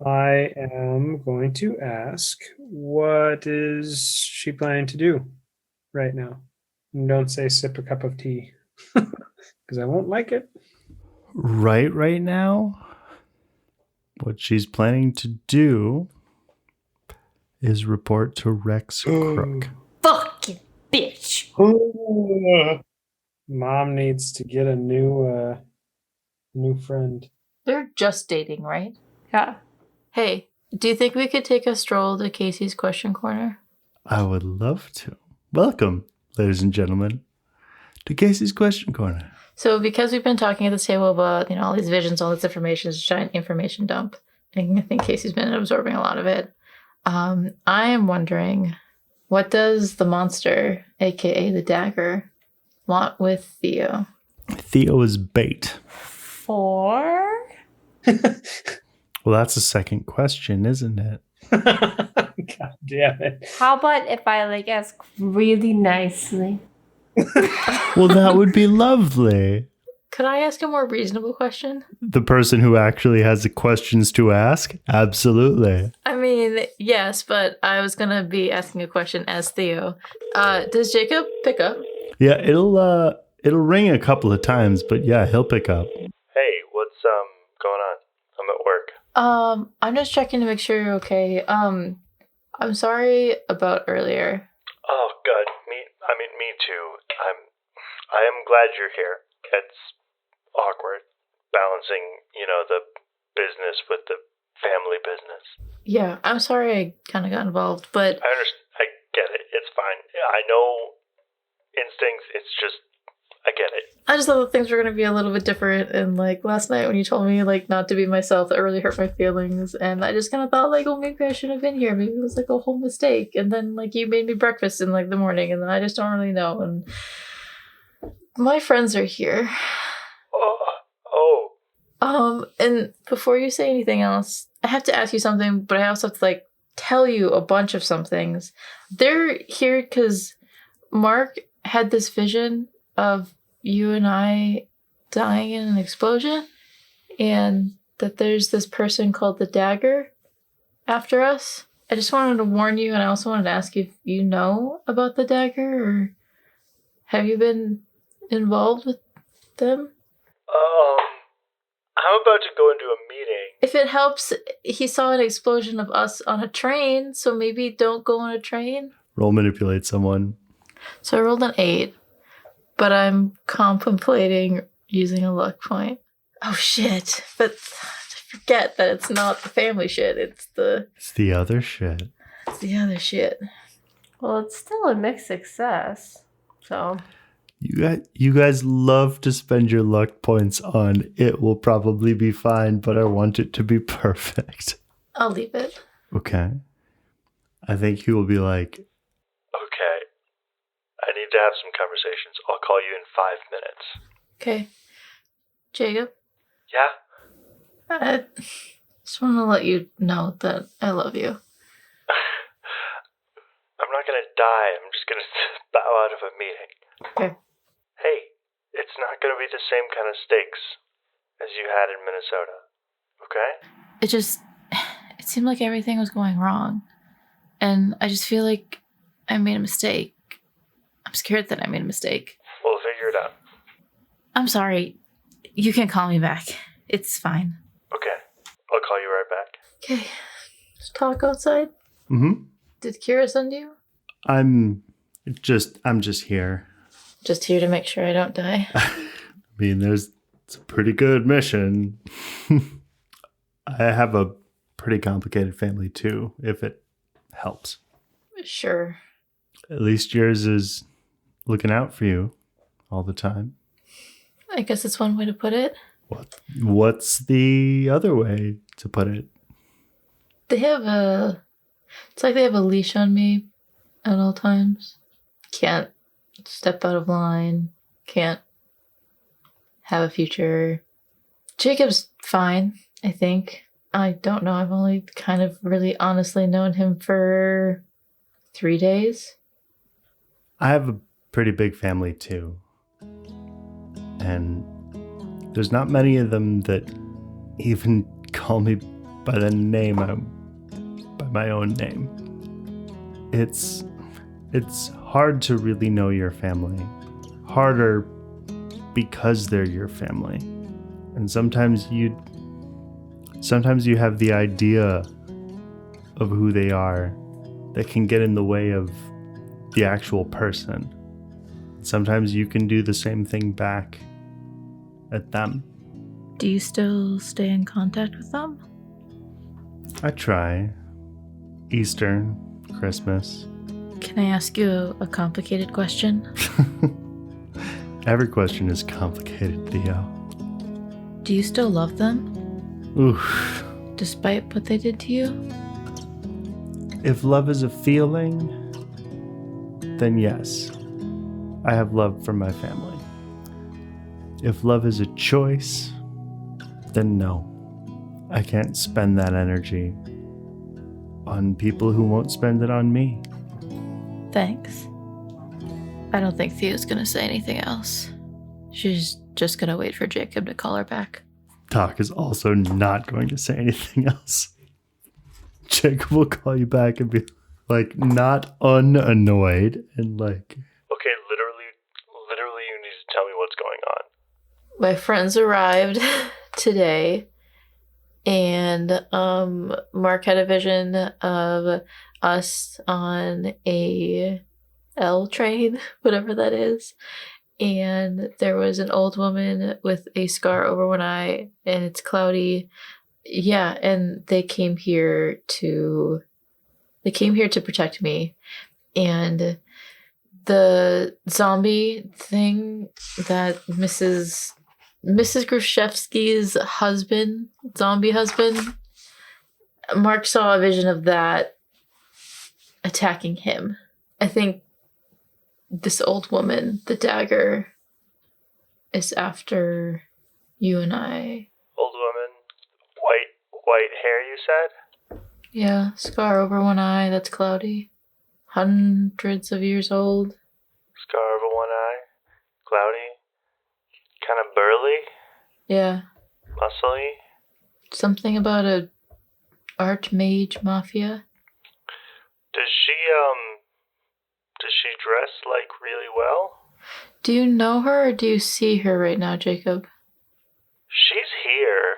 I am going to ask, what is she planning to do right now? And don't say sip a cup of tea, because I won't like it. Right now, what she's planning to do is report to Rex Crook. Fucking bitch. Mom needs to get a new friend. They're just dating, right? Yeah. Hey, do you think we could take a stroll to Casey's question corner? I would love to. Welcome, ladies and gentlemen, to Casey's Question Corner. So because we've been talking at the table about, all these visions, all this information, this giant information dump, and I think Casey's been absorbing a lot of it, I am wondering, what does the monster, aka the dagger, want with Theo? Theo is bait. 4? Well, that's a second question, isn't it? God damn it. How about if I ask really nicely? Well, that would be lovely. Could I ask a more reasonable question? The person who actually has the questions to ask? Absolutely. I mean, yes, but I was gonna be asking a question as Theo. Does Jacob pick up? Yeah, it'll ring a couple of times, but yeah, he'll pick up. Hey, what's going on? I'm at work. I'm just checking to make sure you're okay. I'm sorry about earlier. Oh god, me too. I am glad you're here. It's awkward balancing, the business with the family business. Yeah, I'm sorry I kind of got involved, but I understand. I get it. It's fine. I know instincts. It's just, I get it. I just thought that things were going to be a little bit different. And last night when you told me not to be myself, that really hurt my feelings. And I just kind of thought well, maybe I shouldn't have been here. Maybe it was a whole mistake. And then you made me breakfast in the morning, and then I just don't really know. And my friends are here. And before you say anything else, I have to ask you something, but I also have to tell you a bunch of some things. They're here because Mark had this vision of you and I dying in an explosion, and that there's this person called the Dagger after us. I just wanted to warn you, and I also wanted to ask you if you know about the Dagger, or have you been involved with them? I'm about to go into a meeting. If it helps, he saw an explosion of us on a train, so maybe don't go on a train. Roll manipulate someone. So I rolled an 8, but I'm contemplating using a luck point. Oh shit. But I forget that it's not the family shit, It's the other shit. it's the other shit. Well, it's still a mixed success. So You guys love to spend your luck points on it will probably be fine, but I want it to be perfect. I'll leave it. Okay. I think he will be like, Okay. I need to have some conversations. I'll call you in 5 minutes. Okay. Jacob, Yeah? I just want to let you know that I love you. I'm not gonna die. I'm just gonna bow out of a meeting. Okay. Hey, it's not gonna be the same kind of stakes as you had in Minnesota. Okay? It seemed like everything was going wrong. And I just feel like I made a mistake. I'm scared that I made a mistake. We'll figure it out. I'm sorry. You can call me back. It's fine. Okay. I'll call you right back. Okay. Just talk outside. mm-hmm. Did Kira send you? I'm just here. Just here to make sure I don't die. I mean, it's a pretty good mission. I have a pretty complicated family too, if it helps. Sure. At least yours is looking out for you all the time. I guess it's one way to put it. What's the other way to put it? It's like they have a leash on me at all times. Can't step out of line. Can't have a future. Jacob's fine, I think. I don't know. I've only kind of really honestly known him for 3 days. I have a pretty big family too. And there's not many of them that even call me by the name by my own name. It's hard to really know your family. Harder because they're your family. And sometimes you have the idea of who they are that can get in the way of the actual person. Sometimes you can do the same thing back at them. Do you still stay in contact with them? I try. Easter, Christmas. Can I ask you a complicated question? Every question is complicated, Theo. Do you still love them? Oof. Despite what they did to you? If love is a feeling, then yes. I have love for my family. If love is a choice, then no. I can't spend that energy on people who won't spend it on me. Thanks. I don't think Theo's gonna say anything else. She's just gonna wait for Jacob to call her back. Doc is also not going to say anything else. Jacob will call you back and be like, not unannoyed and like, Okay, literally you need to tell me what's going on. My friends arrived today, and Mark had a vision of us on a L train, whatever that is, and there was an old woman with a scar over one eye, and it's cloudy. Yeah, and they came here to protect me, and the zombie thing that Mrs. Gruszewski's husband, zombie husband, Mark saw a vision of that attacking him. I think this old woman, the dagger, is after you and I. Old woman, white hair, you said? Yeah, scar over one eye that's cloudy. Hundreds of years old. Scar over one eye, cloudy, kind of burly, Yeah. muscly. Something about a archmage mafia. Does she dress like really well? Do you know her or do you see her right now, Jacob? She's here.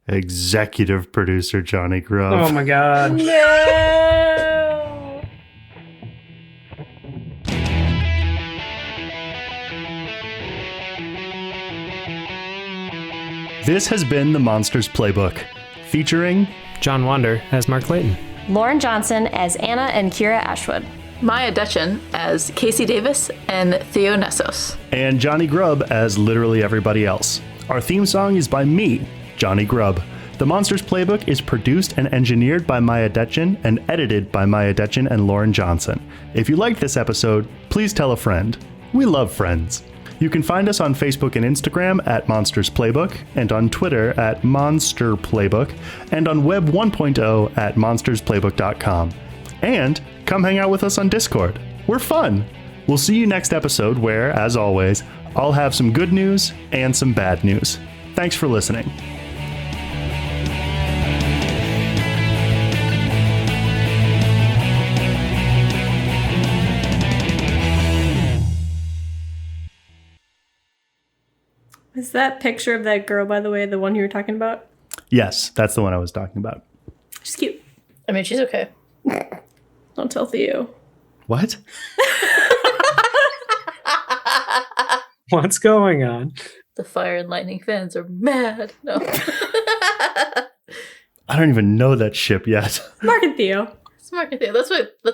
Executive producer Jonny Grubb. Oh my god. No. This has been the Monsters Playbook, featuring John Wander as Mark Clayton. Lauren Johnson as Anna and Kira Ashwood. Miah Detjen as Casey Davis and Theo Nessos. and Jonny Grubb as literally everybody else. Our theme song is by me, Jonny Grubb. The Monsters Playbook is produced and engineered by Miah Detjen and edited by Miah Detjen and Lauren Johnson. If you liked this episode, please tell a friend. We love friends. You can find us on Facebook and Instagram at Monsters Playbook, and on Twitter at Monster Playbook, and on Web 1.0 at monstersplaybook.com. And come hang out with us on Discord. We're fun. We'll see you next episode where, as always, I'll have some good news and some bad news. Thanks for listening. Is that picture of that girl, by the way, the one you were talking about? Yes, that's the one I was talking about. She's cute. I mean, she's okay. Don't tell Theo. What? What's going on? The Fire and Lightning fans are mad. No. I don't even know that ship yet. Mark and Theo. It's Mark and Theo. That's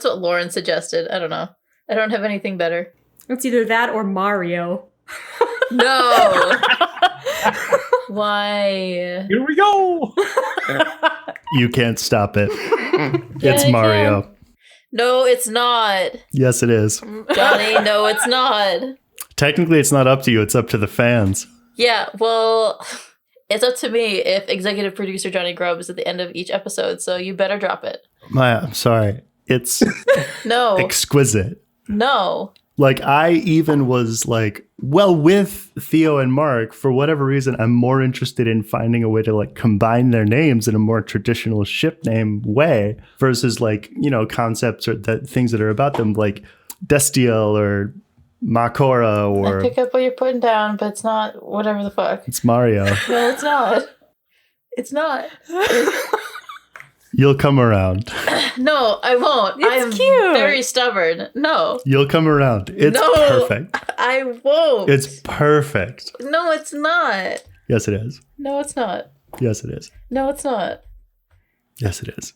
what Lauren suggested. I don't know. I don't have anything better. It's either that or Mario. No. Why? Here we go. You can't stop it. Yeah, It's I Mario. can. No, it's not. Yes, it is. Johnny, no, it's not. Technically, it's not up to you. It's up to the fans. Yeah, well, it's up to me if executive producer Jonny Grubb is at the end of each episode, so you better drop it. Maya, I'm sorry. It's No. exquisite. No. Like, I even was like, well, with Theo and Mark, for whatever reason, I'm more interested in finding a way to like combine their names in a more traditional ship name way versus like, you know, concepts or that things that are about them like Destiel or Makora I or pick up what you're putting down, but it's not whatever the fuck. it's Mario. No, it's not. It's not. You'll come around. No, I won't. I am It's cute. very stubborn. No. You'll come around. It's No. perfect. I won't. It's perfect. No, it's not. Yes, it is. No, it's not. Yes, it is. No, it's not. Yes, it is.